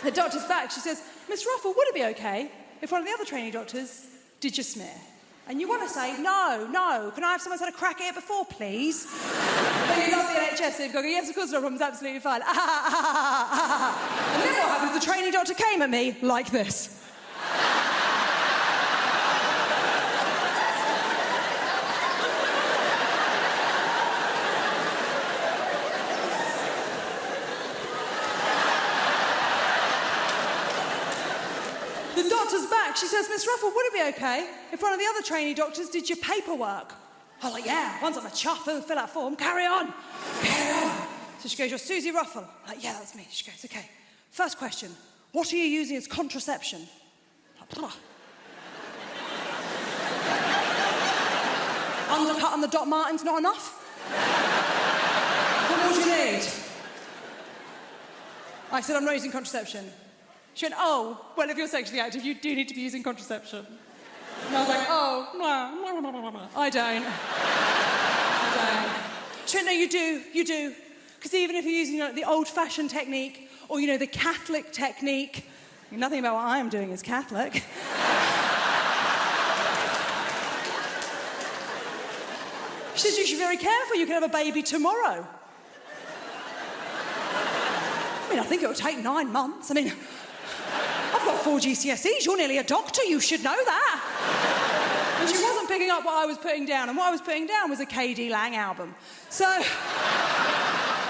The doctor's back. She says, "Miss Ruffle, would it be okay if one of the other trainee doctors did your smear?" And you want to say, no, can I have someone had a crack at it before, please? But you love the NHS, so you've got to go, "Yes, of course, no problem, it's absolutely fine." And then what happens? The trainee doctor came at me like this. The doctor's back. She says, "Miss Ruffle, would it be okay if one of the other trainee doctors did your paperwork?" I'm like, "Yeah, once I'm a chuff, fill that form, carry on. So she goes, "You're Susie Ruffle." I'm like, "Yeah, that's me." She goes, "Okay, first question, what are you using as contraception?" I'm like, "Undercut on the Doc Martens not enough? What more do you need?" I said, "I'm not using contraception." She went, "Oh, well, if you're sexually active, you do need to be using contraception." And I was like, "Oh, no, I don't. She went, "No, you do. Because even if you're using the old-fashioned technique or, the Catholic technique," nothing about what I am doing is Catholic. She said, "You should be very careful. You could have a baby tomorrow." I think it'll take 9 months. I've got 4 GCSEs. You're nearly a doctor. You should know that. And she wasn't picking up what I was putting down. And what I was putting down was a KD Lang album. So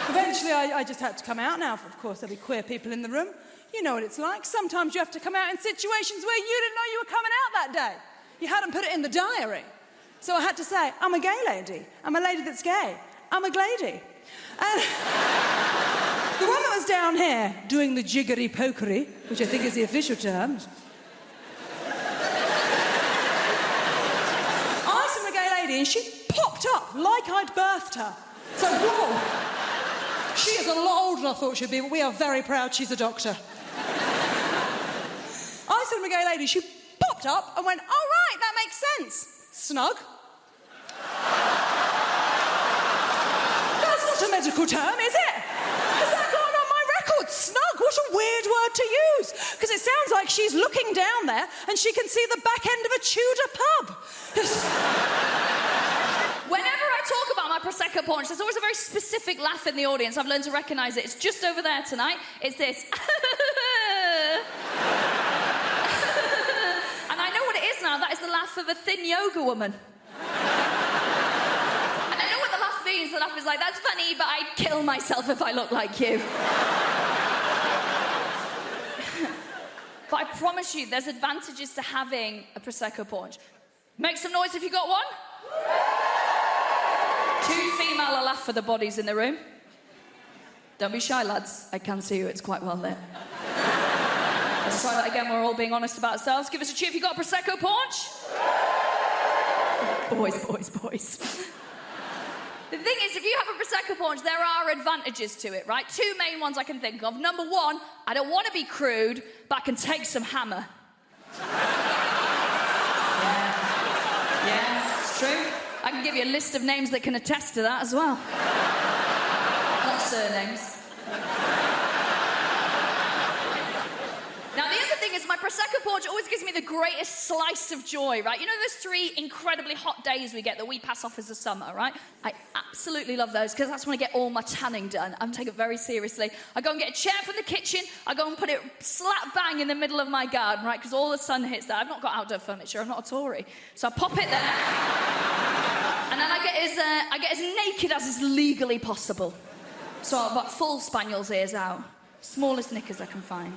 eventually I just had to come out now. Of course, there'll be queer people in the room. You know what it's like. Sometimes you have to come out in situations where you didn't know you were coming out that day. You hadn't put it in the diary. So I had to say, "I'm a gay lady. I'm a lady that's gay. I'm a glady." And the one that was down here doing the jiggery-pokery, which I think is the official term. I saw a gay lady and she popped up like I'd birthed her. So, whoa. She is a lot older than I thought she'd be, but we are very proud she's a doctor. I saw a gay lady, she popped up and went, "Oh, right, that makes sense." Snug. That's not a medical term, is it? Has that gone on my record? Snug, what a weird word to use. Because it sounds like she's looking down there and she can see the back end of a Tudor pub. Whenever I talk about my Prosecco punch, there's always a very specific laugh in the audience. I've learned to recognise it. It's just over there tonight. It's this. And I know what it is now. That is the laugh of a thin yoga woman. And I know what the laugh means. The laugh is like, "That's funny, but I'd kill myself if I looked like you." But I promise you, there's advantages to having a Prosecco punch. Make some noise if you got one. 2 female will laugh for the bodies in the room. Don't be shy, lads. I can see you. It's quite well lit. Let's try that again. We're all being honest about ourselves. Give us a cheer if you got a Prosecco punch. Boys. The thing is, if you have a Prosecco punch, there are advantages to it, right? 2 main ones I can think of. Number 1, I don't want to be crude, but I can take some hammer. Yeah, it's true. I can give you a list of names that can attest to that as well. surnames. Now, the other thing is my Prosecco porch always gives me the greatest slice of joy, right? You know those 3 incredibly hot days we get that we pass off as the summer, right? I absolutely love those because that's when I get all my tanning done. I'm taking it very seriously. I go and get a chair from the kitchen. I go and put it slap bang in the middle of my garden, right? Because all the sun hits there. I've not got outdoor furniture. I'm not a Tory. So I pop it there. And then I get as naked as is legally possible. So I've got full spaniel's ears out. Smallest knickers I can find.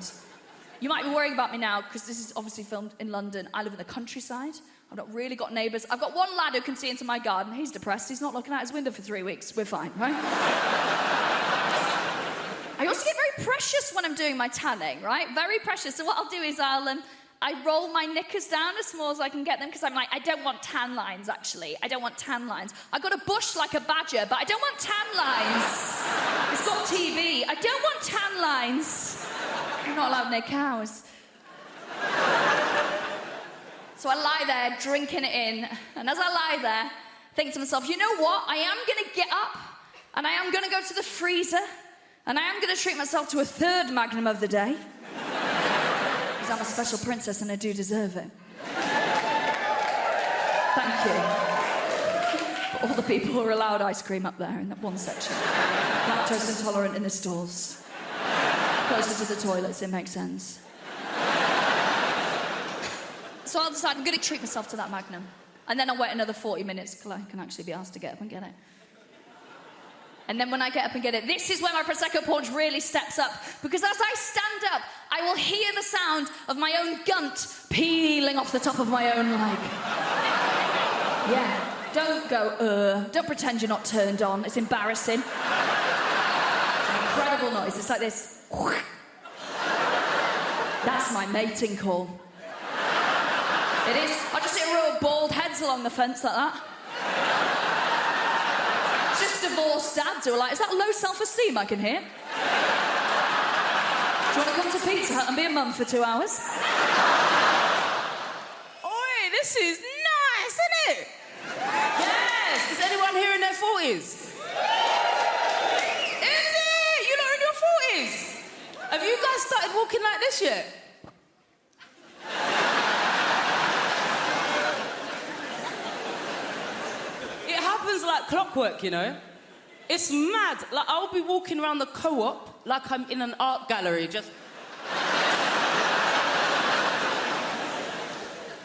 You might be worrying about me now, because this is obviously filmed in London. I live in the countryside. I've not really got neighbours. I've got one lad who can see into my garden. He's depressed. He's not looking out his window for 3 weeks. We're fine, right? I also get very precious when I'm doing my tanning, right? Very precious. So what I'll do is I roll my knickers down as small as I can get them, because I'm like, I don't want tan lines, actually. I don't want tan lines. I've got a bush like a badger, but I don't want tan lines. It's got TV. I don't want tan lines. I'm not allowed near cows. So I lie there, drinking it in, and as I lie there, think to myself, you know what? I am going to get up, and I am going to go to the freezer, and I am going to treat myself to a 3rd Magnum of the day. Because I'm a special princess, and I do deserve it. Thank you. But all the people who are allowed ice cream up there in that one section. Lactose intolerant in the stalls. Closer to the toilets, it makes sense. So I'll decide I'm going to treat myself to that Magnum. And then I'll wait another 40 minutes till I can actually be asked to get up and get it. And then when I get up and get it, this is where my Prosecco porch really steps up. Because as I stand up, I will hear the sound of my own gunt peeling off the top of my own leg. Yeah, don't go, Don't pretend you're not turned on. It's embarrassing. It's an incredible noise. It's like this. That's my mating call. It is. I just see a row of bald heads along the fence like that. Just divorced dads who are like, is that low self-esteem I can hear? Do you want to come to Pizza Hut and be a mum for 2 hours? Oi, this is nice, isn't it? Yes. Is anyone here in their 40s? Is it? You lot are in your 40s? Have you guys started walking like this yet? It happens like clockwork, you know? It's mad. Like, I'll be walking around the co-op like I'm in an art gallery, just...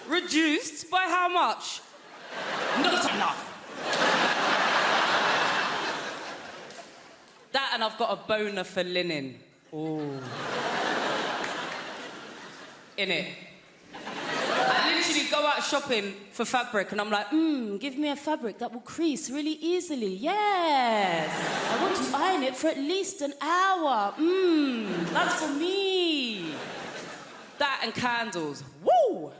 Reduced by how much? Not enough. That and I've got a boner for linen. Ooh. In it. I literally go out shopping for fabric and I'm like, give me a fabric that will crease really easily. Yes. I want to iron it for at least an hour. That's for me. That and candles. Woo!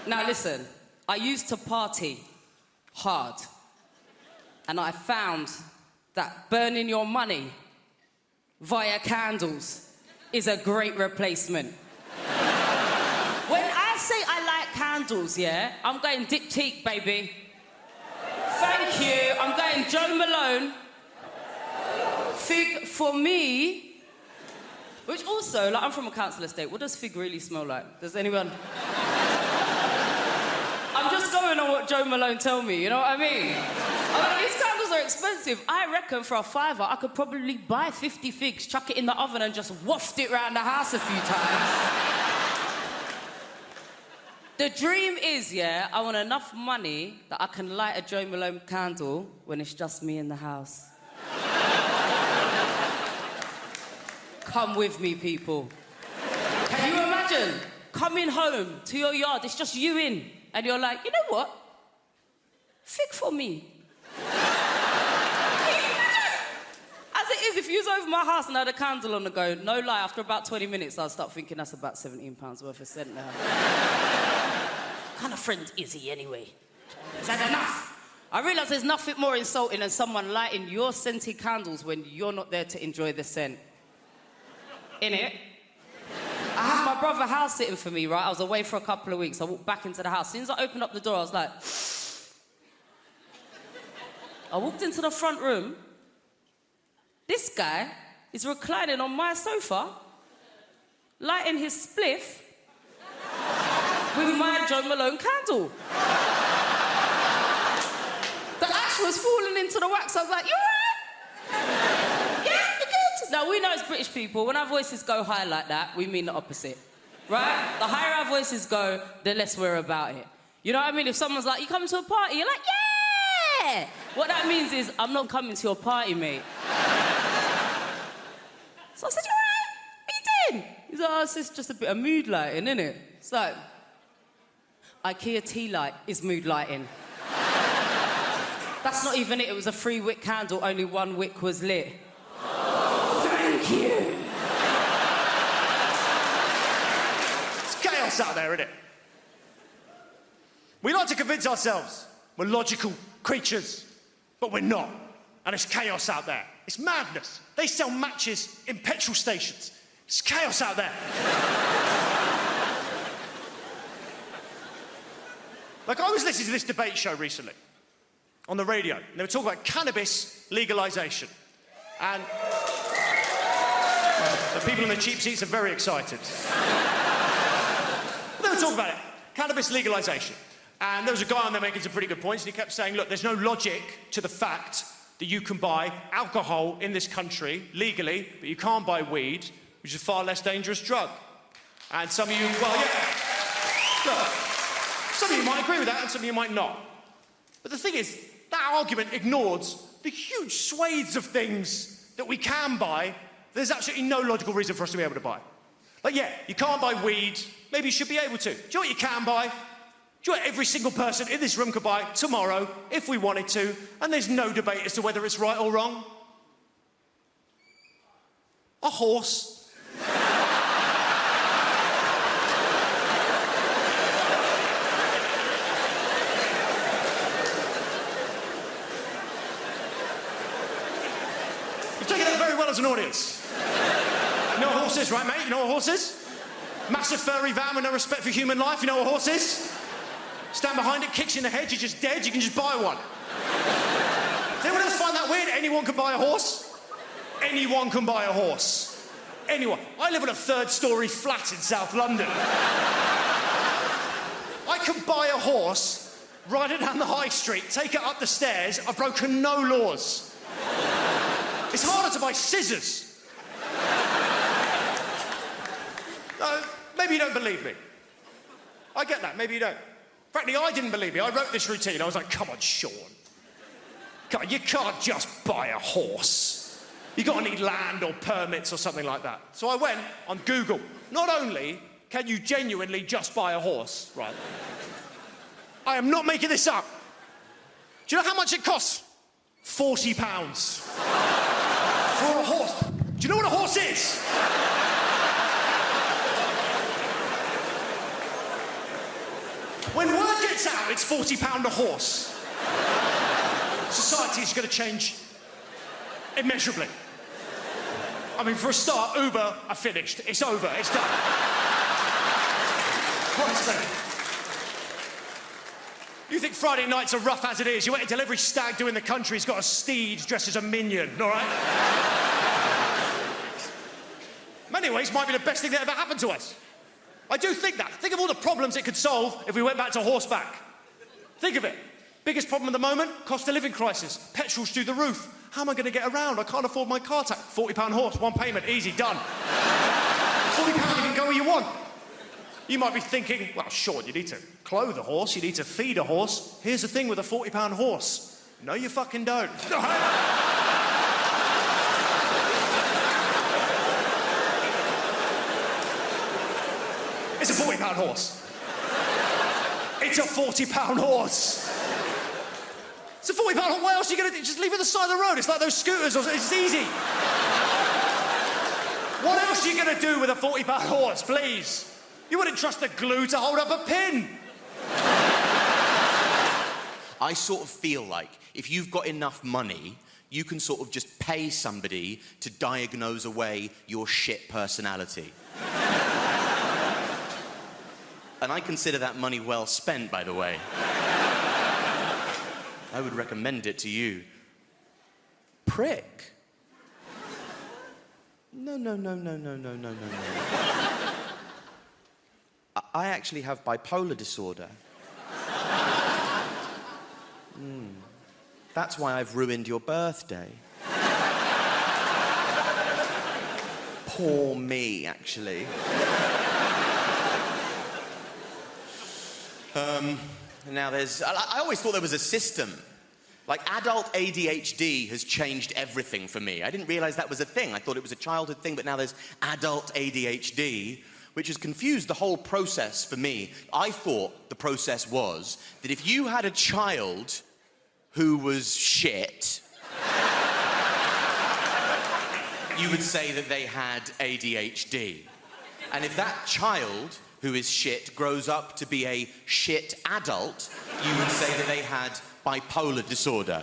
Now listen, I used to party hard. And I found that burning your money via candles is a great replacement. When I say I like candles, yeah, I'm going diptyque, baby. Thank you. I'm going Joe Malone. Fig for me. Which also, like, I'm from a council estate. What does fig really smell like? Does anyone... I'm just going on what Joe Malone told me, you know what I mean? These candles are expensive. I reckon for a £5 I could probably buy 50 figs, chuck it in the oven and just waft it around the house a few times. The dream is, yeah, I want enough money that I can light a Joe Malone candle when it's just me in the house. Come with me, people. Can you imagine coming home to your yard, it's just you in, and you're like, you know what? Fig for me. As it is, if you was over my house and I had a candle on the go, no lie, after about 20 minutes, I'll start thinking that's about £17 worth of scent now. What kind of friend is he anyway? Is that enough? I realise there's nothing more insulting than someone lighting your scented candles when you're not there to enjoy the scent. Innit? I had my brother house sitting for me, right? I was away for a couple of weeks. I walked back into the house. As soon as I opened up the door, I was like... I walked into the front room. This guy is reclining on my sofa, lighting his spliff with my John Malone candle. The ash was falling into the wax. I was like, you alright? Yeah, you good? Now, we know as British people, when our voices go high like that, we mean the opposite, right? The higher our voices go, the less we're about it. You know what I mean? If someone's like, you coming to a party? You're like, yeah! What that means is, I'm not coming to your party, mate. So I said, you alright? What you doing? He's like, oh, it's just a bit of mood lighting, innit? It's like, IKEA tea light is mood lighting. That's not even it. It was a 3-wick candle. Only 1 wick was lit. Thank you. It's chaos out there, isn't it? We like to convince ourselves we're logical creatures, but we're not. And it's chaos out there. It's madness. They sell matches in petrol stations. It's chaos out there. Like, I was listening to this debate show recently on the radio, and they were talking about cannabis legalisation. And the people in the cheap seats are very excited. But they were talking about it, cannabis legalisation. And there was a guy on there making some pretty good points, and he kept saying, look, there's no logic to the fact that you can buy alcohol in this country legally, but you can't buy weed, which is a far less dangerous drug. And some of you, well, yeah, look, some of you might agree with that, and some of you might not. But the thing is, that argument ignores the huge swathes of things that we can buy. There's absolutely no logical reason for us to be able to buy. Like, yeah, you can't buy weed. Maybe you should be able to. Do you know what you can buy? Do you know what every single person in this room could buy tomorrow, if we wanted to, and there's no debate as to whether it's right or wrong? A horse. You've taken that very well as an audience. You know what a horse is, right, mate? You know what a horse is? Massive furry van with no respect for human life. You know what a horse is? Stand behind it, kicks you in the head, you're just dead, you can just buy one. Does anyone else find that weird? Anyone can buy a horse? Anyone can buy a horse. Anyone. I live in a 3rd-storey flat in South London. I can buy a horse, ride it down the high street, take it up the stairs. I've broken no laws. It's harder to buy scissors. Maybe you don't believe me. I get that, maybe you don't. Frankly, I didn't believe me. I wrote this routine. I was like, come on, Sean. Come on, you can't just buy a horse. You've got to need land or permits or something like that. So I went on Google. Not only can you genuinely just buy a horse, right? I am not making this up. Do you know how much it costs? £40. For a horse. Do you know what a horse is? When word gets out, it's £40 a horse. Society is going to change immeasurably. I mean, for a start, Uber are finished. It's over. It's done. Honestly. You think Friday nights are rough as it is? You wait until every stag do in the country's got a steed dressed as a minion, all right? In many ways, might be the best thing that ever happened to us. I do think that. Think of all the problems it could solve if we went back to horseback. Think of it. Biggest problem at the moment, cost of living crisis. Petrol's through the roof. How am I going to get around? I can't afford my car tax. £40 horse, 1 payment, easy, done. £40, you can go where you want. You might be thinking, well, sure, you need to clothe a horse, you need to feed a horse. Here's the thing with a £40 horse. No, you fucking don't. It's a £40 horse. It's a £40 horse. It's a £40 horse. What else are you going to do? Just leave it at the side of the road. It's like those scooters. It's easy. What else are you going to do with a £40 horse, please? You wouldn't trust the glue to hold up a pin. I sort of feel like if you've got enough money, you can sort of just pay somebody to diagnose away your shit personality. And I consider that money well spent, by the way. I would recommend it to you. Prick. No. I actually have bipolar disorder. That's why I've ruined your birthday. Poor me, actually. Now I always thought there was a system. Like, adult ADHD has changed everything for me. I didn't realize that was a thing. I thought it was a childhood thing, but now there's adult ADHD, which has confused the whole process for me. I thought the process was that if you had a child who was shit, you would say that they had ADHD. And if that child who is shit grows up to be a shit adult, you would say that they had bipolar disorder.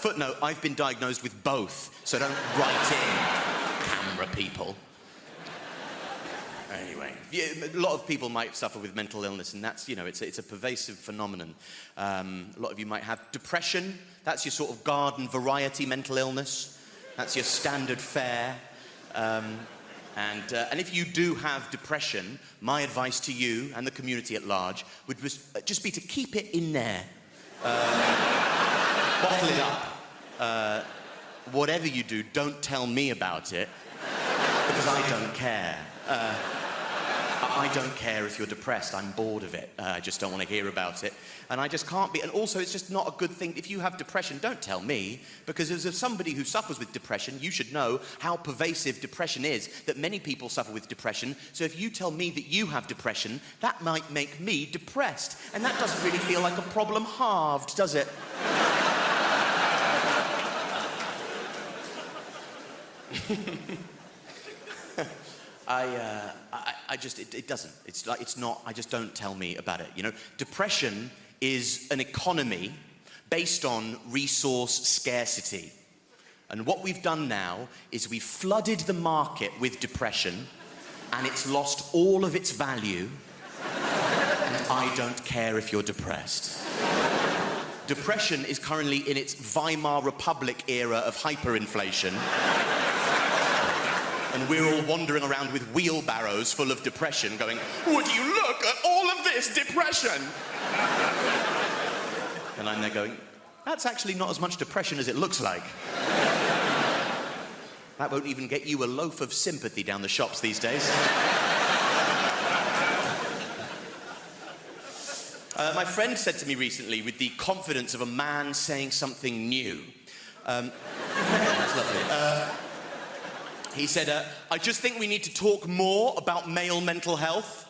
Footnote, I've been diagnosed with both, so don't write in, camera people. Anyway, a lot of people might suffer with mental illness, and that's, it's a pervasive phenomenon. A lot of you might have depression. That's your sort of garden variety mental illness. That's your standard fare. And if you do have depression, my advice to you and the community at large would just be to keep it in there. Bottle it up. Whatever you do, don't tell me about it, because I don't care. I don't care if you're depressed. I'm bored of it. I just don't want to hear about it. And I just can't be. And also, it's just not a good thing. If you have depression, don't tell me. Because as somebody who suffers with depression, you should know how pervasive depression is, that many people suffer with depression. So if you tell me that you have depression, that might make me depressed. And that doesn't really feel like a problem halved, does it? It doesn't. It's not, I just don't tell me about it, Depression is an economy based on resource scarcity. And what we've done now is we've flooded the market with depression, and it's lost all of its value, and I don't care if you're depressed. Depression is currently in its Weimar Republic era of hyperinflation. And we're all wandering around with wheelbarrows full of depression going, would you look at all of this depression? And I'm there going, that's actually not as much depression as it looks like. That won't even get you a loaf of sympathy down the shops these days. My friend said to me recently, with the confidence of a man saying something new, that's lovely. He said, I just think we need to talk more about male mental health.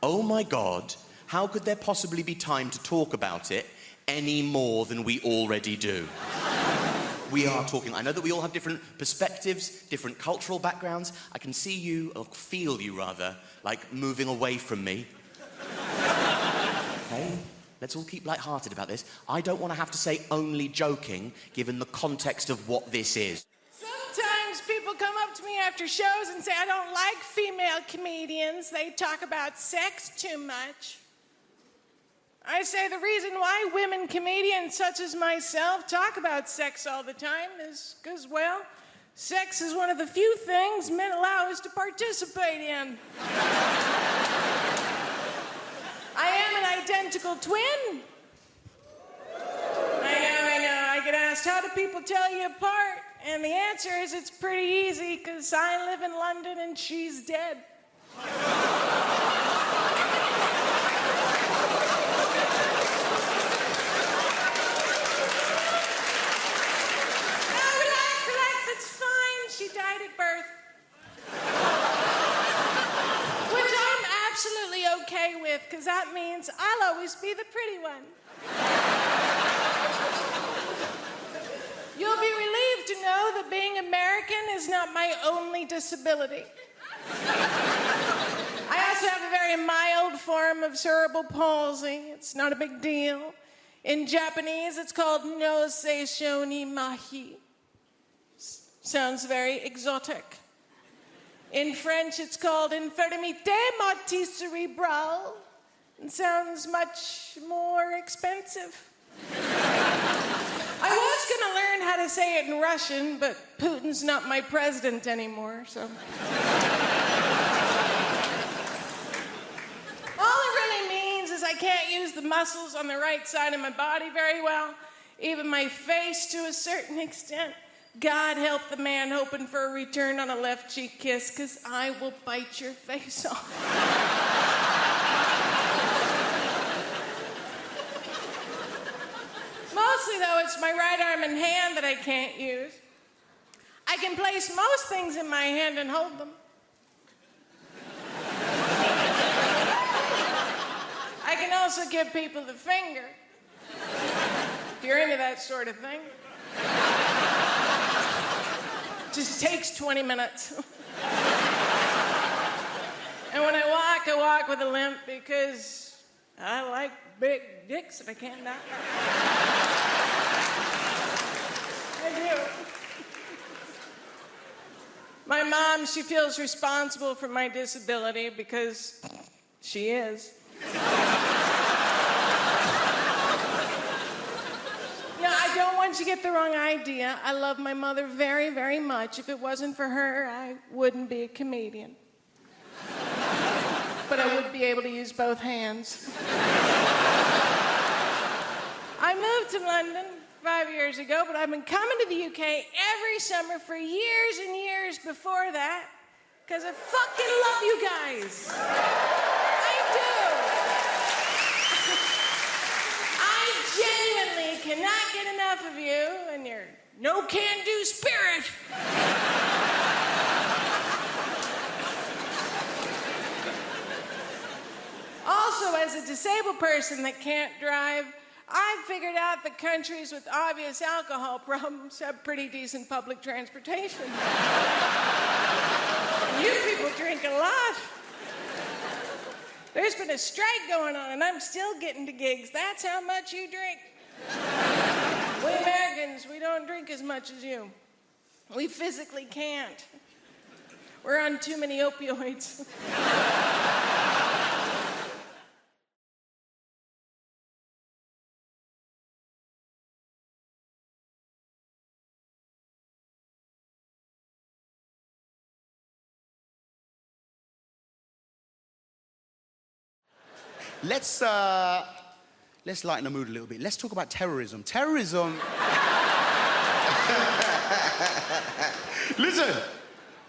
Oh my God, how could there possibly be time to talk about it any more than we already do? We are talking. I know that we all have different perspectives, different cultural backgrounds. I can see you, or feel you rather, like moving away from me. Okay, let's all keep lighthearted about this. I don't want to have to say only joking, given the context of what this is. Sometimes people come up to me after shows and say, I don't like female comedians. They talk about sex too much. I say the reason why women comedians such as myself talk about sex all the time is because, well, sex is one of the few things men allow us to participate in. I am an identical twin. I know. I get asked, how do people tell you apart? And the answer is it's pretty easy, because I live in London and she's dead. Relax, it's fine. She died at birth. Which I'm absolutely okay with, because that means I'll always be the pretty one. You'll be relieved to know that being American is not my only disability. I also have a very mild form of cerebral palsy. It's not a big deal. In Japanese, it's called no seishou ni mahi. Sounds very exotic. In French, it's called infirmité motrice cérébrale. It sounds much more expensive. I was gonna learn how to say it in Russian, but Putin's not my president anymore, so. All it really means is I can't use the muscles on the right side of my body very well, even my face to a certain extent. God help the man hoping for a return on a left cheek kiss, because I will bite your face off. Mostly, though, it's my right arm and hand that I can't use. I can place most things in my hand and hold them. I can also give people the finger, if you're into that sort of thing. Just takes 20 minutes. And when I walk with a limp because I like big dicks if I can not. I do. My mom, she feels responsible for my disability because she is. No, I don't want you to get the wrong idea. I love my mother very, very much. If it wasn't for her, I wouldn't be a comedian. But I would be able to use both hands. I moved to London 5 years ago, but I've been coming to the UK every summer for years and years before that, because I fucking love you guys. I do. I genuinely cannot get enough of you and your no-can-do spirit. Also, as a disabled person that can't drive, I've figured out that countries with obvious alcohol problems have pretty decent public transportation. You people drink a lot. There's been a strike going on, and I'm still getting to gigs. That's how much you drink. We Americans, we don't drink as much as you. We physically can't. We're on too many opioids. Let's lighten the mood a little bit. Let's talk about terrorism. Terrorism... Listen,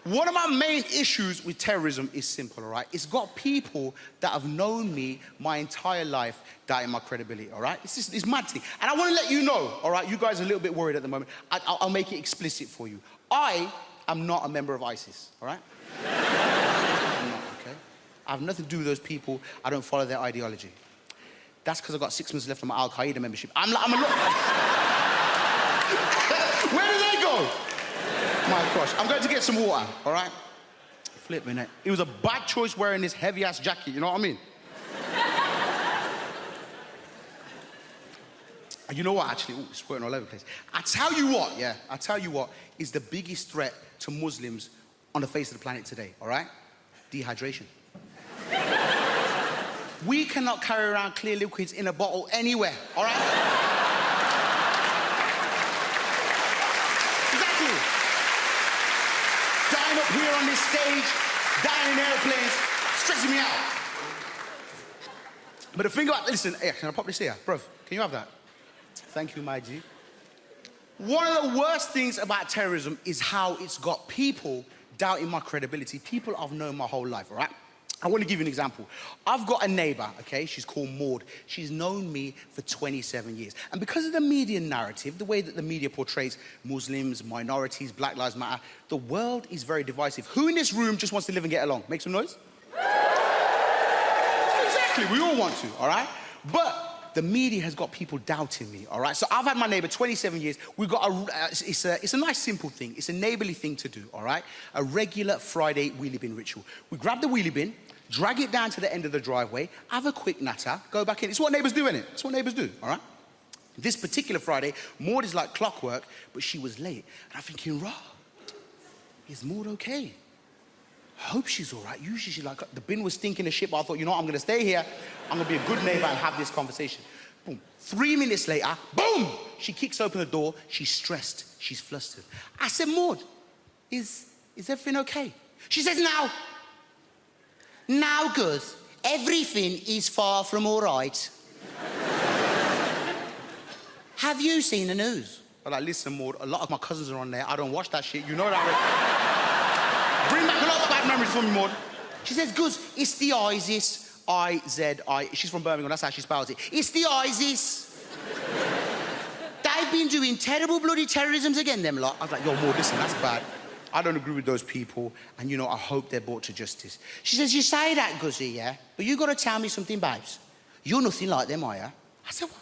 one of my main issues with terrorism is simple, all right? It's got people that have known me my entire life doubting my credibility, all right? It's mad thing. And I want to let you know, all right? You guys are a little bit worried at the moment. I'll make it explicit for you. I am not a member of ISIS, all right? I'm not, okay? I have nothing to do with those people. I don't follow their ideology. That's because I've got 6 months left on my Al-Qaeda membership. I'm a lot... Where did they go? My gosh, I'm going to get some water, all right? Flip me, it was a bad choice wearing this heavy-ass jacket, you know what I mean? And you know what, actually? Ooh, it's squirting all over the place. I tell you what is the biggest threat to Muslims on the face of the planet today, all right? Dehydration. We cannot carry around clear liquids in a bottle anywhere, all right? Exactly. Dying up here on this stage, dying in airplanes, stressing me out. But the thing about, listen, hey, can I pop this here? Bruv, can you have that? Thank you, my G. One of the worst things about terrorism is how it's got people doubting my credibility. People I've known my whole life, all right? I want to give you an example. I've got a neighbor, okay? She's called Maud. She's known me for 27 years. And because of the media narrative, the way that the media portrays Muslims, minorities, Black Lives Matter, the world is very divisive. Who in this room just wants to live and get along? Make some noise. Exactly, we all want to, all right? But the media has got people doubting me, all right? So I've had my neighbor 27 years. We've got it's a nice, simple thing. It's a neighborly thing to do, all right? A regular Friday wheelie bin ritual. We grab the wheelie bin, drag it down to the end of the driveway, have a quick natter, go back in. It's what neighbors do, innit? It's what neighbors do, all right? This particular Friday, Maud is like clockwork, but she was late. And I'm thinking, rah, is Maud okay? I hope she's all right. Usually she's like, the bin was stinking of shit, but I thought, you know what, I'm going to stay here. I'm going to be a good neighbor and have this conversation. Boom. 3 minutes later, boom! She kicks open the door. She's stressed. She's flustered. I said, Maud, is everything okay? She says, now, good. Everything is far from all right. Have you seen the news? I'm like, listen, Maud, a lot of my cousins are on there. I don't watch that shit. You know that. Bring back a lot of bad memories for me, Maud. She says, Guz, it's the ISIS. I-Z-I. She's from Birmingham, that's how she spells it. It's the ISIS. They've been doing terrible bloody terrorisms again, them lot. I was like, yo, Maud, listen, that's bad. I don't agree with those people, and, you know, I hope they're brought to justice. She says, you say that, Guzzy, yeah? But you got to tell me something, babes. You're nothing like them, are you? I said, what?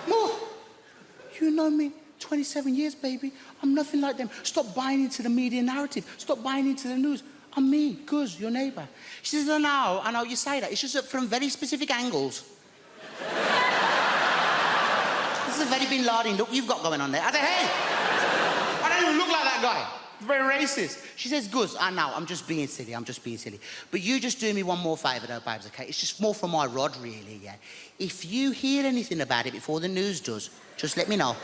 Maud, you know me, 27 years, baby. I'm nothing like them. Stop buying into the media narrative. Stop buying into the news. I'm me, Guz, your neighbour. She says, I know you say that. It's just that from very specific angles. This is a very Bin Laden look you've got going on there. I said, hey, I don't even look like that guy. It's very racist. She says, Guz, I know, I'm just being silly. But you just do me one more favour though, babes, okay? It's just more for my rod, really, yeah? If you hear anything about it before the news does, just let me know.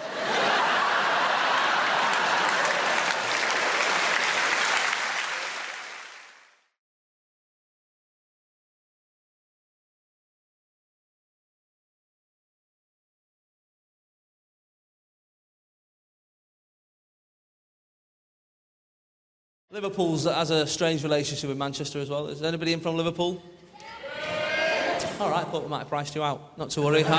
Liverpool has a strange relationship with Manchester as well. Is anybody in from Liverpool? All right, thought we might have priced you out. Not to worry. I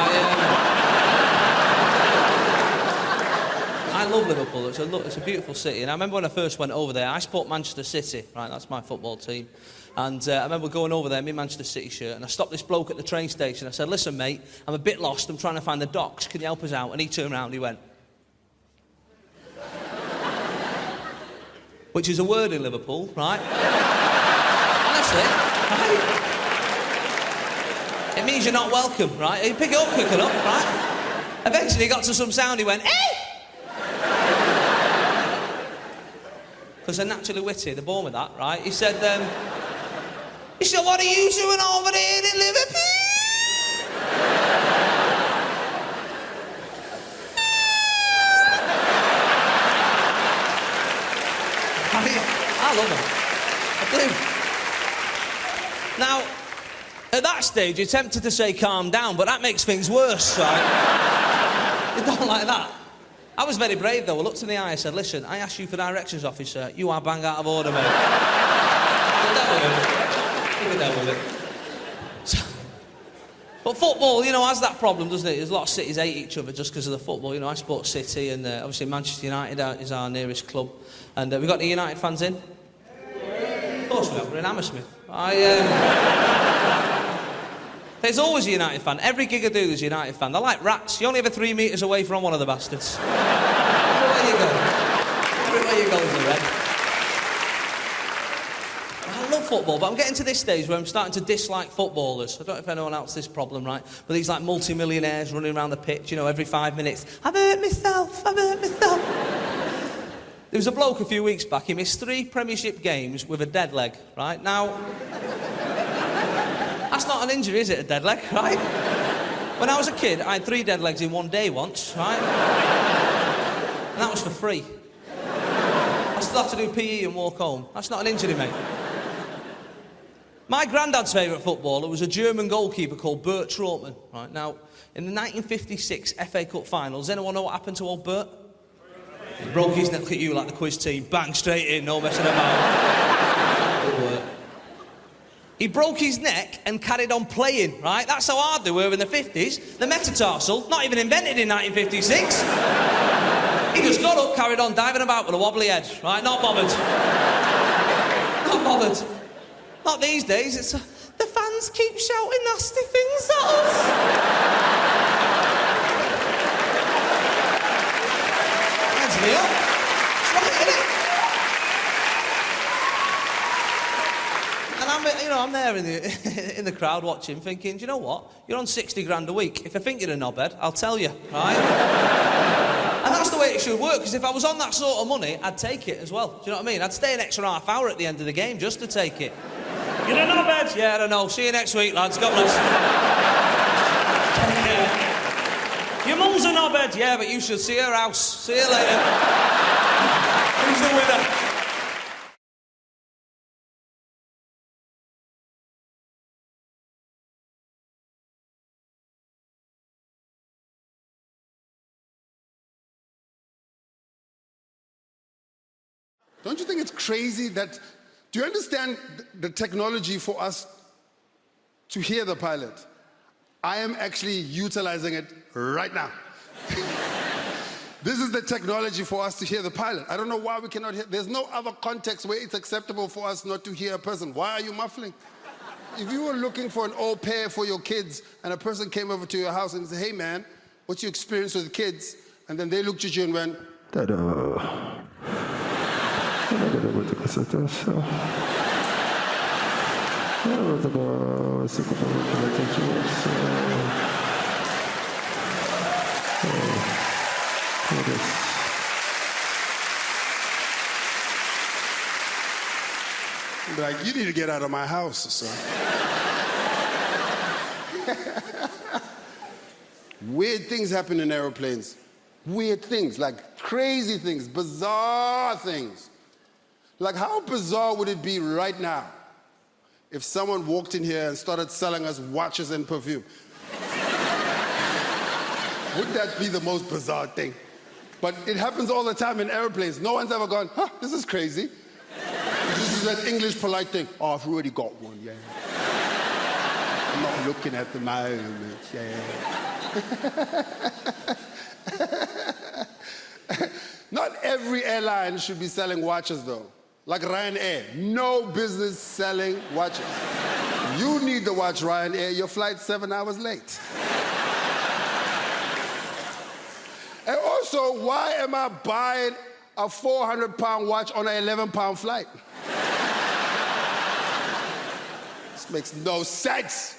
love Liverpool. It's a beautiful city. And I remember when I first went over there, I support Manchester City, right? That's my football team. And I remember going over there in my Manchester City shirt, and I stopped this bloke at the train station. I said, listen, mate, I'm a bit lost. I'm trying to find the docks. Can you help us out? And he turned around and he went... which is a word in Liverpool, right? Honestly, right? It means you're not welcome, right? You pick it up quick enough, right? Eventually he got to some sound, he went, hey! Because they're naturally witty, they're born with that, right? He said, what are you doing over there in Liverpool? I love him. I do. Now, at that stage, you're tempted to say calm down, but that makes things worse, right? You don't like that. I was very brave, though. I looked in the eye, I said, listen, I asked you for directions, officer. You are bang out of order, mate. Keep it down with it. But football, you know, has that problem, doesn't it? There's a lot of cities hate each other just because of the football. You know, I support City, and obviously Manchester United is our nearest club. And we got the United fans in? Of course we have. We're in Hammersmith. There's always a United fan. Every gig I do, there's a United fan. They're like rats. You only ever 3 metres away from one of the bastards. Everywhere you go. Everywhere you go is the red. I love football, but I'm getting to this stage where I'm starting to dislike footballers. I don't know if anyone else has this problem, right? But these like multi-millionaires running around the pitch, you know, every 5 minutes. I've hurt myself. There was a bloke a few weeks back, he missed 3 Premiership games with a dead leg, right? Now, that's not an injury, is it, a dead leg, right? When I was a kid, I had 3 dead legs in one day once, right? And that was for free. I still have to do PE and walk home. That's not an injury, mate. My granddad's favourite footballer was a German goalkeeper called Bert Trautmann, right? Now, in the 1956 FA Cup finals, does anyone know what happened to old Bert? He broke his neck. Look at you like the quiz team. Bang, straight in, no messing about. Good work. He broke his neck and carried on playing, right? That's how hard they were in the 50s. The metatarsal, not even invented in 1956. He just got up, carried on diving about with a wobbly head, right? Not bothered. Not bothered. Not these days. It's the fans keep shouting nasty things at us. Me up. It's right, isn't it? And I'm there in the crowd watching, thinking, do you know what? You're on 60 grand a week. If I think you're a knobhead, I'll tell you, right? And that's the way it should work, because if I was on that sort of money, I'd take it as well. Do you know what I mean? I'd stay an extra half hour at the end of the game just to take it. You don't know, bed? Yeah, I don't know. See you next week, lads. God bless. Take care. Your mum's a knobhead. Yeah, but you should see her house. See you later. Who's the winner? Don't you think it's crazy that... Do you understand the technology for us to hear the pilot? I am actually utilizing it right now. This is the technology for us to hear the pilot. I don't know why we cannot hear... There's no other context where it's acceptable for us not to hear a person. Why are you muffling? If you were looking for an au pair for your kids and a person came over to your house and said, hey man, what's your experience with kids? And then they looked at you and went, ta-da. Like, you need to get out of my house, son. Weird things happen in airplanes. Weird things, like crazy things, bizarre things. Like, how bizarre would it be right now if someone walked in here and started selling us watches and perfume? Would that be the most bizarre thing? But it happens all the time in airplanes. No one's ever gone, huh, this is crazy. This is that English polite thing. Oh, I've already got one, yeah. I'm not looking at the moment, yeah. Not every airline should be selling watches, though. Like Ryanair, no business selling watches. You need the watch, Ryanair. Your flight's 7 hours late. And also, why am I buying a 400-pound watch on an 11-pound flight? This makes no sense.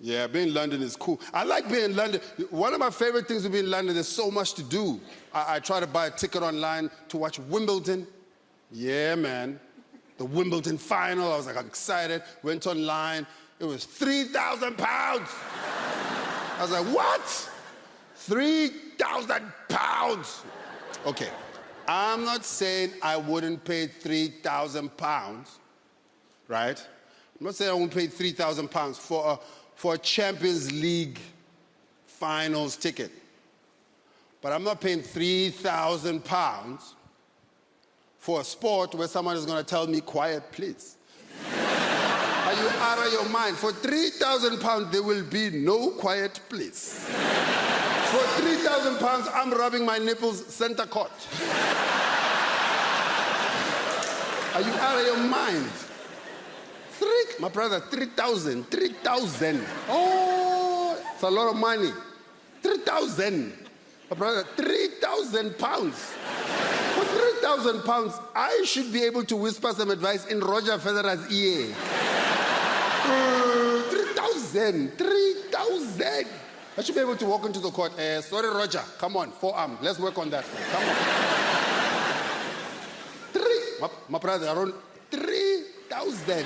Yeah, being in London is cool. I like being in London. One of my favorite things to be in London, there's so much to do. I try to buy a ticket online to watch Wimbledon. Yeah, man. The Wimbledon final, I was like, I'm excited. Went online, it was £3,000. I was like, what? £3,000. Okay, I'm not saying I wouldn't pay £3,000, right? I'm not saying I wouldn't pay £3,000 for a Champions League finals ticket. But I'm not paying £3,000 for a sport where someone is going to tell me, quiet, please. Are you out of your mind? For £3,000, there will be no quiet, please. For £3,000, I'm rubbing my nipples center court. Are you out of your mind? My brother, 3,000. Oh, it's a lot of money. 3,000. My brother, £3,000. For £3,000, I should be able to whisper some advice in Roger Federer's ear. 3,000. I should be able to walk into the court. Sorry, Roger. Come on, forearm. Let's work on that. Come on. My brother, around 3,000.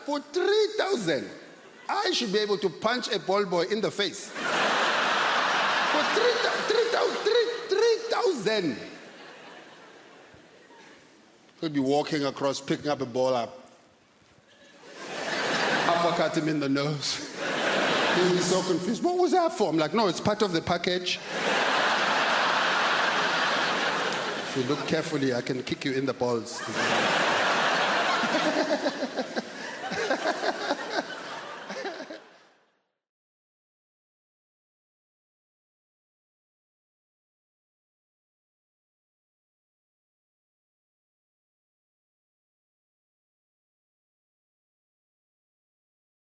For 3,000, I should be able to punch a ball boy in the face. For 3,000. Could be walking across, picking up a ball up. Uppercut him in the nose. He'll be so confused. What was that for? I'm like, no, it's part of the package. If you look carefully, I can kick you in the balls.